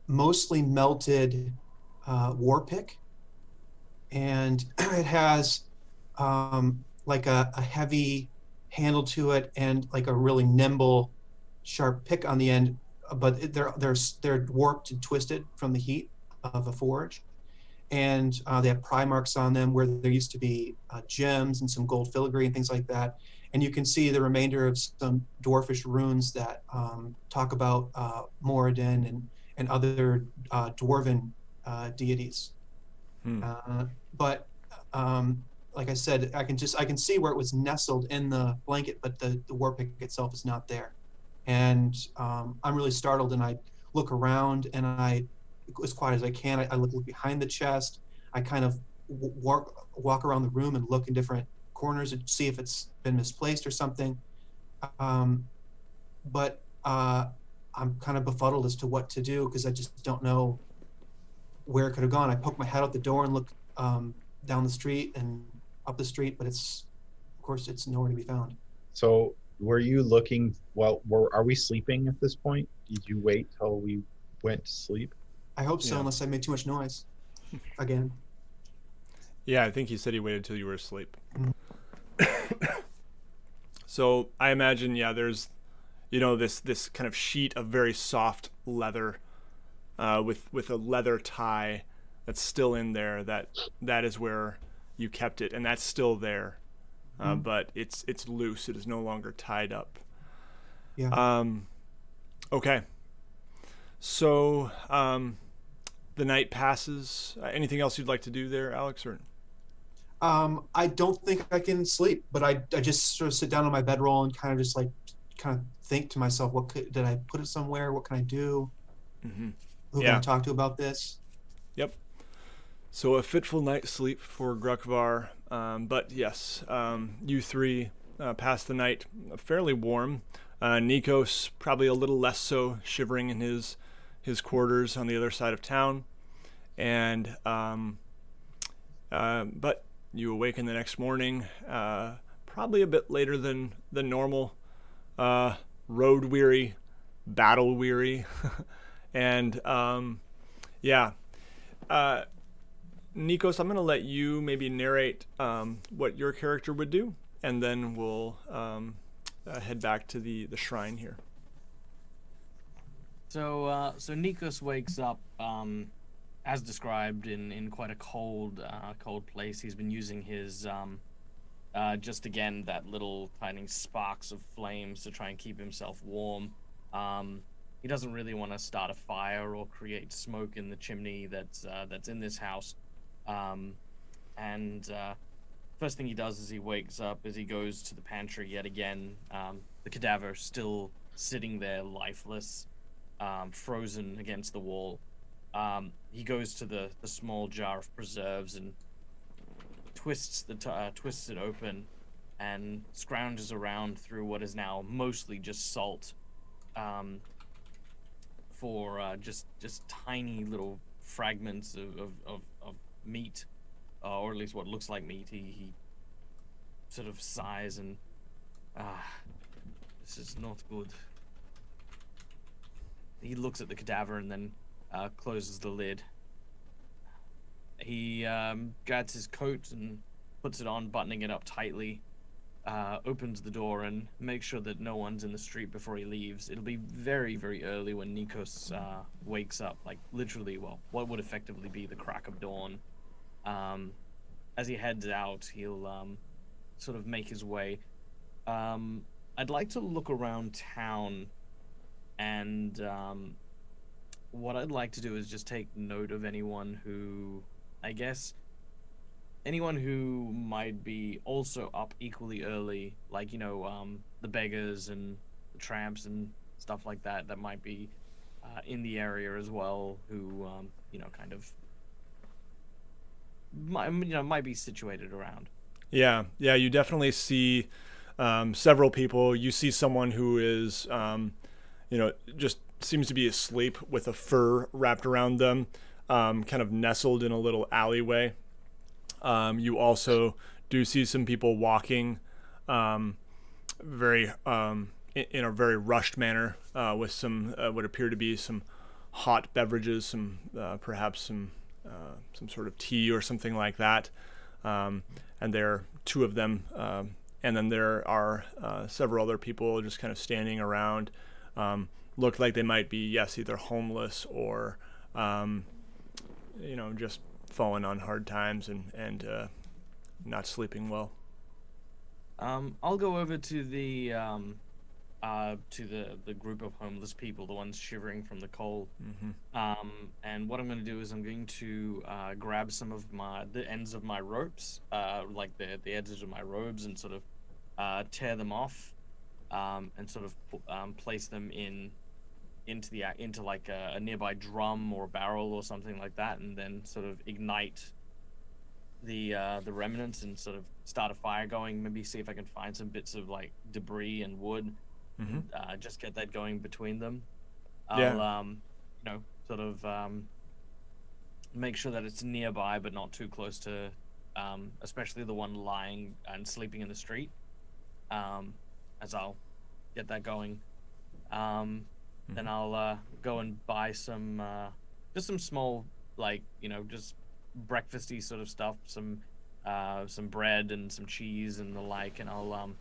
mostly melted war pick, and it has like a heavy handle to it and like a really nimble, sharp pick on the end, but they're warped and twisted from the heat of a forge. And they have pry marks on them where there used to be gems and some gold filigree and things like that. And you can see the remainder of some dwarfish runes that talk about Moradin and other dwarven deities. But like I said, I can see where it was nestled in the blanket, but the war pick itself is not there. And I'm really startled, and I look around, and I, as quiet as I can, I look behind the chest. I kind of walk around the room and look in different corners and see if it's been misplaced or something. But I'm kind of befuddled as to what to do, because I just don't know where it could have gone. I poke my head out the door and look down the street and up the street, but of course it's nowhere to be found. So were you looking, are we sleeping at this point? Did you wait till we went to sleep? I hope so, Yeah. unless I made too much noise again. Yeah, I think he said he waited till you were asleep. So I imagine, yeah, there's, this kind of sheet of very soft leather with a leather tie that's still in there. That is where you kept it, and that's still there, but it's loose. It is no longer tied up. Yeah. Okay. So the night passes. Anything else you'd like to do there, Alex? Or I don't think I can sleep, but I just sort of sit down on my bedroll and kind of think to myself, did I put it somewhere? What can I do? Mm-hmm. Who can I talk to about this? Yep. So a fitful night's sleep for Grukvar, but yes, you three pass the night fairly warm. Nikos probably a little less so, shivering in his quarters on the other side of town, and but you awaken the next morning, probably a bit later than normal, road weary, battle weary, and Nikos, I'm going to let you maybe narrate what your character would do, and then we'll head back to the shrine here. So Nikos wakes up, as described, in quite a cold place. He's been using his just again that little tiny sparks of flames to try and keep himself warm. He doesn't really want to start a fire or create smoke in the chimney that's in this house. First thing he does as he wakes up is he goes to the pantry yet again. The cadaver still sitting there lifeless, frozen against the wall. He goes to the small jar of preserves and twists it open and scrounges around through what is now mostly just salt, for just tiny little fragments of meat, or at least what looks like meat. He sort of sighs and this is not good. He looks at the cadaver and then closes the lid. He grabs his coat and puts it on, buttoning it up tightly, opens the door and makes sure that no one's in the street before he leaves. It'll be very, very early when Nikos wakes up, like literally, what would effectively be the crack of dawn. As he heads out, he'll sort of make his way. I'd like to look around town, and what I'd like to do is just take note of anyone who, I guess, anyone who might be also up equally early, like the beggars and the tramps and stuff like that, that might be in the area as well, who kind of might be situated around. Yeah, you definitely see several people. You see someone who is, just seems to be asleep with a fur wrapped around them, kind of nestled in a little alleyway. You also do see some people walking very in a very rushed manner with some what appear to be some hot beverages, some perhaps some sort of tea or something like that. And there are two of them, and then there are several other people just kind of standing around. Look like they might be, yes, either homeless or just falling on hard times and not sleeping well. I'll go over to the group of homeless people, the ones shivering from the cold. And what I'm going to do is I'm going to grab some of the ends of my ropes, like the edges of my robes, and sort of tear them off, and sort of place them into like a nearby drum or barrel or something like that, and then sort of ignite the remnants and sort of start a fire going. Maybe see if I can find some bits of like debris and wood. Just get that going between them. I'll sort of make sure that it's nearby but not too close to especially the one lying and sleeping in the street, as I'll get that going. Then I'll go and buy some just some small, like, just breakfasty sort of stuff, some bread and some cheese and the like, and I'll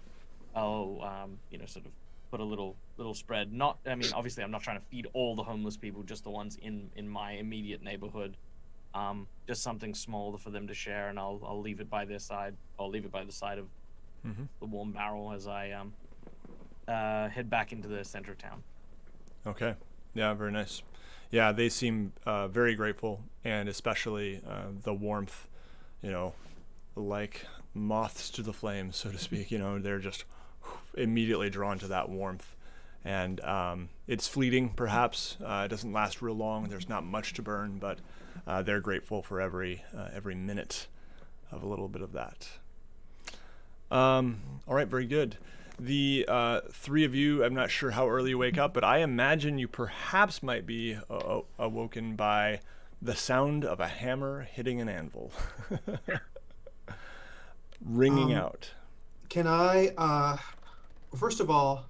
sort of put a little spread. Obviously I'm not trying to feed all the homeless people, just the ones in my immediate neighborhood. Just something small for them to share, and I'll leave it by their side. I'll leave it by the side of the warm barrel as I head back into the center of town. Okay. Yeah, very nice. Yeah, they seem very grateful, and especially the warmth, like moths to the flames, so to speak. They're just immediately drawn to that warmth. And it's fleeting, perhaps. It doesn't last real long. There's not much to burn, but they're grateful for every minute of a little bit of that. All right, very good. The three of you, I'm not sure how early you wake up, but I imagine you perhaps might be awoken by the sound of a hammer hitting an anvil. Ringing out. Can I, first of all,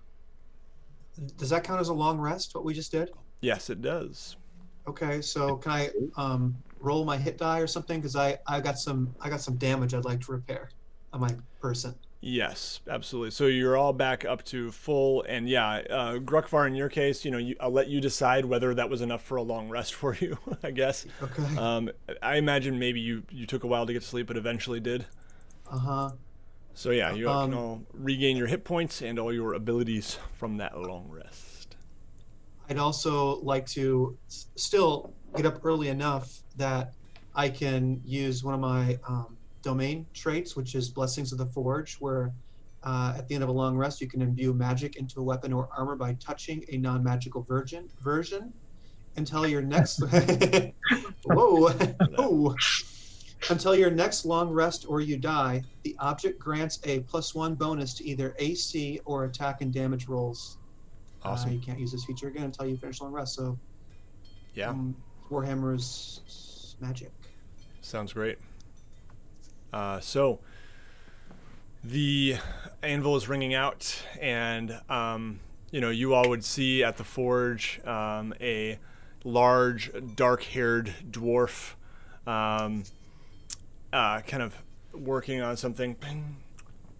does that count as a long rest, what we just did? Yes, it does. Okay, so can I roll my hit die or something? Because I got some damage I'd like to repair on my person. Yes, absolutely. So you're all back up to full, and Gruckvar, in your case, I'll let you decide whether that was enough for a long rest for you, I guess. Okay. I imagine maybe you took a while to get to sleep, but eventually did. So yeah, you can all regain your hit points and all your abilities from that long rest. I'd also like to still get up early enough that I can use one of my domain traits, which is Blessings of the Forge, where at the end of a long rest you can imbue magic into a weapon or armor by touching a non-magical version until your next until your next long rest or you die. The object grants a +1 bonus to either AC or attack and damage rolls. Awesome. You can't use this feature again until you finish long rest. So yeah, Warhammer's magic. Sounds great. So the anvil is ringing out, and you all would see at the forge a large, dark-haired dwarf, kind of working on something, bing,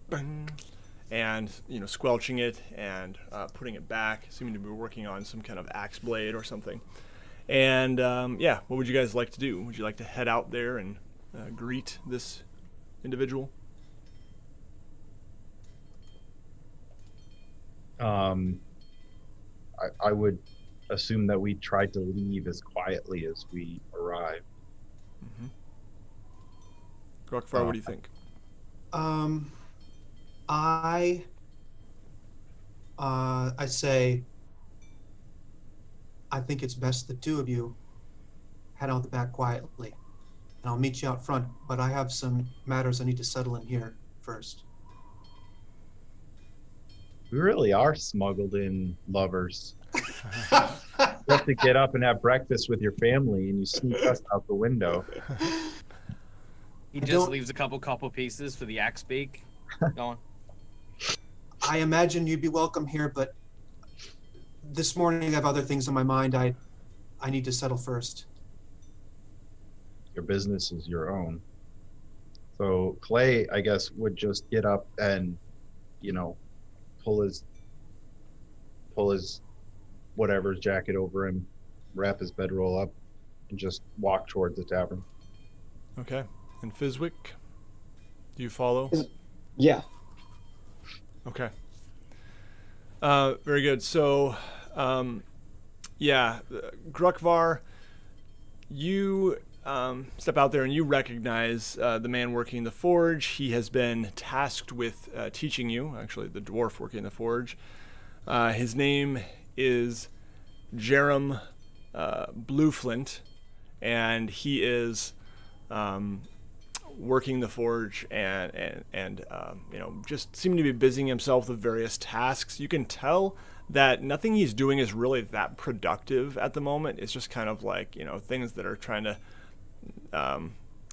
bing, and squelching it and putting it back, seeming to be working on some kind of axe blade or something. And what would you guys like to do? Would you like to head out there and greet this individual? I would assume that we tried to leave as quietly as we arrived. Grokvar, what do you think? I say, I think it's best the two of you head out the back quietly, and I'll meet you out front. But I have some matters I need to settle in here first. We really are smuggled in lovers. You have to get up and have breakfast with your family, and you sneak us out the window. He just leaves a couple pieces for the axe beak. Go on. I imagine you'd be welcome here, but this morning I have other things on my mind I need to settle first. Your business is your own. So Clay, I guess, would just get up and, pull his whatever's jacket over him, wrap his bedroll up, and just walk towards the tavern. Okay. And Fizwick, do you follow? Yeah. Okay. Very good. So, Grokvar, you step out there and you recognize the man working the forge. He has been tasked with teaching you, actually the dwarf working the forge. His name is Jerem Blueflint, and he is working the forge and just seeming to be busying himself with various tasks. You can tell that nothing he's doing is really that productive at the moment. It's just kind of like, things that are trying to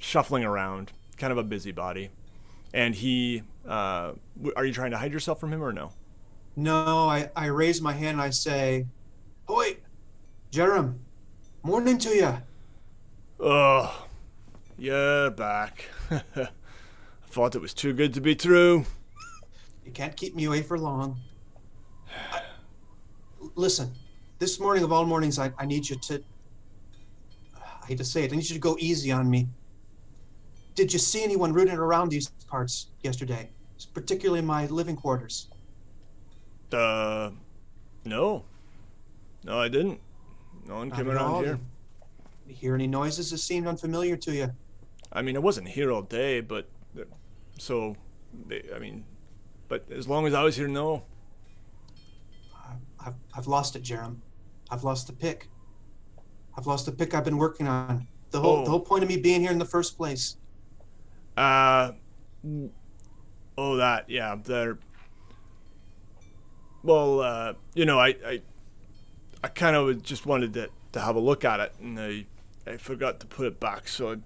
shuffling around, kind of a busybody. And he, are you trying to hide yourself from him or no? No, I raise my hand and I say, "Oi, Jerem, morning to you." Oh, you're back. I thought it was too good to be true. You can't keep me away for long. Listen, this morning of all mornings, I need you to, I hate to say it, I need you to go easy on me. Did you see anyone rooting around these parts yesterday? Particularly in my living quarters. No. No, I didn't. No one came around here. Did you hear any noises that seemed unfamiliar to you? I mean, I wasn't here all day, but but as long as I was here, no. I've lost it, Jerem. I've lost the pick. I've lost the pick I've been working on. The whole point of me being here in the first place. I kind of just wanted to have a look at it, and I forgot to put it back, so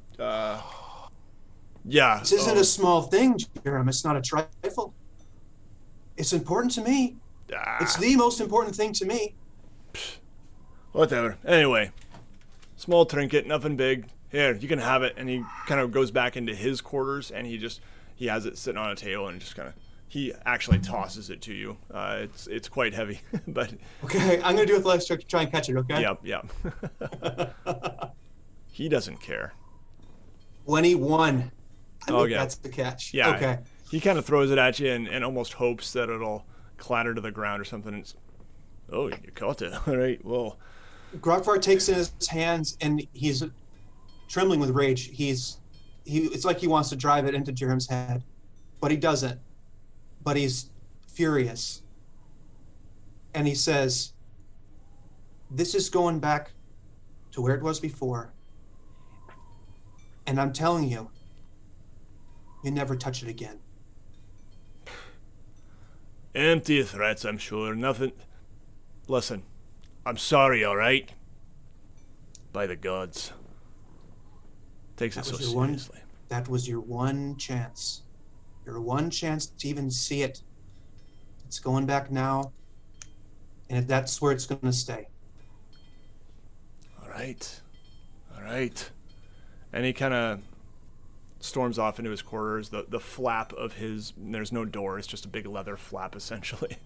yeah. This isn't a small thing, Jerem. It's not a trifle. It's important to me. It's the most important thing to me. Whatever. Anyway, small trinket, nothing big. Here, you can have it. And he kind of goes back into his quarters, and he has it sitting on a table, and just kind of, he actually tosses it to you. It's quite heavy, but okay. I'm gonna do athletics check to try and catch it. Okay. Yep. He doesn't care. 21. I think yeah. That's the catch. Yeah. Okay. He kind of throws it at you and almost hopes that it'll clatter to the ground or something. Oh, you caught it. All right. Well, Grokvar takes it in his hands and he's trembling with rage. It's like he wants to drive it into Jerem's head, but he doesn't. But he's furious. And he says, "This is going back to where it was before. And I'm telling you, you never touch it again." Empty threats, I'm sure. Nothing. Listen, I'm sorry, all right? By the gods. Takes it so seriously. That was your one chance. Your one chance to even see it. It's going back now, and that's where it's going to stay. All right. And he kind of storms off into his quarters. The flap of there's no door. It's just a big leather flap, essentially.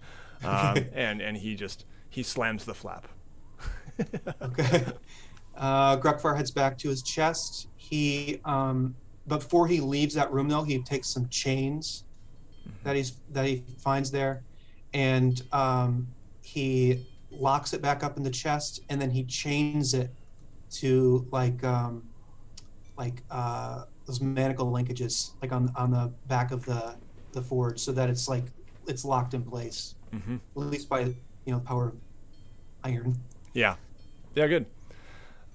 And he slams the flap. Okay. Grokvar heads back to his chest. Before he leaves that room, though, he takes some chains that he finds there, and he locks it back up in the chest, and then he chains it to like those manacle linkages, like on the back of the forge, so that it's like it's locked in place, Mm-hmm. at least by power of iron. Yeah, good.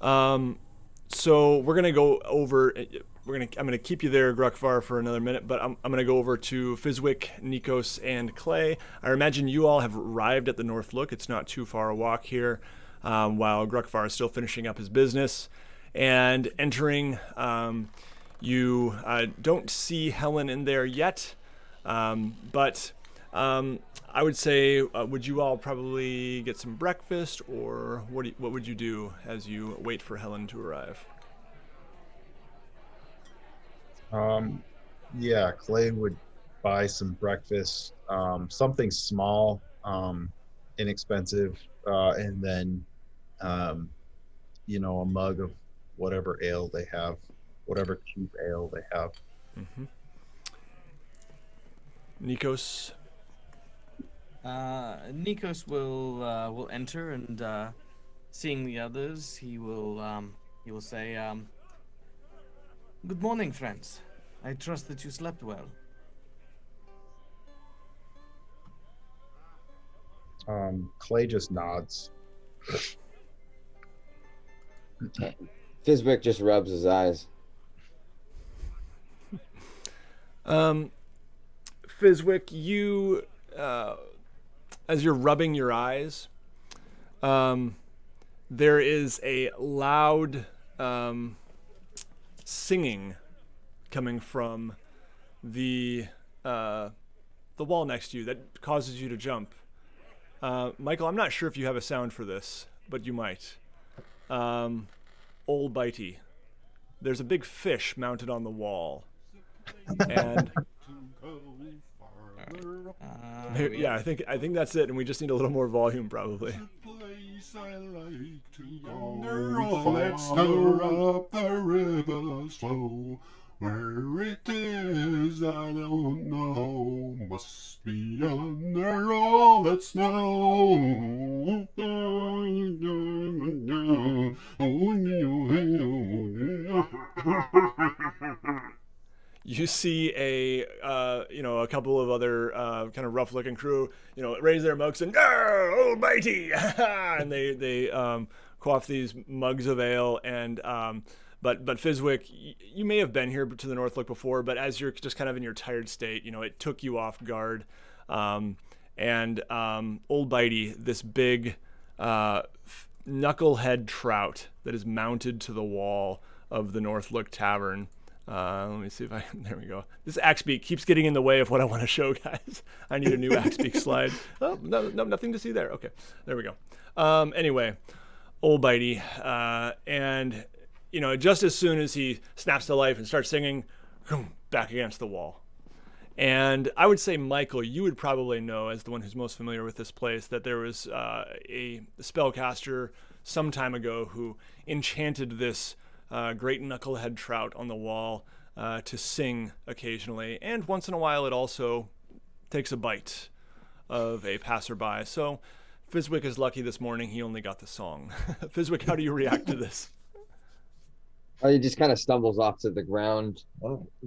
So we're gonna go over. I'm gonna keep you there, Gruckvar, for another minute, but I'm gonna go over to Fizwick, Nikos, and Clay. I imagine you all have arrived at the North Look. It's not too far a walk here, while Gruckvar is still finishing up his business and entering. You don't see Helen in there yet, but I would say, would you all probably get some breakfast, or what would you do as you wait for Helen to arrive? Yeah, Clay would buy some breakfast, something small, inexpensive, and then, a mug of whatever ale they have, whatever cheap ale they have. Mm-hmm. Nikos. Nikos will enter, and seeing the others, he will say, "Good morning, friends. I trust that you slept well." Clay just nods. Fizwick just rubs his eyes. Fizwick, you, as you're rubbing your eyes, there is a loud singing coming from the wall next to you that causes you to jump. Michael, I'm not sure if you have a sound for this, but you might. Old Bitey. There's a big fish mounted on the wall. And yeah, I think that's it, and we just need a little more volume, probably. Let's stir up the river slow. Where it is, I don't know. Must be under all that snow. You see a couple of other kind of rough-looking crew, raise their mugs and "Old Bitey!" and they quaff these mugs of ale. And but Fizwick, you may have been here to the North Look before, but as you're just kind of in your tired state, it took you off guard. And Old Bitey, this big knucklehead trout that is mounted to the wall of the North Look Tavern. Let me see if there we go. This Axebeak keeps getting in the way of what I want to show, guys. I need a new Axebeak slide. Oh, no, nothing to see there. Okay, there we go. Anyway, Old Bitey, and just as soon as he snaps to life and starts singing, back against the wall. And I would say, Michael, you would probably know, as the one who's most familiar with this place, that there was a spellcaster some time ago who enchanted this great knucklehead trout on the wall to sing occasionally, and once in a while it also takes a bite of a passerby. So Fizwick is lucky this morning he only got the song. Fizwick, how do you react to this? He just kind of stumbles off to the ground,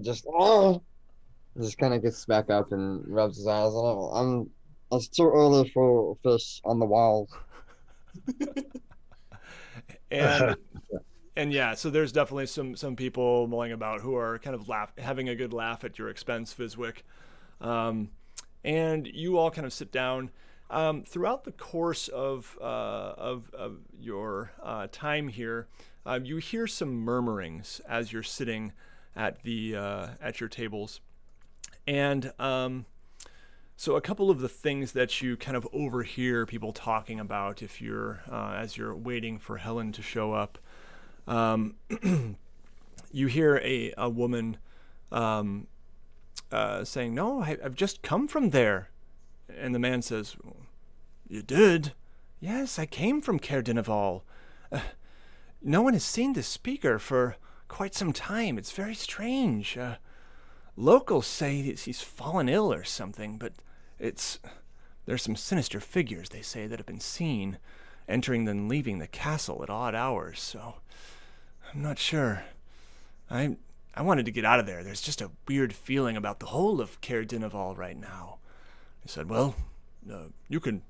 just kind of gets back up and rubs his eyes. It's too early for fish on the walls. And yeah, so there's definitely some people mulling about who are kind of having a good laugh at your expense, Fizwick. And you all kind of sit down. Throughout the course of your time here, you hear some murmurings as you're sitting at your tables. And so a couple of the things that you kind of overhear people talking about if you're as you're waiting for Helen to show up. You hear a woman saying, "No, I've just come from there." And the man says, "You did?" "Yes, I came from Caerdinaval. No one has seen this speaker for quite some time. It's very strange. Locals say he's fallen ill or something, but there's some sinister figures, they say, that have been seen entering and leaving the castle at odd hours, so I'm not sure. I I wanted to get out of there. There's just a weird feeling about the whole of Caer Dineval right now. He said, well, you could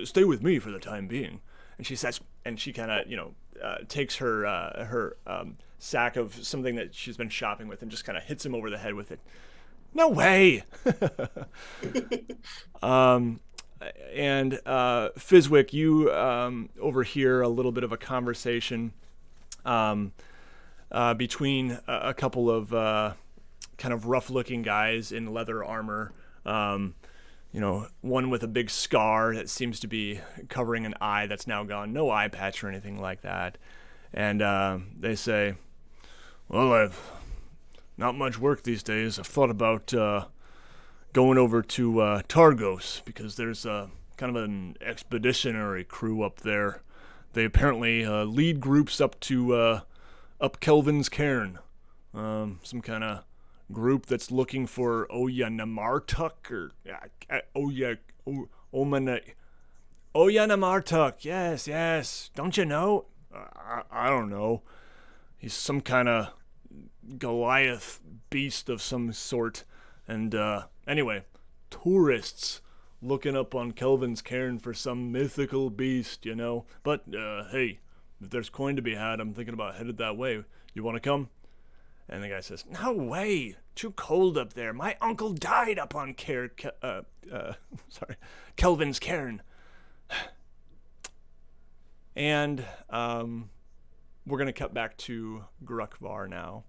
stay with me for the time being. And she says, and she kind of, takes her sack of something that she's been shopping with and just kind of hits him over the head with it. No way! And Fizwick, you overhear a little bit of a conversation between a couple of kind of rough-looking guys in leather armor. One with a big scar that seems to be covering an eye that's now gone. No eye patch or anything like that. And they say, well, I've not much work these days. I've thought about going over to Targos, because there's kind of an expeditionary crew up there. They apparently lead groups up to up Kelvin's Cairn. Some kind of group that's looking for Oyanamartuk, or Oyanamartuk. Yes. Don't you know? I don't know. He's some kind of Goliath beast of some sort. And anyway, tourists looking up on Kelvin's Cairn for some mythical beast, But hey, if there's coin to be had, I'm thinking about headed that way. You want to come? And the guy says, no way, too cold up there. My uncle died up on Kelvin's Cairn. And we're going to cut back to Grukvar now.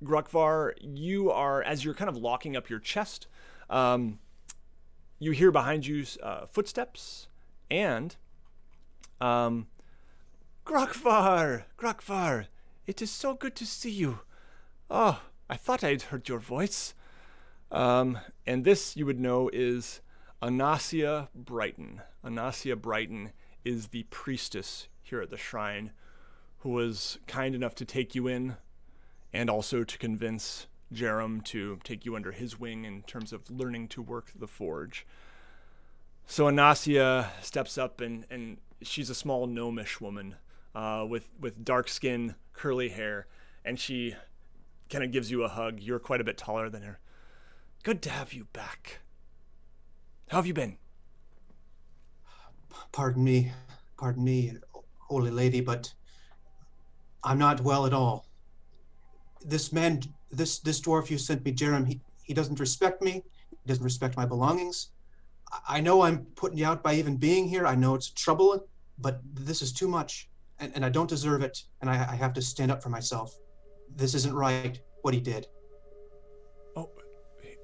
Grukvar, you are, as you're kind of locking up your chest, you hear behind you footsteps, and Grukvar, it is so good to see you. Oh, I thought I'd heard your voice. And this, you would know, is Anasia Brighton. Anasia Brighton is the priestess here at the shrine who was kind enough to take you in, and also to convince Jerem to take you under his wing in terms of learning to work the forge. So Anasia steps up, and she's a small gnomish woman with dark skin, curly hair, and she kind of gives you a hug. You're quite a bit taller than her. Good to have you back. How have you been? Pardon me, holy lady, but I'm not well at all. This man, this dwarf you sent me, Jerem, he doesn't respect me. He doesn't respect my belongings. I know I'm putting you out by even being here. I know it's trouble, but this is too much, and I don't deserve it, and I have to stand up for myself. This isn't right, what he did. Oh,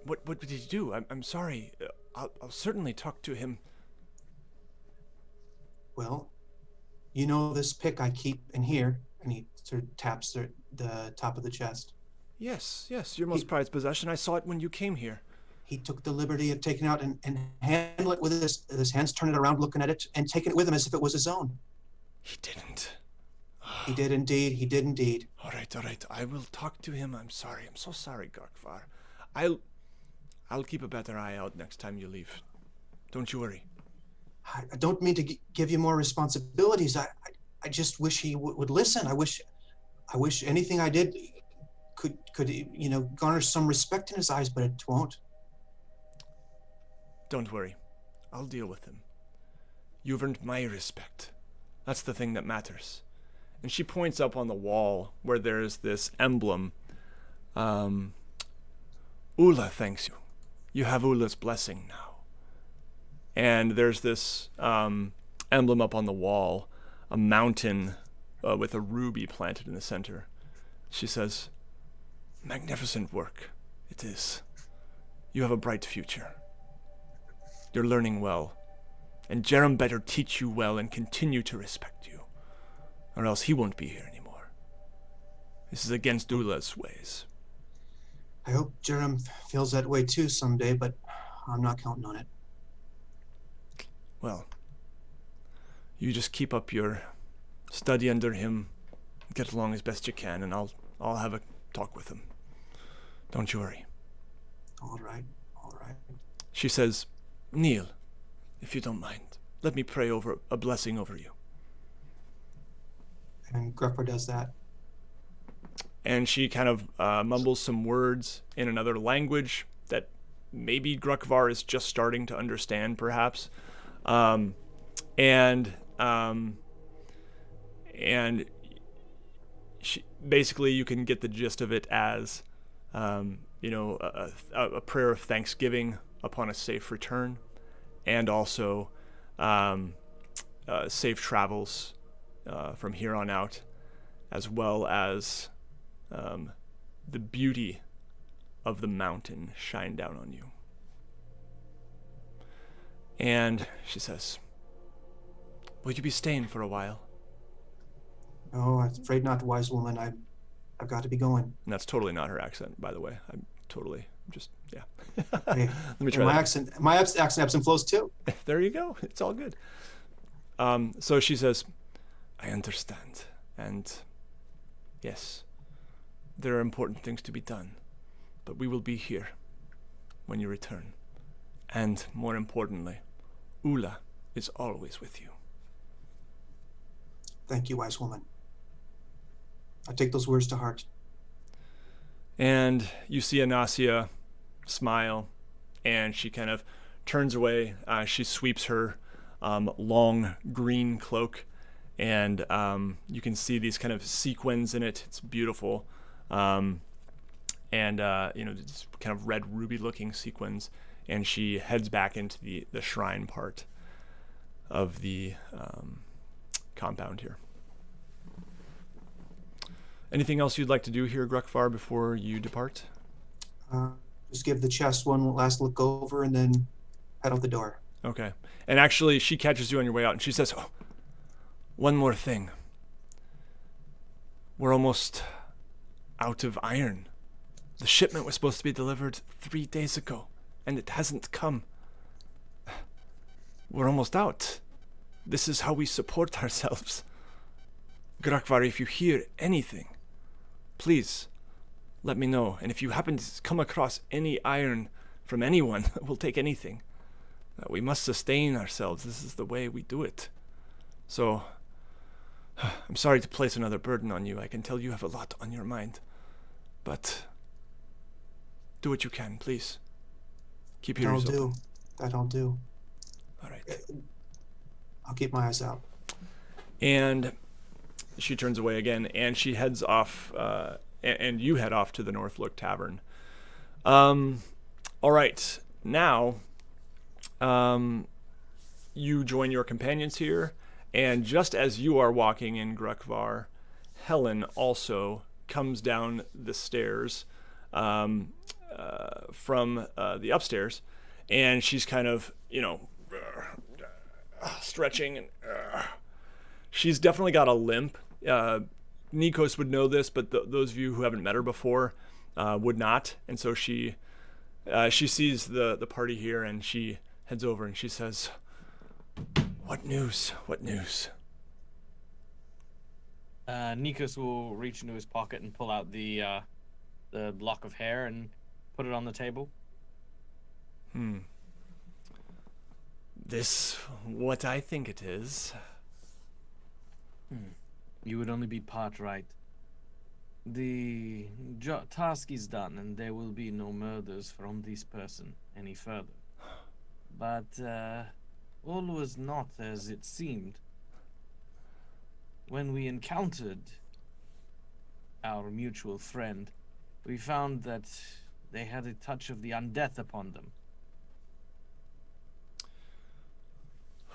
what did he do? I'm sorry. I'll certainly talk to him. Well, you know this pick I keep in here, and he sort of taps the top of the chest. Yes, your most prized possession. I saw it when you came here. He took the liberty of taking out and handle it with his hands, turning it around, looking at it, and taking it with him as if it was his own. He didn't. He did indeed. All right. I will talk to him. I'm sorry. I'm so sorry, Grukvar. I'll keep a better eye out next time you leave. Don't you worry. I don't mean to give you more responsibilities. I just wish he would listen. I wish anything I did could garner some respect in his eyes, but it won't. Don't worry. I'll deal with him. You've earned my respect. That's the thing that matters. And she points up on the wall where there's this emblem. Ula thanks you. You have Ula's blessing now. And there's this emblem up on the wall, a mountain with a ruby planted in the center. She says, magnificent work. It is. You have a bright future. You're learning well. And Jerem better teach you well and continue to respect you, or else he won't be here anymore. This is against Ula's ways. I hope Jerem feels that way too someday, but I'm not counting on it. Well, you just keep up your study under him, get along as best you can, and I'll have a talk with him. Don't you worry. All right. She says, kneel, if you don't mind. Let me pray over a blessing over you. And Gruffer does that. and she kind of mumbles some words in another language that maybe Grukvar is just starting to understand, perhaps. And she, basically, you can get the gist of it as, a prayer of thanksgiving upon a safe return, and also safe travels from here on out, as well as the beauty of the mountain shine down on you. And she says, "Will you be staying for a while?" Oh, I'm afraid not, wise woman. I've got to be going. And that's totally not her accent, by the way. I'm just, yeah. Hey, Let me try my that. accent, my accent ebbs and flows too. There you go. It's all good. So she says, "I understand. And yes, there are important things to be done. But we will be here when you return. And more importantly, Ula is always with you." Thank you, wise woman. I take those words to heart. And you see Anasia smile, and she kind of turns away. She sweeps her long green cloak, and you can see these kind of sequins in it. It's beautiful. It's kind of red ruby-looking sequins. And she heads back into the shrine part of the compound here. Anything else you'd like to do here, Grukvar, before you depart? Just give the chest one last look over and then head out the door. Okay. And actually, she catches you on your way out, and she says, "Oh, one more thing. We're almost out of iron. The shipment was supposed to be delivered 3 days ago, and it hasn't come. We're almost out. This is how we support ourselves. Grukvar, if you hear anything, please let me know. And if you happen to come across any iron from anyone, we'll take anything. We must sustain ourselves. This is the way we do it. So, I'm sorry to place another burden on you. I can tell you have a lot on your mind. But do what you can, please. Keep your ears open." That'll do. All right. I'll keep my eyes out. And she turns away again, and she heads off, and you head off to the Northlook Tavern. All right. Now, you join your companions here, and just as you are walking in, Grukvar, Helen also comes down the stairs from the upstairs, and she's kind of, stretching, and she's definitely got a limp. Nikos would know this, but those of you who haven't met her before would not. And so she sees the party here, and she heads over and she says, "What news? What news?" Nikos will reach into his pocket and pull out the lock of hair and put it on the table. This what I think it is. You would only be part right. The task is done, and there will be no murders from this person any further. But all was not as it seemed. When we encountered our mutual friend, we found that they had a touch of the undeath upon them.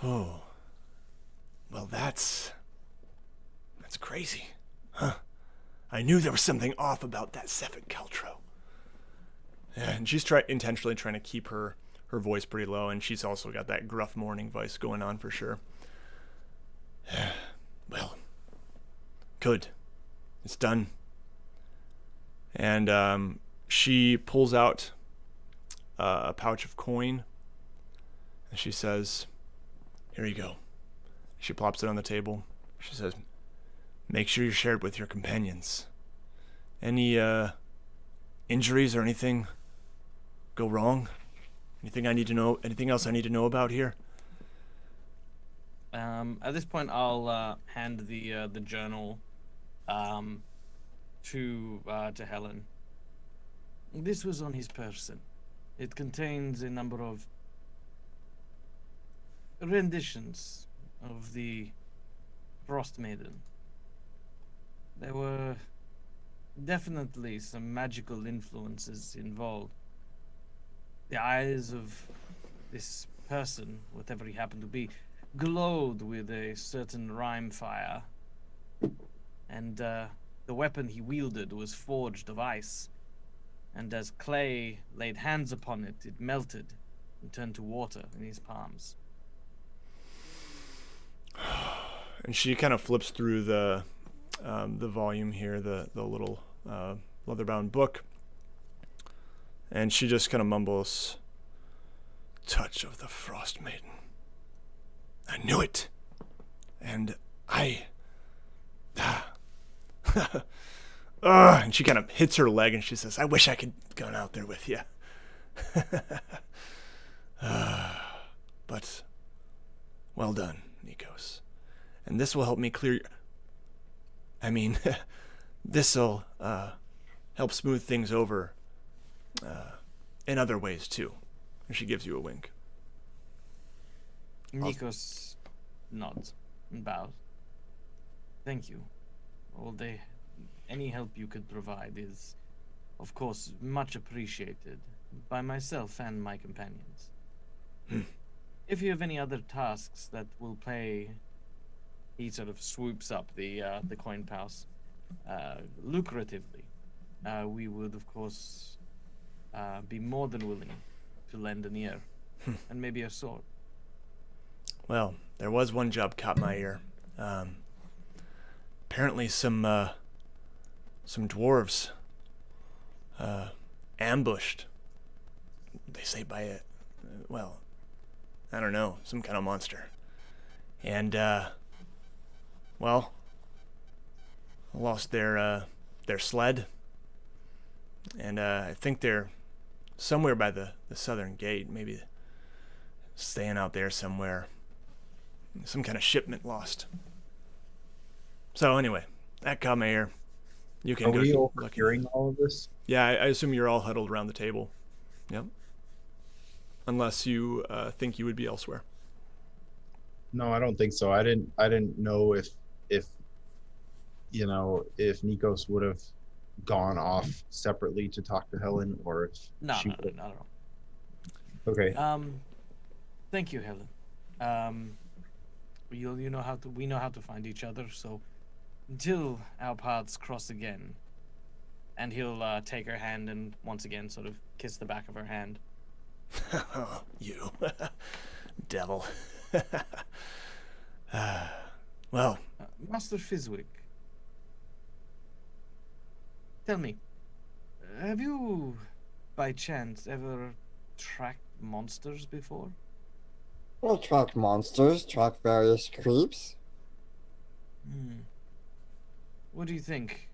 Oh. Well, that's crazy. Huh. I knew there was something off about that Sefik Caltro. And she's intentionally trying to keep her voice pretty low, and she's also got that gruff morning voice going on for sure. Well, good. It's done. And she pulls out a pouch of coin, and she says, "Here you go." She plops it on the table. She says, "Make sure you share it with your companions. Any injuries or anything go wrong? Anything I need to know? Anything else I need to know about here?" At this point, I'll hand the journal to Helen. This was on his person. It contains a number of renditions of the Frost Maiden. There were definitely some magical influences involved. The eyes of this person, whatever he happened to be, glowed with a certain rime fire. And the weapon he wielded was forged of ice. And as clay laid hands upon it, it melted and turned to water in his palms. And she kind of flips through the volume here, the little leather-bound book, and she just kind of mumbles, "Touch of the Frost Maiden. I knew it, and and she kind of hits her leg and she says, "I wish I could go out there with you." But well done, Nikos. And this will help me clear. This'll help smooth things over in other ways too. And she gives you a wink. Nikos nods and bows. Thank you. Any help you could provide is, of course, much appreciated by myself and my companions. If you have any other tasks that will pay, he sort of swoops up the coin purse, lucratively, we would, of course, be more than willing to lend an ear and maybe a sword. Well, there was one job caught my ear. Apparently some dwarves ambushed, they say by I don't know, some kind of monster. And lost their sled. And I think they're somewhere by the southern gate, maybe staying out there somewhere. Some kind of shipment lost. So anyway, that caught my ear. You can Are go we look overhearing all of this? Yeah, I assume you're all huddled around the table. Yep. Unless you think you would be elsewhere. No, I don't think so. I didn't know if Nikos would have gone off separately to talk to Helen, or if No, she not at all. Okay. Thank you, Helen. We know how to find each other, so until our paths cross again. And he'll take her hand and once again sort of kiss the back of her hand. You devil. Well, Master Fizwick, tell me, have you by chance ever tracked monsters before? We'll track monsters, track various creeps. What do you think?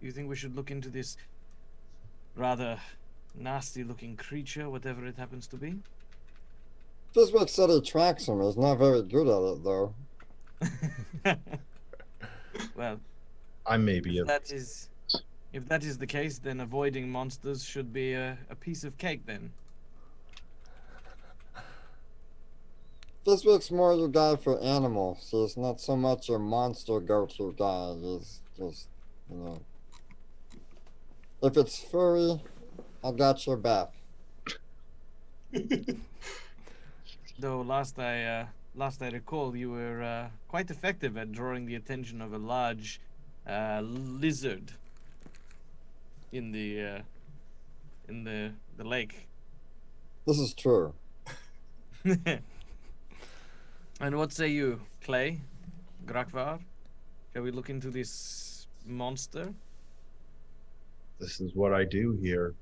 You think we should look into this rather nasty-looking creature, whatever it happens to be? Fizwick said he tracks him. He's not very good at it, though. Well, I may be if that is the case, then avoiding monsters should be a piece of cake then. Fizwick's more your guy for animals. He's not so much a monster go-to guy. He's just, if it's furry, I got your back. Though last I recall, you were quite effective at drawing the attention of a large lizard in the lake. This is true. And what say you, Clay? Grakvar? Shall we look into this monster? This is what I do here.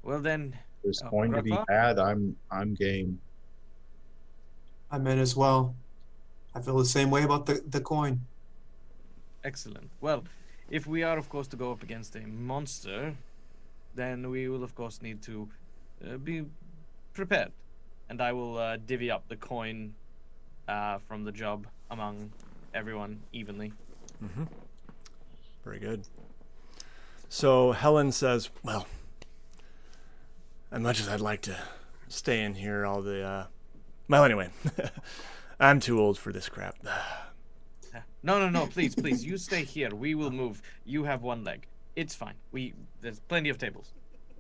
Well then, There's going to be Grakvar? bad. I'm game. I'm in as well. I feel the same way about the coin. Excellent. Well, if we are, of course, to go up against a monster, then we will, of course, need to be prepared. And I will divvy up the coin from the job among everyone evenly. Very good. So Helen says, well, as much as I'd like to stay in here all the, well, anyway, I'm too old for this crap. No, please, you stay here. We will move. You have one leg. It's fine. There's plenty of tables.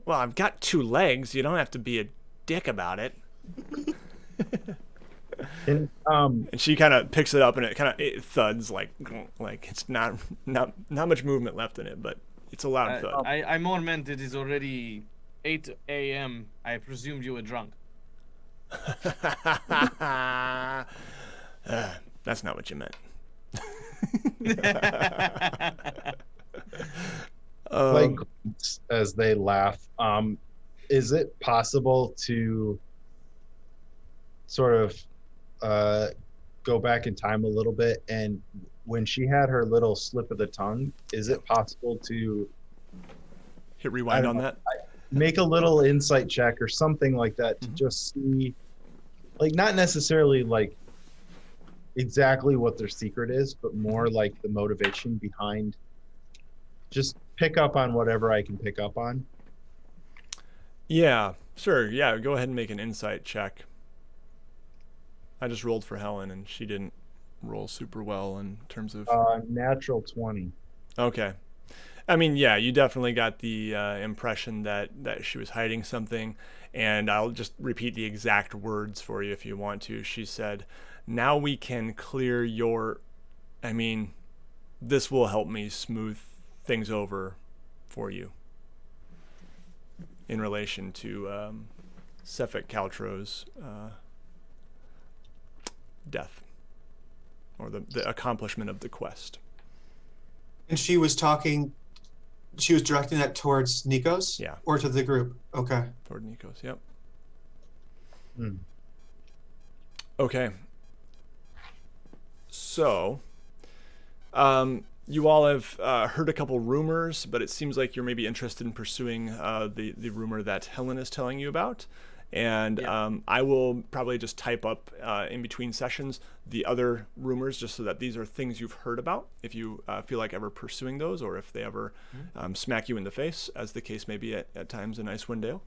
Well, I've got 2 legs. You don't have to be a dick about it. And And she kind of picks it up, and it thuds like it's not much movement left in it, but it's a loud thud. I more meant it is already 8 a.m. I presumed you were drunk. That's not what you meant. like as they laugh, is it possible to sort of go back in time a little bit, and when she had her little slip of the tongue, is it possible to Hit rewind on that? make a little insight check or something like that to just see, like, not necessarily like exactly what their secret is, but more like the motivation behind, just pick up on whatever I can pick up on. Yeah, sure. Yeah, go ahead and make an insight check. I just rolled for Helen, and she didn't roll super well in terms of... Natural 20. Okay. I mean, yeah, you definitely got the impression that she was hiding something, and I'll just repeat the exact words for you if you want to. She said, now we can clear your... I mean, this will help me smooth things over for you in relation to Sefik Caltro's death, or the accomplishment of the quest. And she was directing that towards Nikos? Yeah. Or to the group? Okay. Toward Nikos, yep. Hmm. Okay. So, you all have heard a couple rumors, but it seems like you're maybe interested in pursuing the rumor that Helen is telling you about. And I will probably just type up in between sessions the other rumors, just so that these are things you've heard about, if you feel like ever pursuing those, or if they ever smack you in the face, as the case may be at times in Icewind Dale.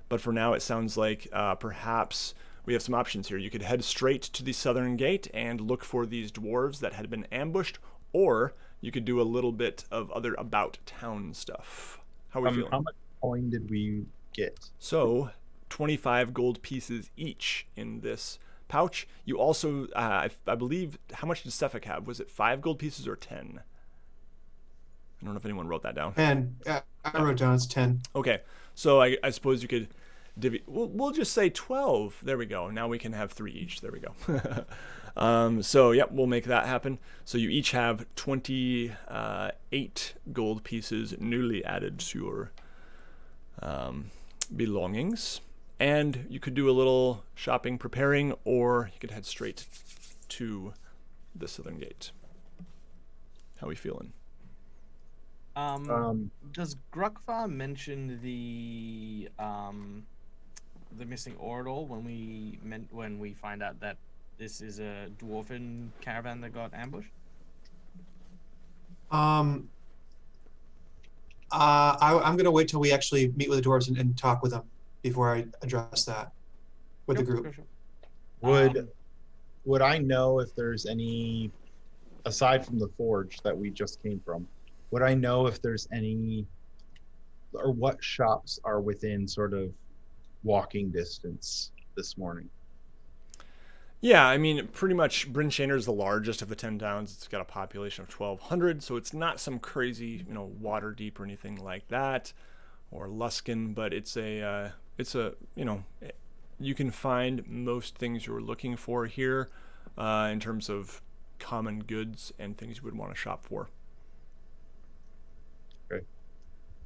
But for now, it sounds like perhaps we have some options here. You could head straight to the southern gate and look for these dwarves that had been ambushed, or you could do a little bit of other about town stuff. How are we feeling? How much coin did we get? So 25 gold pieces each in this pouch. You also, I believe, how much did Sefik have? Was it 5 gold pieces or 10? I don't know if anyone wrote that down. 10. I wrote down it's 10. Okay, so I suppose you could divvy. We'll just say 12. There we go. Now we can have 3 each. There we go. So yep, we'll make that happen. So you each have 28 gold pieces newly added to your belongings, and you could do a little shopping preparing, or you could head straight to the southern gate. How we feeling? Does Grukva mention the missing Ordal when we find out that this is a dwarven caravan that got ambushed? I'm going to wait till we actually meet with the dwarves and talk with them before I address that with the group. Sure. Would I know if there's any, aside from the forge that we just came from, would I know if there's any, or what shops are within sort of walking distance this morning? Yeah, I mean, pretty much Bryn Shander is the largest of the 10 towns. It's got a population of 1,200, so it's not some crazy, water deep or anything like that, or Luskin, but it's a, you can find most things you're looking for here in terms of common goods and things you would want to shop for. Okay.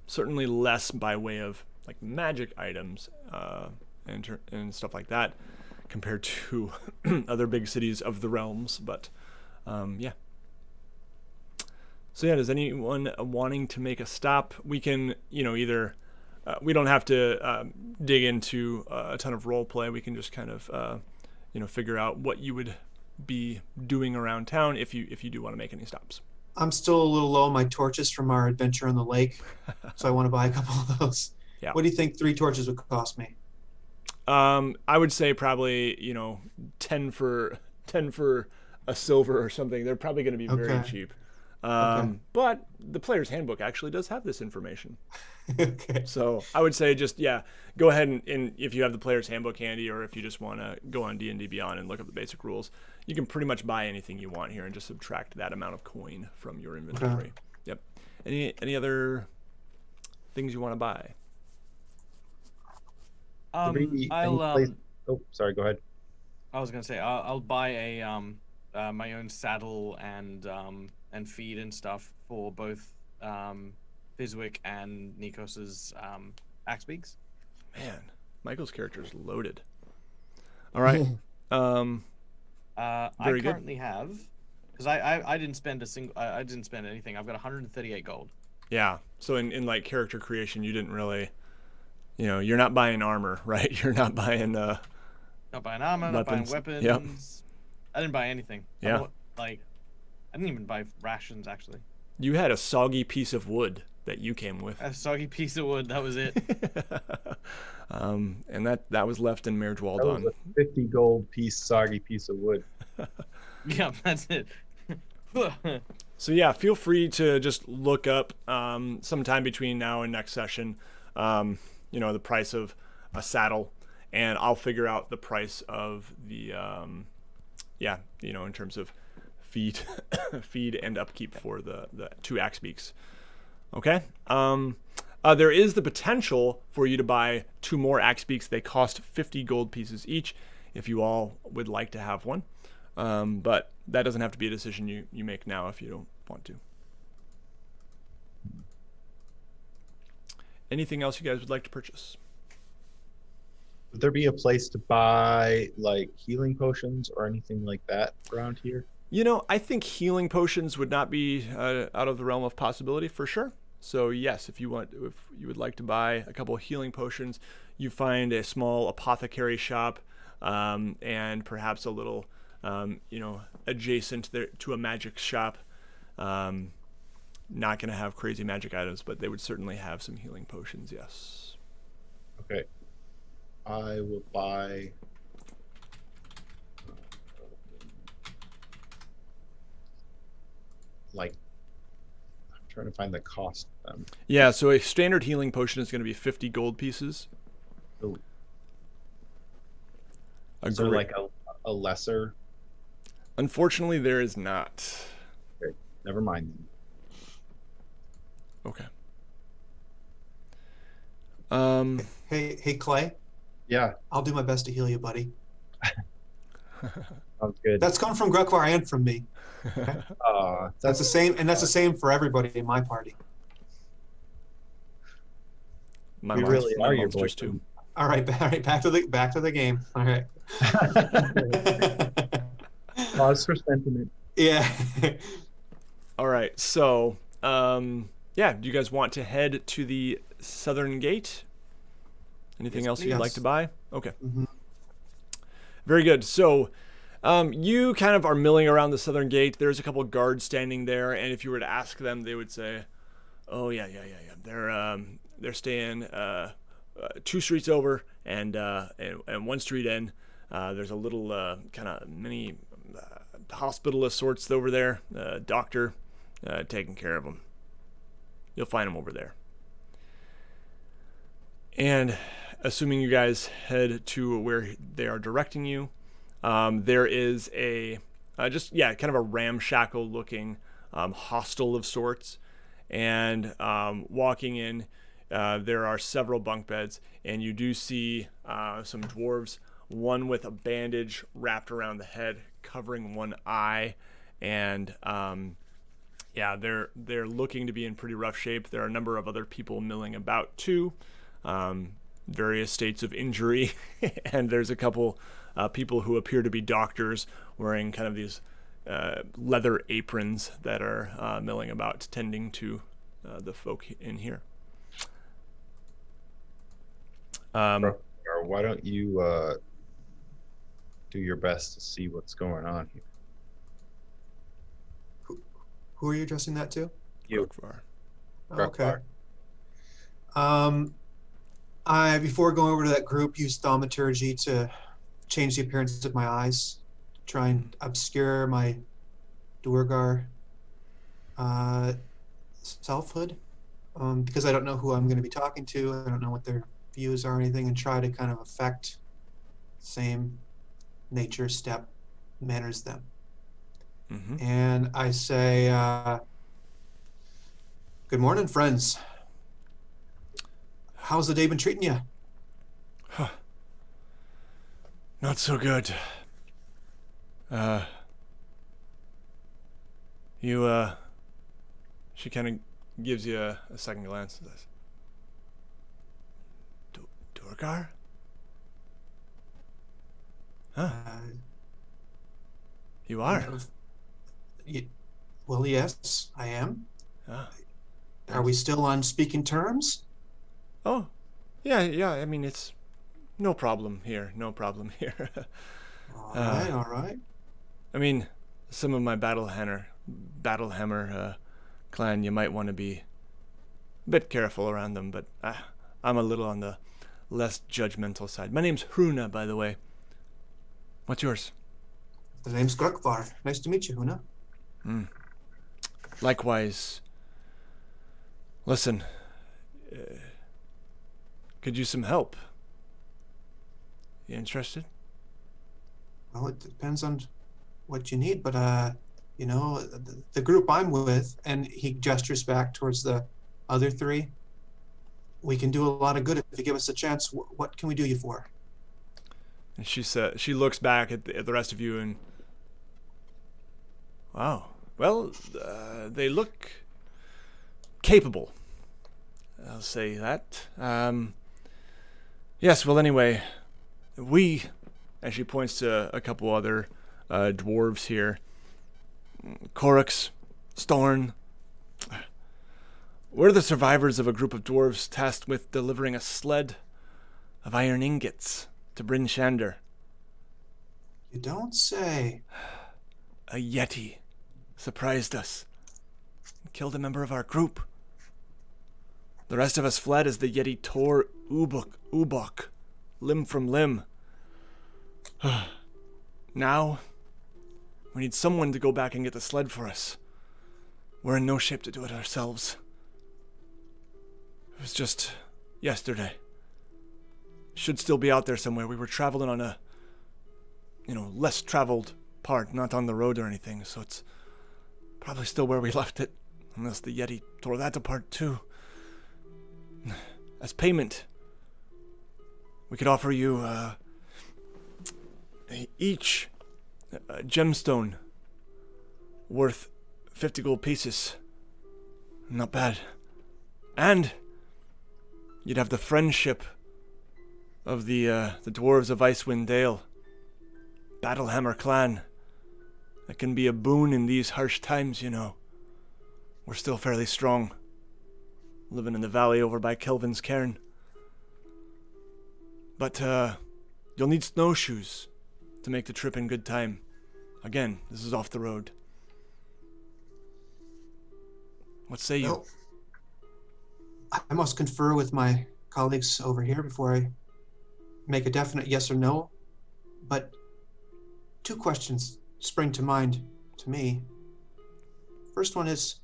Certainly less by way of like magic items and stuff like that, compared to other big cities of the realms, but yeah. So yeah, does anyone wanting to make a stop? We can, either we don't have to dig into a ton of role play. We can just kind of, figure out what you would be doing around town if you do want to make any stops. I'm still a little low on my torches from our adventure on the lake, so I want to buy a couple of those. Yeah. What do you think 3 torches would cost me? I would say probably 10 for a silver or something. They're probably going to be very Okay. cheap. Okay. But the player's handbook actually does have this information. Okay. So I would say just, go ahead and if you have the player's handbook handy, or if you just want to go on D&D Beyond and look up the basic rules, you can pretty much buy anything you want here and just subtract that amount of coin from your inventory. Okay. Yep. Any other things you want to buy? I'll Oh, sorry. Go ahead. I was gonna say I'll buy a my own saddle and feed and stuff for both Fizwick and Nikos's axe beaks. Man, Michael's character is loaded. All right. I Very good. currently have, because I didn't spend I didn't spend anything. I've got 138 gold. Yeah. So in like character creation, you didn't really, you're not buying armor, right? You're not buying Not buying armor, not buying weapons. weapons. Yep. I didn't buy anything. Yeah. I didn't even buy rations, actually. You had a soggy piece of wood that you came with. A soggy piece of wood, that was it. And that was left in Mayor That Dwaldon. was a 50 gold soggy piece of wood. Yeah, that's it. So yeah, feel free to just look up sometime between now and next session, the price of a saddle, and I'll figure out the price of the, in terms of feed and upkeep for the 2 axe beaks. Okay. There is the potential for you to buy 2 more axe beaks. They cost 50 gold pieces each if you all would like to have one. But that doesn't have to be a decision you make now if you don't want to. Anything else you guys would like to purchase? Would there be a place to buy like healing potions or anything like that around here? I think healing potions would not be out of the realm of possibility for sure. So yes, if you would like to buy a couple of healing potions, you find a small apothecary shop, and perhaps a little, adjacent there to a magic shop. Not going to have crazy magic items, but they would certainly have some healing potions. Yes. Okay. I will buy. I'm trying to find the cost of them. Yeah, so a standard healing potion is going to be 50 gold pieces. Oh. A So great- like a lesser. Unfortunately, there is not. Okay, never mind. Okay. Hey, Clay. Yeah, I'll do my best to heal you, buddy. sounds good. That's come from Grukvar and from me. That's the same, and that's the same for everybody in my party. My We mom's, really my are your mom's just too. All right, back to the game. All right. Pause for sentiment. Yeah. All right, so do you guys want to head to the southern gate? Anything Yes, else you'd please. like to buy? Okay. Mhm. Very good. So you kind of are milling around the southern gate. There's a couple of guards standing there, and if you were to ask them, they would say, "Oh yeah. They're staying 2 streets over, and 1 street in. There's a little kind of mini hospital of sorts over there. Doctor taking care of them. You'll find them over there." And assuming you guys head to where they are directing you, there is a kind of a ramshackle looking hostel of sorts. And walking in, there are several bunk beds, and you do see some dwarves, one with a bandage wrapped around the head covering one eye, and they're looking to be in pretty rough shape. There are a number of other people milling about too, various states of injury, and there's a couple people who appear to be doctors wearing kind of these leather aprons that are milling about, tending to the folk in here. Or why don't you do your best to see what's going on here. Who are you addressing that to? You. Grokvar. Okay. Before going over to that group, used thaumaturgy to change the appearance of my eyes, try and obscure my Duergar selfhood, because I don't know who I'm going to be talking to. I don't know what their views are or anything, and try to kind of affect same nature, step, manners them. Mm-hmm. And I say, good morning, friends. How's the day been treating you? Not so good. She kind of gives you a second glance and says, Duergar? Huh? You are? Well, yes, I am. Ah. Are we still on speaking terms? Oh, yeah, I mean, it's no problem here. All right. I mean, some of my Battlehammer clan, you might want to be a bit careful around them, but I'm a little on the less judgmental side. My name's Huna, by the way. What's yours? The name's Grokvar. Nice to meet you, Huna. Likewise. Listen, could use some help. You interested? Well, it depends on what you need, but the group I'm with, and he gestures back towards the other three, we can do a lot of good if you give us a chance. What can we do you for? And she looks back at the rest of you and, wow. Well, they look capable. I'll say that. Yes, well, anyway, as she points to a couple other dwarves here, Korix, Storn, we're the survivors of a group of dwarves tasked with delivering a sled of iron ingots to Bryn Shander. You don't say. A yeti surprised us and killed a member of our group. The rest of us fled as the yeti tore Ubok limb from limb. Now, we need someone to go back and get the sled for us. We're in no shape to do it ourselves. It was just yesterday. Should still be out there somewhere. We were traveling on a, less traveled part, not on the road or anything, so it's probably still where we left it, unless the Yeti tore that apart too. As payment, we could offer you each a gemstone worth 50 gold pieces. Not bad. And you'd have the friendship of the dwarves of Icewind Dale, Battlehammer clan. That can be a boon in these harsh times, We're still fairly strong, living in the valley over by Kelvin's cairn. But you'll need snowshoes to make the trip in good time. Again, this is off the road. What say you? Well, I must confer with my colleagues over here before I make a definite yes or no. But 2 questions spring to mind to me. First one is,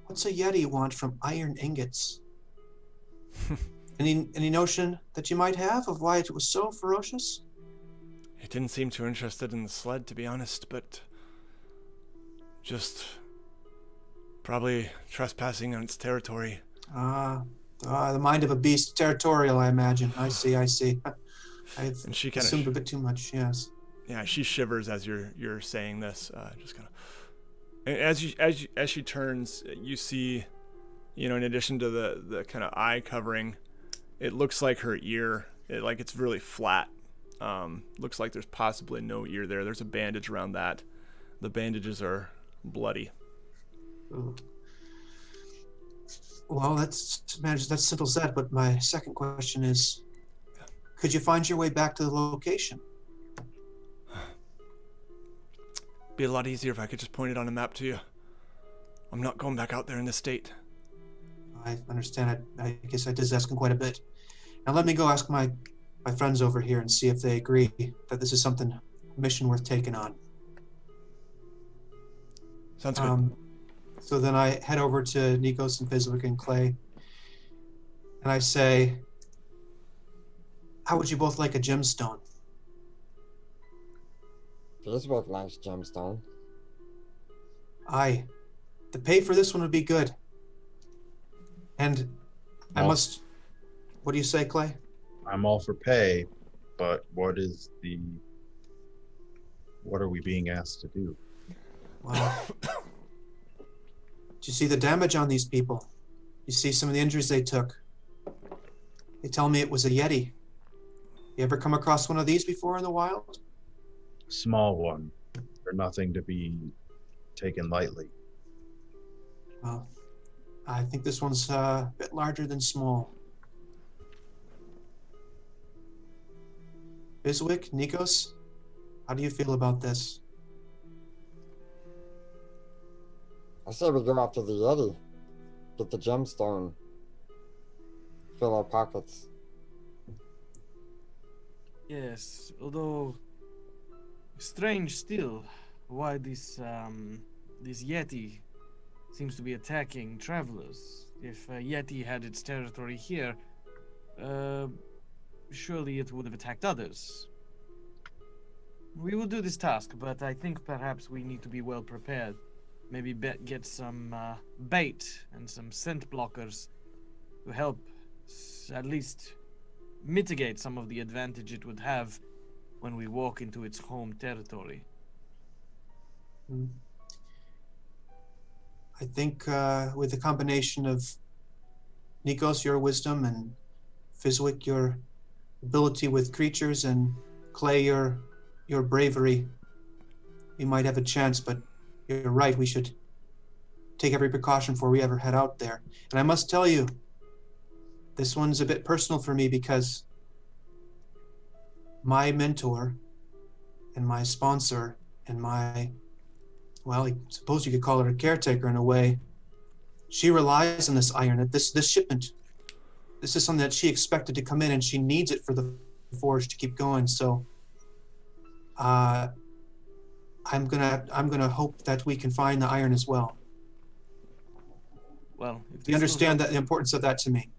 what's a Yeti want from iron ingots? Any notion that you might have of why it was so ferocious? He didn't seem too interested in the sled, to be honest, but just probably trespassing on its territory. The mind of a beast, territorial, I imagine. I see. I've And she kind assumed a of, bit too much, yes. yeah, she shivers as you're saying this. Just kind of, as she turns, you see, in addition to the kind of eye covering, it looks like her ear, it's really flat. Looks like there's possibly no ear there. There's a bandage around that. The bandages are bloody. Ooh. Well, that's simple said, but my second question is, could you find your way back to the location? Be a lot easier if I could just point it on a map to you. I'm not going back out there in this state. I understand. I guess I did asking quite a bit. Now let me go ask my friends over here and see if they agree that this is something, a mission worth taking on. Sounds good. So then I head over to Nikos and Fizwick and Clay, and I say, how would you both like a gemstone? Fizwick likes gemstone. Aye. The pay for this one would be good. And I Well- must... What do you say, Clay? I'm all for pay, but what are we being asked to do? Well, do you see the damage on these people? You see some of the injuries they took. They tell me it was a Yeti. You ever come across one of these before in the wild? Small one. They're nothing to be taken lightly. Well, I think this one's a bit larger than small. Fizwick, Nikos, how do you feel about this? I say we go after the Yeti. Get the gemstone. Fill our pockets. Yes, although strange still why this Yeti seems to be attacking travelers. If a Yeti had its territory here, surely it would have attacked others. We will do this task, but I think perhaps we need to be well prepared. Maybe get some bait and some scent blockers to help at least mitigate some of the advantage it would have when we walk into its home territory. I think with the combination of Nikos, your wisdom, and Fizwick, your ability with creatures, and Clay, your bravery, we might have a chance, but you're right, we should take every precaution before we ever head out there. And I must tell you, this one's a bit personal for me because my mentor and my sponsor and my, well, I suppose you could call her a caretaker in a way, she relies on this iron, this shipment. This is something that she expected to come in, and she needs it for the forge to keep going. So I'm gonna hope that we can find the iron as well. Well, if Do you understand that the importance of that to me?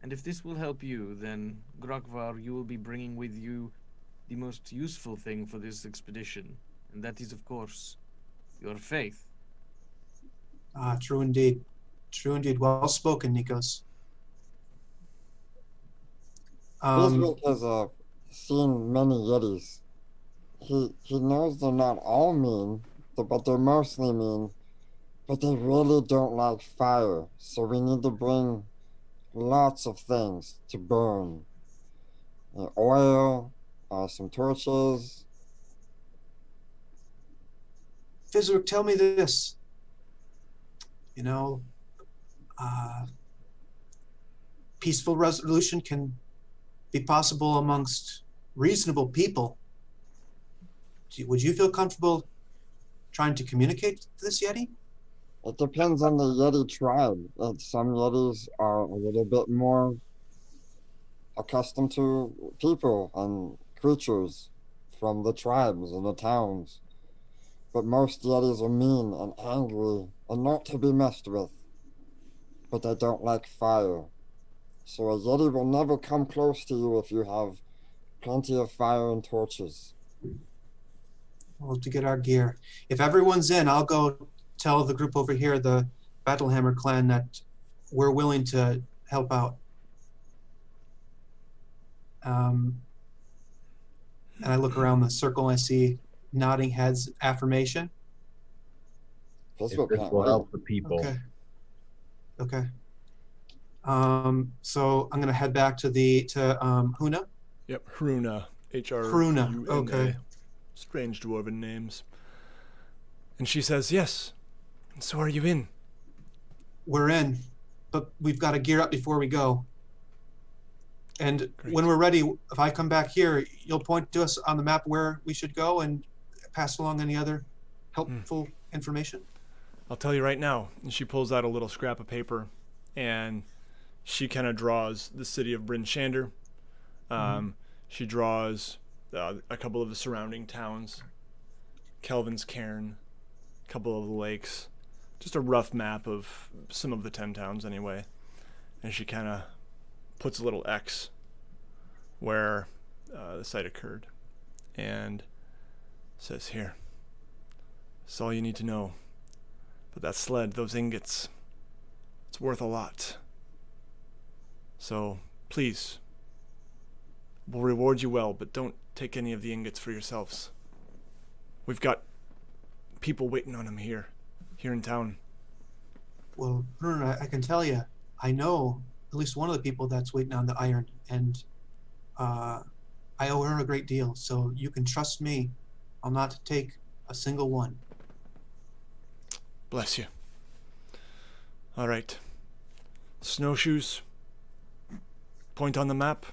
And if this will help you, then Grokvar, you will be bringing with you the most useful thing for this expedition, and that is, of course, your faith. True indeed. True indeed. Well spoken, Nikos. Fizwick has seen many Yetis. He knows they're not all mean, but they're mostly mean. But they really don't like fire, so we need to bring lots of things to burn. Oil, some torches. Fizwick, tell me this. You know, peaceful resolution can be possible amongst reasonable people. Would you feel comfortable trying to communicate to this Yeti? It depends on the Yeti tribe. Some Yetis are a little bit more accustomed to people and creatures from the tribes and the towns. But most Yetis are mean and angry and not to be messed with. But they don't like fire. So a Yeti will never come close to you if you have plenty of fire and torches. Well, to get our gear. If everyone's in, I'll go tell the group over here, the Battlehammer clan, that we're willing to help out. And I look around the circle and I see nodding heads, affirmation. This If will this can't will wait. help the people. Okay. So I'm gonna head back to Huna. Yep, Hruna. Hruna, H-R-U-N-A. okay. Strange dwarven names. And she says, yes. And so are you in? We're in, but we've got to gear up before we go. And Great. when we're ready, if I come back here, you'll point to us on the map where we should go and pass along any other helpful information? I'll tell you right now. And she pulls out a little scrap of paper, and she kind of draws the city of Bryn Shander. She draws a couple of the surrounding towns, Kelvin's Cairn, a couple of the lakes, just a rough map of some of the 10 towns anyway. And she kind of puts a little X where the site occurred and says, "Here, that's all you need to know. But that sled, those ingots, it's worth a lot. So please, we'll reward you well, but don't take any of the ingots for yourselves. We've got people waiting on them here in town." Well, Bryn, I can tell you, I know at least one of the people that's waiting on the iron, and I owe her a great deal, so you can trust me. I'll not take a single one. Bless you. All right. Snowshoes. Point on the map.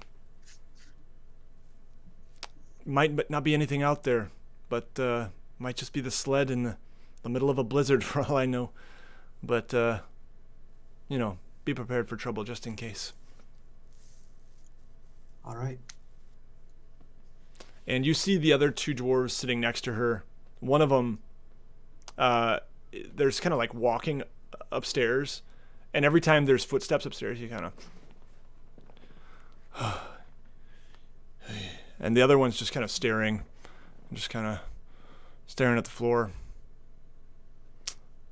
Might not be anything out there, but might just be the sled in the middle of a blizzard for all I know. But, be prepared for trouble just in case. All right. And you see the other 2 dwarves sitting next to her. One of them, there's kind of like walking upstairs, and every time there's footsteps upstairs, you kind of... And the other one's just kind of staring at the floor.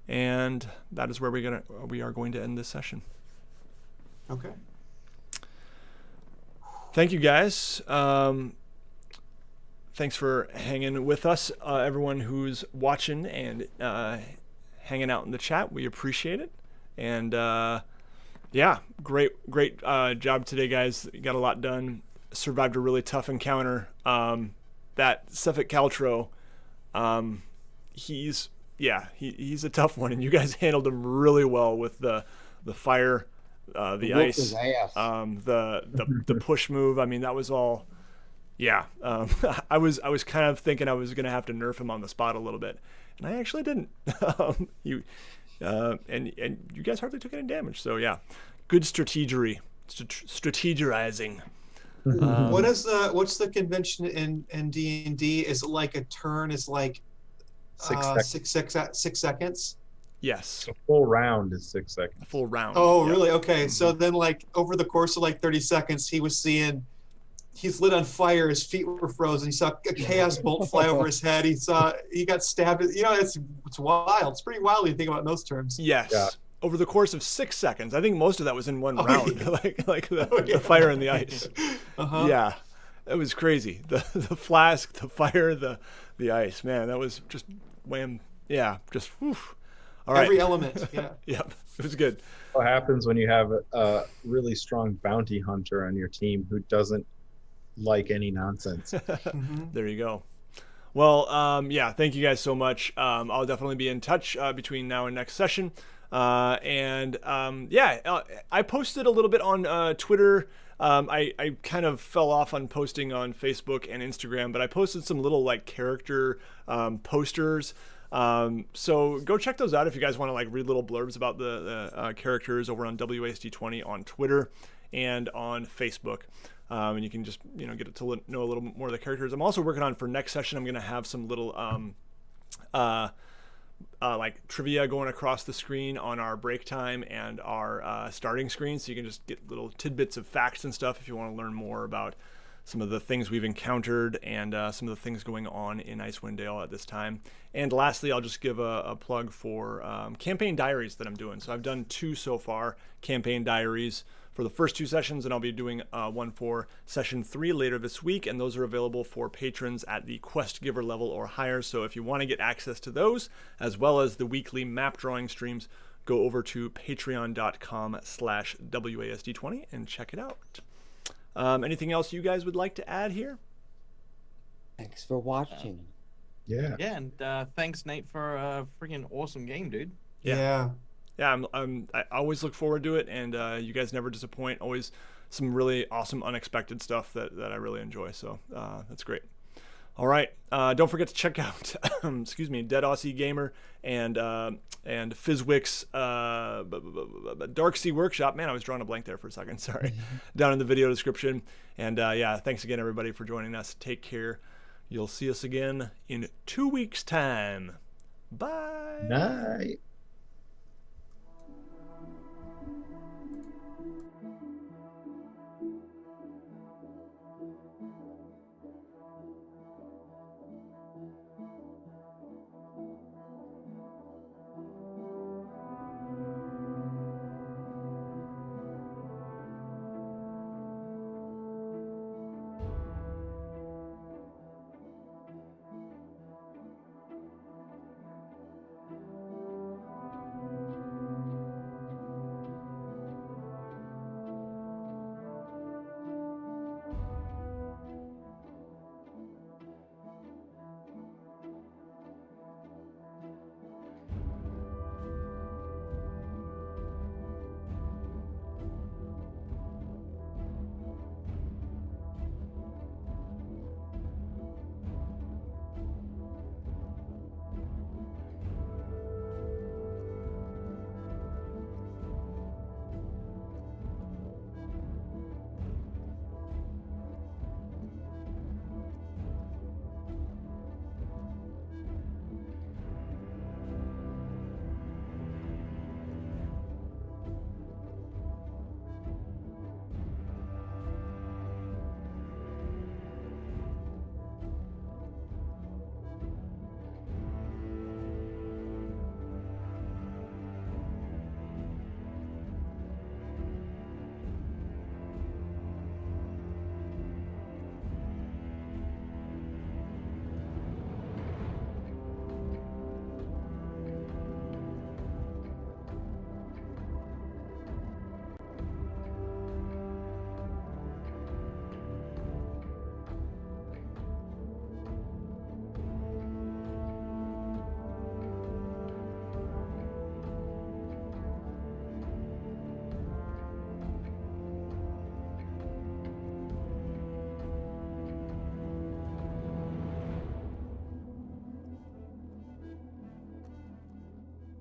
And that is where we are going to end this session. Okay. Thank you, guys. Thanks for hanging with us, everyone who's watching and hanging out in the chat. We appreciate it. And great job today, guys. You got a lot done. Survived a really tough encounter. That Suffolk Caltro, he's a tough one, and you guys handled him really well with the fire, the ice, the push move. I mean, that was all. Yeah, I was kind of thinking I was gonna have to nerf him on the spot a little bit, and I actually didn't. And you guys hardly took any damage. So yeah, good strategizing. What's the convention in D&D? Is it like a turn is like 6 seconds? Yes. A full round is 6 seconds. A full round. Oh, really? Okay. So then, like, over the course of like 30 seconds, he's lit on fire. His feet were frozen. He saw a chaos bolt fly over his head. He got stabbed. It's wild. It's pretty wild when you think about it in those terms. Yes. Yeah. Over the course of 6 seconds. I think most of that was in one round. Yeah. like the fire and the ice. Uh-huh. Yeah. It was crazy. The flask, the fire, the ice. Man, that was just wham. Yeah. Just whew. All right. Every element. Yeah. Yep. It was good. What happens when you have a really strong bounty hunter on your team who doesn't like any nonsense? There you go. Well, thank you guys so much. I'll definitely be in touch between now and next session. I posted a little bit on Twitter. I kind of fell off on posting on Facebook and Instagram, but I posted some little like character posters. So go check those out if you guys want to like read little blurbs about the characters over on WASD20 on Twitter and on Facebook. And you can just, get to know a little bit more of the characters. I'm also working on for next session. I'm going to have some little like trivia going across the screen on our break time and our starting screen. So you can just get little tidbits of facts and stuff if you want to learn more about some of the things we've encountered and some of the things going on in Icewind Dale at this time. And lastly, I'll just give a plug for campaign diaries that I'm doing. So I've done 2 so far, campaign diaries for the first 2 sessions, and I'll be doing one for session 3 later this week, and those are available for patrons at the quest giver level or higher. So if you want to get access to those, as well as the weekly map drawing streams, go over to patreon.com/WASD20 and check it out. Anything else you guys would like to add here? Thanks for watching. Yeah. Yeah, and thanks, Nate, for a freaking awesome game, dude. Yeah. Yeah, I always look forward to it, and you guys never disappoint. Always some really awesome, unexpected stuff that I really enjoy. So that's great. All right. Don't forget to check out, excuse me, Dead Aussie Gamer and Fizwick's Dark Sea Workshop. Man, I was drawing a blank there for a second. Sorry. Down in the video description. And yeah, thanks again, everybody, for joining us. Take care. You'll see us again in 2 weeks' time. Bye. Night.